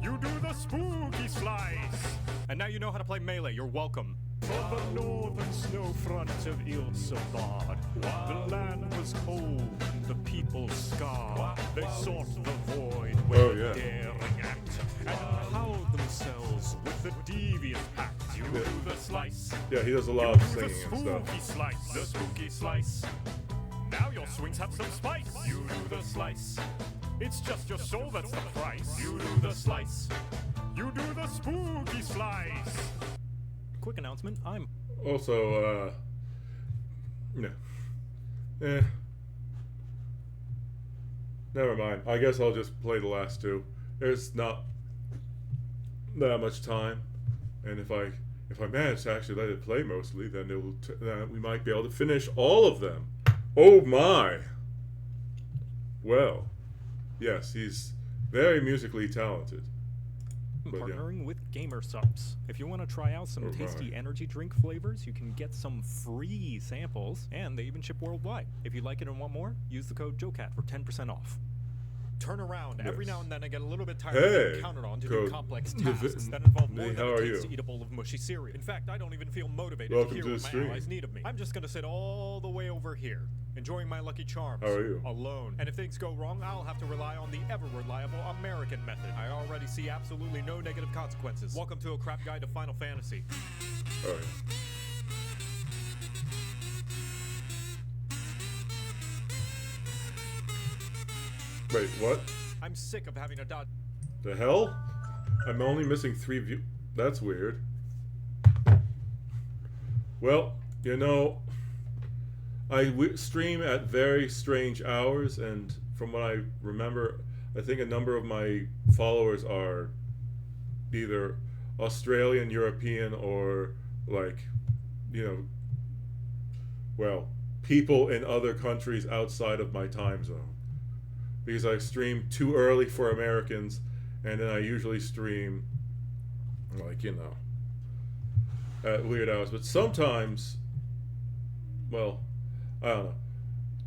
You do the spooky slice. And now you know how to play Melee. You're welcome. On the northern snow front of Ilsabad, the land was cold and the people scarred. They sought the void with Oh, a yeah. daring act and impaled themselves with the devious pact. You do the slice. Yeah, he does a You lot of do the singing and spooky stuff. slice. The spooky slice. Now your swings have some spice. You do the slice. It's just your soul that's the price. You do the slice. You do the spooky slice. Quick announcement, I'm... Also, no. Never mind. I guess I'll just play the last 2. There's not that much time, and if I manage to actually let it play mostly, then we might be able to finish all of them. Oh my! Well, yes, he's very musically talented. But yeah. partnering with Gamer Subs. If you want to try out some tasty Alright. energy drink flavors, you can get some free samples, and they even ship worldwide. If you like it and want more, use the code JOCAT for 10% off. Turn around. Every Yes. now and then I get a little bit tired of Hey, being counted on to code- do complex the tasks vi- that involve more Hey, than how it are takes you? to eat a bowl of mushy cereal. In fact, I don't even feel motivated Welcome to hear to what the my stream. allies need of me. I'm just gonna sit all the way over here, enjoying my lucky charms. How are you? Alone. And if things go wrong, I'll have to rely on the ever-reliable American method. I already see absolutely no negative consequences. Welcome to a crap guide to Final Fantasy. Oh yeah. Wait, what? I'm sick of having to dodge. The hell? I'm only missing 3 view. That's weird. Well, you know, I stream at very strange hours, and from what I remember, I think a number of my followers are either Australian, European, or like, you know, well, people in other countries outside of my time zone. Because I stream too early for Americans, and then I usually stream, like, you know, at weird hours. But sometimes, well, I don't know.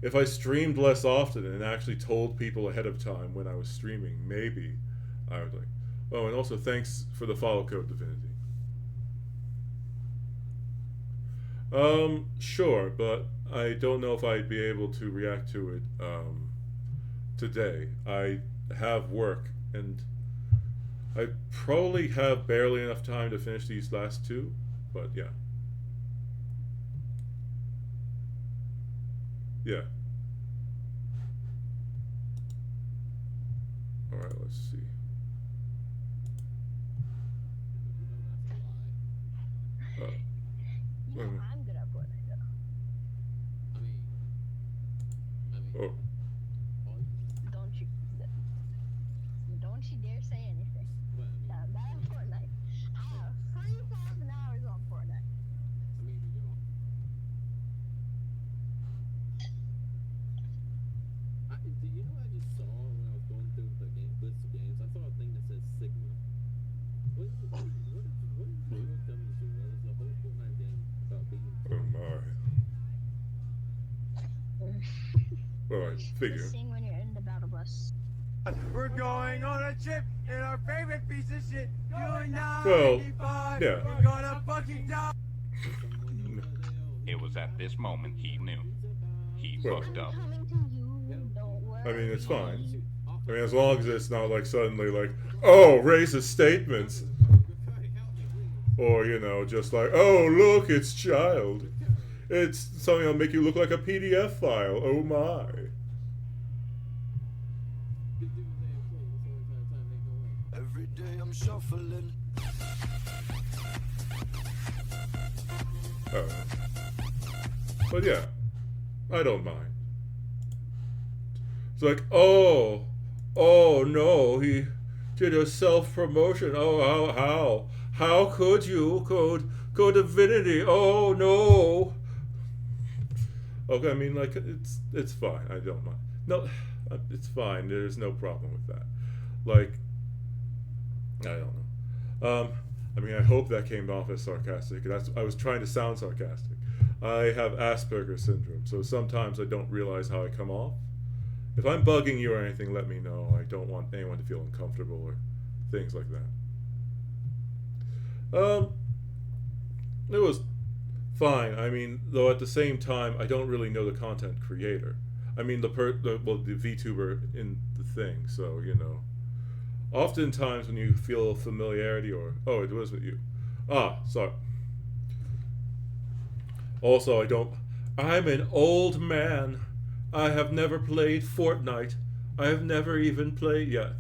If I streamed less often and actually told people ahead of time when I was streaming, maybe I would like. Oh, and also thanks for the follow code, Divinity. Sure, but I don't know if I'd be able to react to it, today. I have work, and I probably have barely enough time to finish these last 2, but yeah. Yeah. Alright, let's see. You know, I'm good at Fortnite though. Oh, Don't you dare say anything. Yeah, I'm bad at Fortnite. I have 3,000 hours on Fortnite. figure. Just sing when you're in the battle bus. We're going on a trip in our favorite piece of shit. Doing 95. Well, yeah. We're gonna fucking die. It was at this moment he knew. He Well, fucked up. Coming to you, don't worry. I mean, it's fine. I mean, as long as it's not like suddenly like, oh, racist statements. Or, you know, just like, oh, look, it's child. It's something that'll make you look like a PDF file. Oh my. Every day I'm shuffling. But yeah, I don't mind. It's like, oh no, he did a self-promotion. Oh, how could you? Code Divinity. Oh no. Okay, I mean, like, it's fine. I don't mind. No, it's fine. There's no problem with that. Like, I don't know. I mean, I hope that came off as sarcastic. I was trying to sound sarcastic. I have Asperger's syndrome, so sometimes I don't realize how I come off. If I'm bugging you or anything, let me know. I don't want anyone to feel uncomfortable or things like that. It was fine. I mean, though at the same time, I don't really know the content creator. I mean, the VTuber in the thing, so, you know. Oftentimes when you feel familiarity or, oh, it was with you. Sorry. Also, I'm an old man. I have never played Fortnite. I have never even played yet.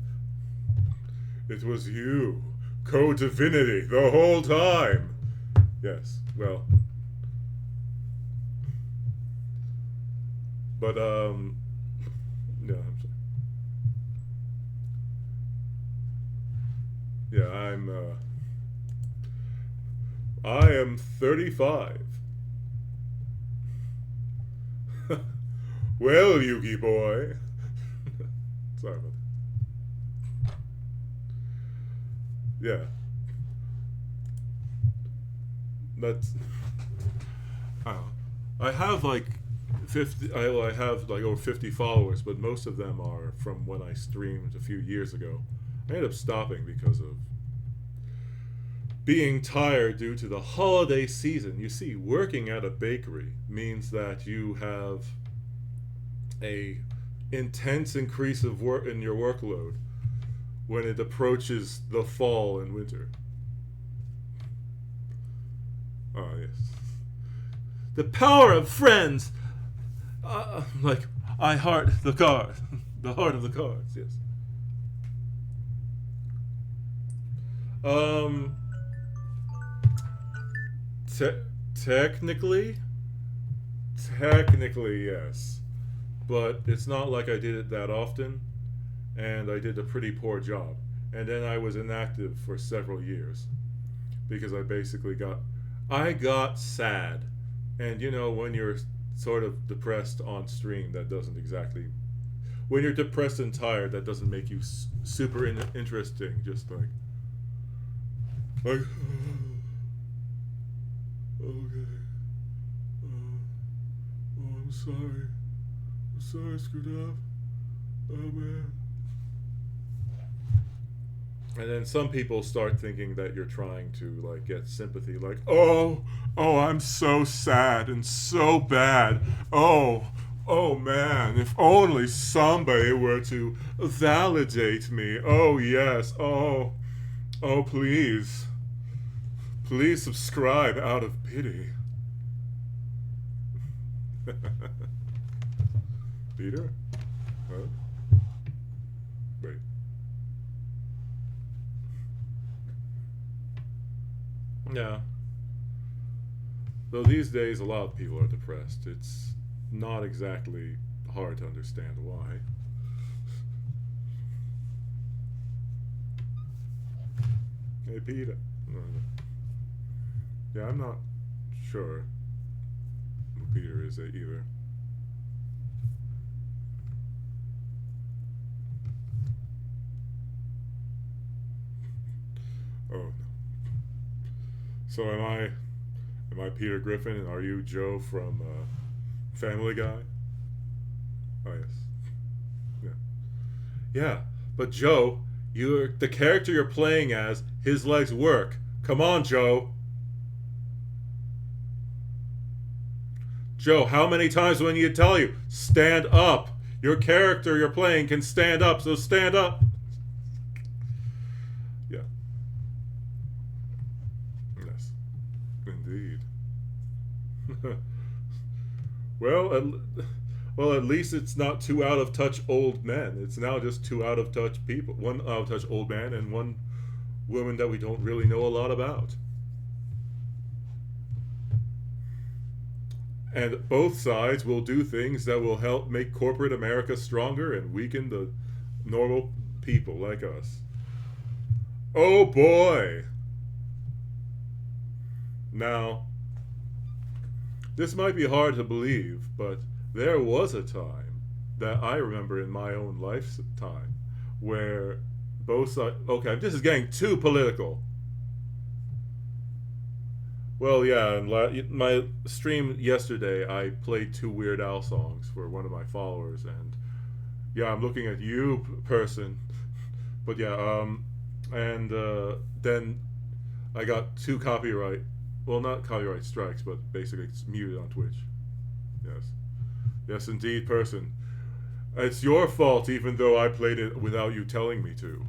It was you, Code Divinity, the whole time. Yes, well. But, no, I'm sorry. Yeah, I am 35. Well, Yugi boy. Sorry about that. Yeah. That's. I have like 50. I have like over 50 followers, but most of them are from when I streamed a few years ago. I ended up stopping because of being tired due to the holiday season. You see, working at a bakery means that you have a intense increase of work in your workload when it approaches the fall and winter. Oh, yes. The power of friends! Like, I heart the cards. The heart of the cards, yes. Technically, yes. But it's not like I did it that often, and I did a pretty poor job. And then I was inactive for several years because I basically got sad. And you know, when you're sort of depressed on stream, that doesn't exactly, when you're depressed and tired, that doesn't make you super interesting. Just like okay, I'm sorry. I'm sorry I screwed up. Oh man. And then some people start thinking that you're trying to like get sympathy, like, oh, I'm so sad and so bad. Oh man, if only somebody were to validate me. Oh yes, oh please. Please subscribe out of pity. Peter? Huh? Wait. Yeah. Though these days a lot of people are depressed, it's not exactly hard to understand why. Hey, Peter. No. Yeah, I'm not sure who Peter is either. Oh no. So am I Peter Griffin and are you Joe from Family Guy? Oh yes. Yeah, but Joe, the character you're playing as, his legs work. Come on, Joe. Joe, how many times do I need to tell you? Stand up. Your character you're playing can stand up, so stand up. Yeah. Yes. Indeed. Well, at least it's not two out of touch old men. It's now just two out of touch people. One out of touch old man and one woman that we don't really know a lot about. And both sides will do things that will help make corporate America stronger and weaken the normal people like us. Oh boy! Now, this might be hard to believe, but there was a time that I remember in my own lifetime where both sides... Okay, this is getting too political. Well, yeah, in my stream yesterday, I played 2 Weird Al songs for one of my followers, and yeah, I'm looking at you, person. But yeah, then I got 2 copyright, well, not copyright strikes, but basically it's muted on Twitch. Yes. Yes, indeed, person. It's your fault, even though I played it without you telling me to.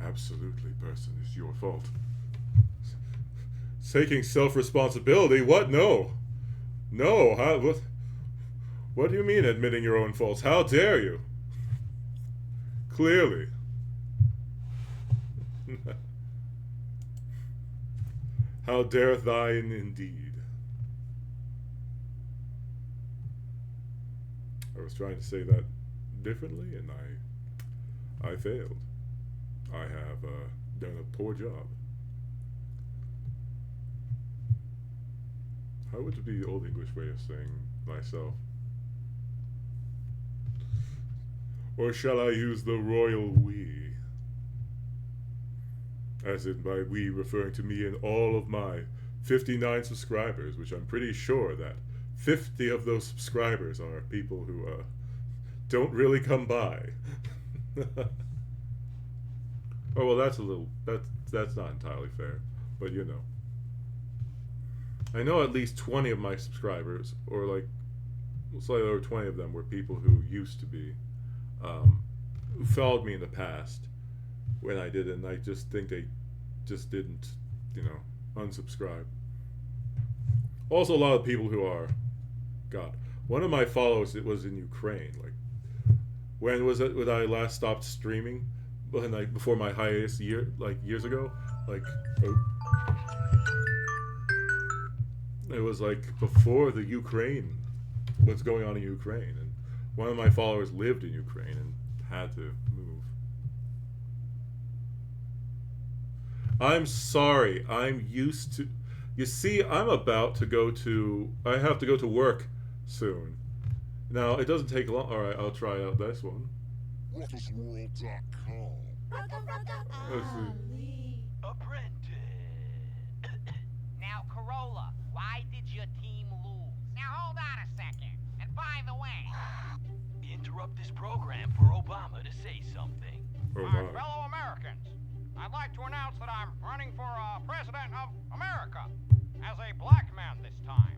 Absolutely, person, it's your fault. Taking self-responsibility? What? No. No. How, what do you mean admitting your own faults? How dare you? Clearly. How dareth thine indeed? I was trying to say that differently, and I failed. I have done a poor job. How would it be the Old English way of saying myself? Or shall I use the royal we? As in by we referring to me and all of my 59 subscribers, which I'm pretty sure that 50 of those subscribers are people who don't really come by. Oh well, that's not entirely fair, but you know. I know at least 20 of my subscribers, or like slightly over 20 of them, were people who used to be, who followed me in the past when I did it, and I just think they just didn't, you know, unsubscribe. Also, a lot of people who are, God, one of my followers, it was in Ukraine. Like, when was it? When I last stopped streaming, like before my hiatus years ago, like. Oh. It was like before the Ukraine, what's going on in Ukraine, and one of my followers lived in Ukraine and had to move. I'm sorry, I'm used to, you see, I'm about to go to, I have to go to work soon. Now, it doesn't take long, alright, I'll try out this one. What is world.com? Let's see. Now, Corolla, why did your team lose? Now, hold on a second. And by the way... Interrupt this program for Obama to say something. Oh my my. fellow Americans, I'd like to announce that I'm running for President of America. As a black man this time.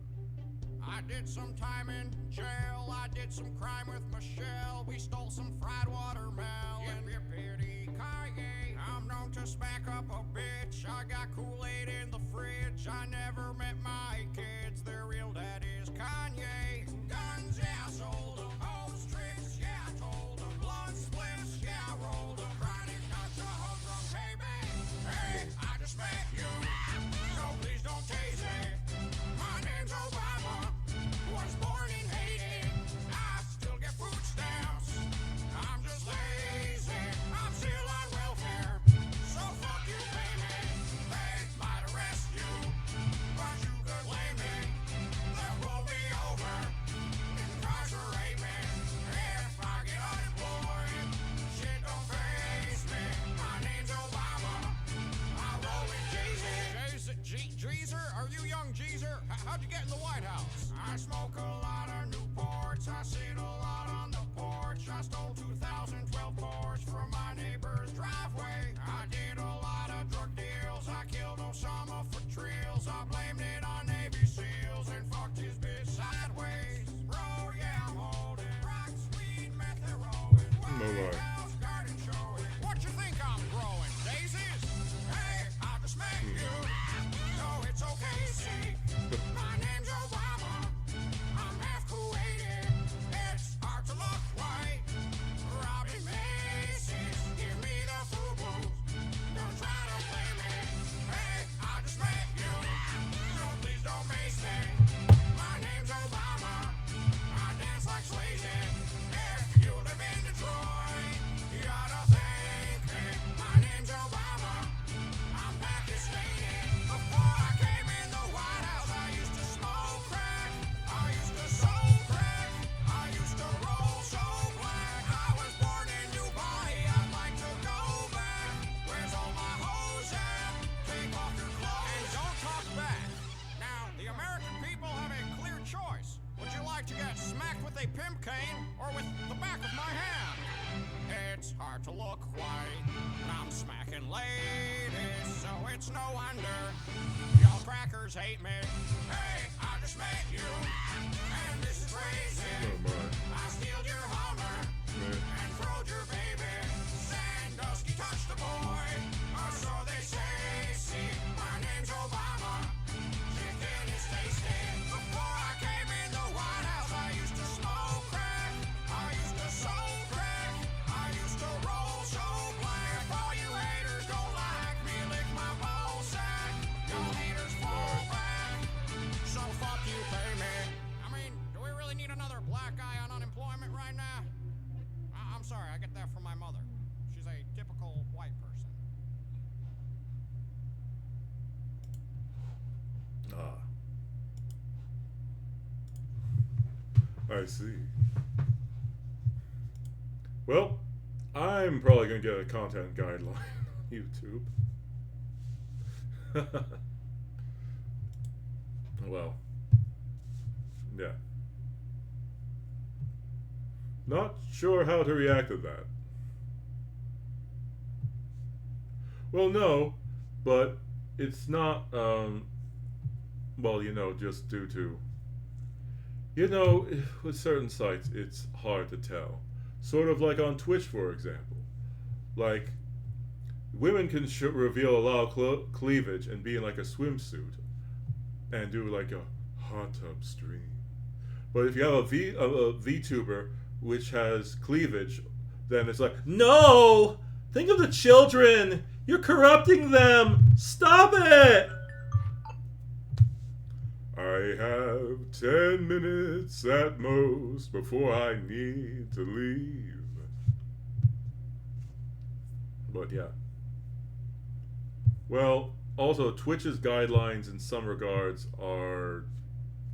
I did some time in jail. I did some crime with Michelle. We stole some fried watermelon. Yippee-ki-yay. I'm known to smack up a bitch. I got Kool-Aid in the fridge. I never met my kids. Their real dad is Kanye. Guns, yeah, I sold them. Hoes, tricks, yeah, I told them. Blood splits, yeah, I rolled them. Chronic, not the homegrown baby. Hey, I just met you. So please don't tase me. My name's Obama. Was born in Haiti. I still get food stamps. I'm just lazy. I'm still on welfare. So fuck you, baby. They might arrest you, but you could blame me. They'll roll me over, incarcerate me. If I get unemployed, shit don't faze me. My name's Obama. I roll with Jay-Z. Jeezer? Are you young Jeezer? How'd you get in the White House? I smoke a lot of Newports. I sit a lot on the porch. I stole 2012 Porsche from my my. Garden showing. What you think I'm growing? Daisies? Hey, I'll just make you. No, it's okay, see. My name's Obama. I'm half Kuwaiti. It's hard to look white. Robbie Macy's. Give me the FUBU. Don't try to blame me. Hey, I'll just make you. No, please don't mace me. My name's Obama. I dance like Swayze. If you live in Detroit, you gotta thank me. My name's Obama. I'm Pakistani. Before I came in the White House, I used to smoke crack. I used to soul crack. I used to roll so black. I was born in Dubai. I'd like to go back. Where's all my hoes at? Take off your clothes and don't talk back. Now, the American people have a clear choice. Would you like to get smacked with a pimp cane or with the back of my hand? It's hard to look white. I'm smacking ladies, so it's no wonder y'all crackers hate me. Hey, I just met you, and this is crazy. Oh my. I stealed your Hummer and throwed your baby. Sandusky touched the boy, or so they say. See, my name's Obama. Chicken is tasty. Before I came in the White House, I used to smoke crack. I used to soul crack. I used to roll so black. All you haters don't like me, lick my ball sack. Y'all haters fall back. So fuck you, pay me. I mean, do we really need another black guy on unemployment right now? I'm sorry, I get that from my mother. She's a typical white person. Ah. I see. Well, I'm probably gonna get a content guideline on YouTube. Well, yeah. Not sure how to react to that. Well, no, but it's not, well, you know, just due to, you know, with certain sites, it's hard to tell. Sort of like on Twitch, for example. Like, women can reveal a lot of cleavage and be in like a swimsuit and do like a hot tub stream. But if you have a VTuber which has cleavage, then it's like, no! Think of the children! You're corrupting them! Stop it! I have 10 minutes at most before I need to leave. But yeah. Well, also Twitch's guidelines in some regards are,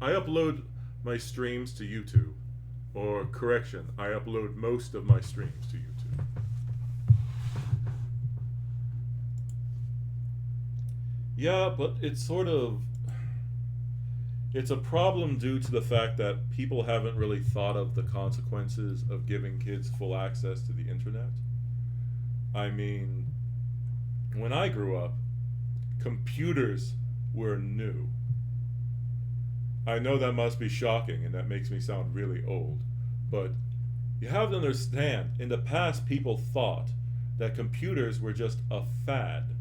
I upload my streams to YouTube. Or correction, I upload most of my streams to YouTube. Yeah, but it's sort of, it's a problem due to the fact that people haven't really thought of the consequences of giving kids full access to the internet. I mean, when I grew up, computers were new. I know that must be shocking and that makes me sound really old, but you have to understand, in the past people thought that computers were just a fad.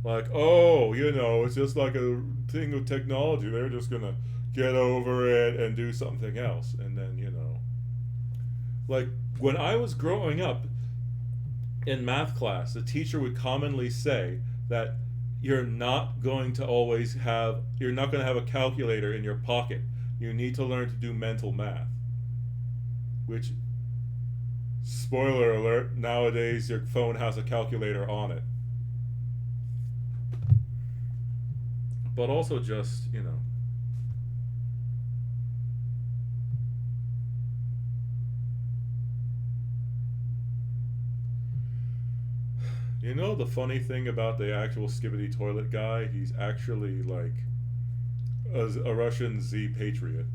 Like, oh, you know, it's just like a thing of technology. They're just gonna get over it and do something else. And then, you know. Like, when I was growing up in math class, the teacher would commonly say that you're not going to have a calculator in your pocket. You need to learn to do mental math. Which, spoiler alert, nowadays your phone has a calculator on it. But also just, you know. You know the funny thing about the actual Skibbity Toilet guy? He's actually like a Russian Z patriot.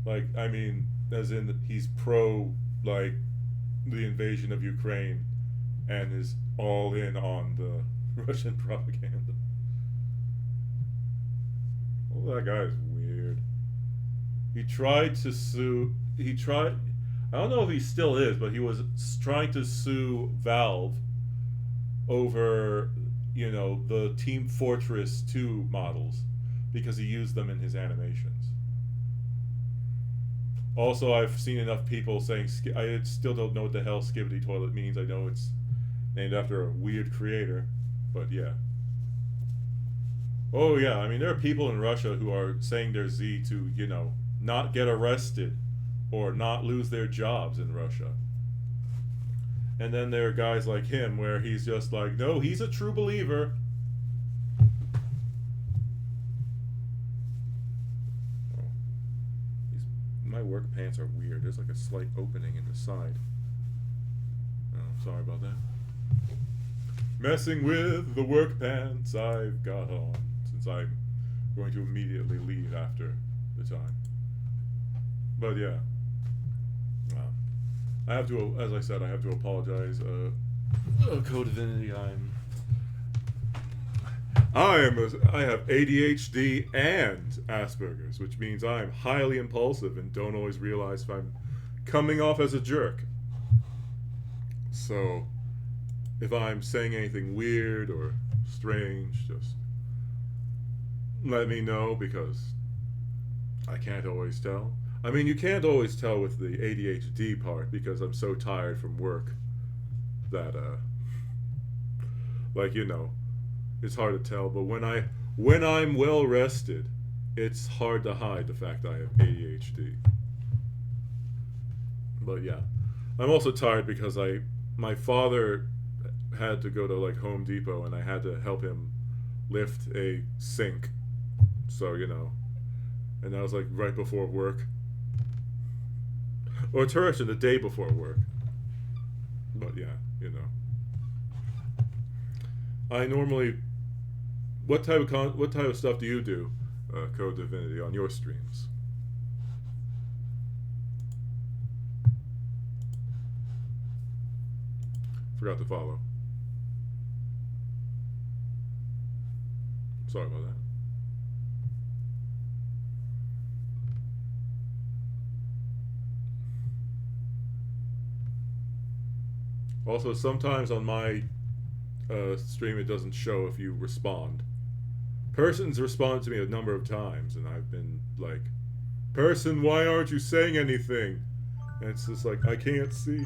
Like, I mean, as in he's pro, like, the invasion of Ukraine and is all in on the Russian propaganda. Well, that guy's weird. He tried to sue. He tried. I don't know if he still is, but he was trying to sue Valve over, you know, the Team Fortress 2 models because he used them in his animations. Also, I've seen enough people saying I still don't know what the hell Skibbity Toilet means. I know it's named after a weird creator, but yeah. Oh yeah, I mean there are people in Russia who are saying their Z to, you know, not get arrested or not lose their jobs in Russia. And then there are guys like him where he's just like, no, he's a true believer. Oh. My work pants are weird. There's like a slight opening in the side. Oh, sorry about that. Messing with the work pants I've got on, since I'm going to immediately leave after the time. But yeah. I have to, as I said, I have to apologize. Code Divinity, I have ADHD and Asperger's, which means I'm highly impulsive and don't always realize if I'm coming off as a jerk. So, if I'm saying anything weird or strange, just let me know, because I can't always tell. I mean, you can't always tell with the ADHD part because I'm so tired from work that, like, you know, it's hard to tell. But when I'm well rested, it's hard to hide the fact I have ADHD. But yeah, I'm also tired because my father had to go to like Home Depot and I had to help him lift a sink. So, you know, and that was like right before work. Or it's actually the day before work. But yeah, you know. I normally, what type of stuff do you do, Code Divinity, on your streams? Forgot to follow. Sorry about that. Also, sometimes on my stream it doesn't show if you respond. Person's responded to me a number of times, and I've been like, Person, why aren't you saying anything? And it's just like, I can't see.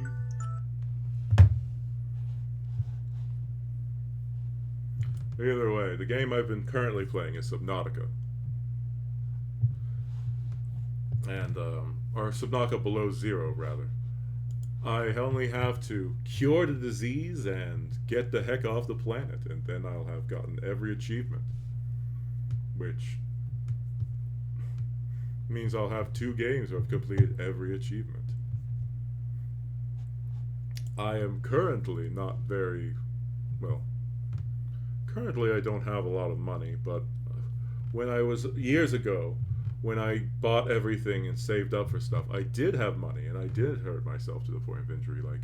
Either way, the game I've been currently playing is Subnautica. And, or Subnautica Below Zero, rather. I only have to cure the disease and get the heck off the planet, and then I'll have gotten every achievement. Which means I'll have 2 games where I've completed every achievement. I am currently not very, well, currently I don't have a lot of money, but when I was, years ago, when I bought everything and saved up for stuff, I did have money, and I did hurt myself to the point of injury. Like,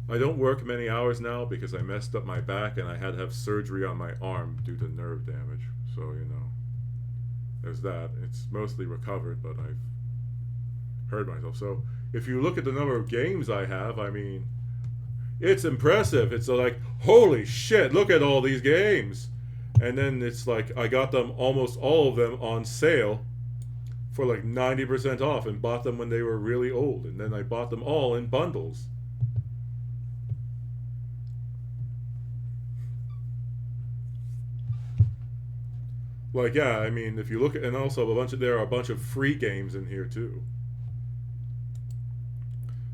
I don't work many hours now because I messed up my back and I had to have surgery on my arm due to nerve damage. So, you know, there's that. It's mostly recovered, but I've hurt myself. So, if you look at the number of games I have, I mean, it's impressive. It's like, holy shit, look at all these games. And then it's like, I got them, almost all of them, on sale for like 90% off, and bought them when they were really old. And then I bought them all in bundles. Like, yeah, I mean, if you look at, and also there are a bunch of free games in here too.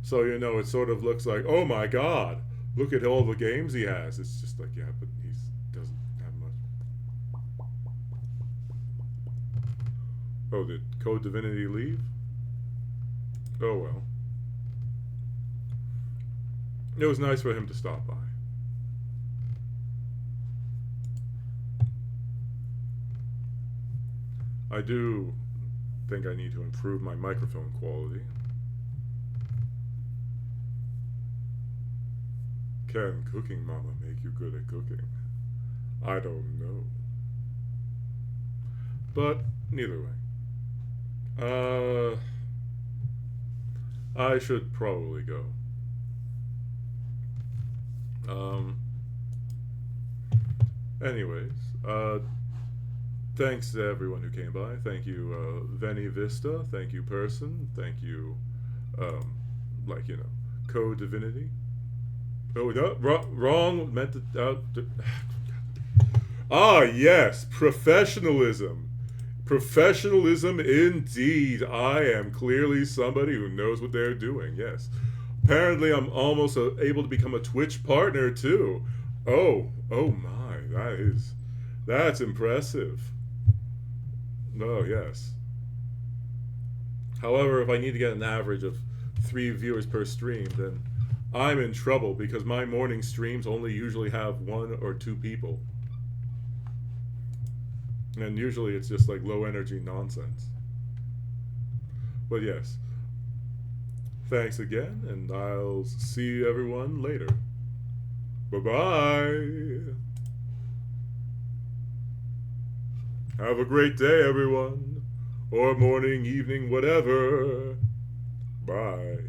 So, you know, it sort of looks like, oh my god, look at all the games he has. It's just like, yeah, but he doesn't have much. Oh, did Code Divinity leave? Oh well. It was nice for him to stop by. I do think I need to improve my microphone quality. Can Cooking Mama make you good at cooking? I don't know. But, neither way. I should probably go. Anyways, thanks to everyone who came by. Thank you, Veni Vista. Thank you, Person. Thank you, Code Divinity. Oh, no, wrong. Meant to. Ah, yes, professionalism. Professionalism indeed. I am clearly somebody who knows what they're doing, yes. Apparently, I'm almost able to become a Twitch partner, too. Oh my, that's impressive. Oh, yes. However, if I need to get an average of 3 viewers per stream, then I'm in trouble because my morning streams only usually have 1 or 2 people. And usually it's just like low energy nonsense. But yes. Thanks again, and I'll see everyone later. Bye-bye. Have a great day, everyone. Or morning, evening, whatever. Bye.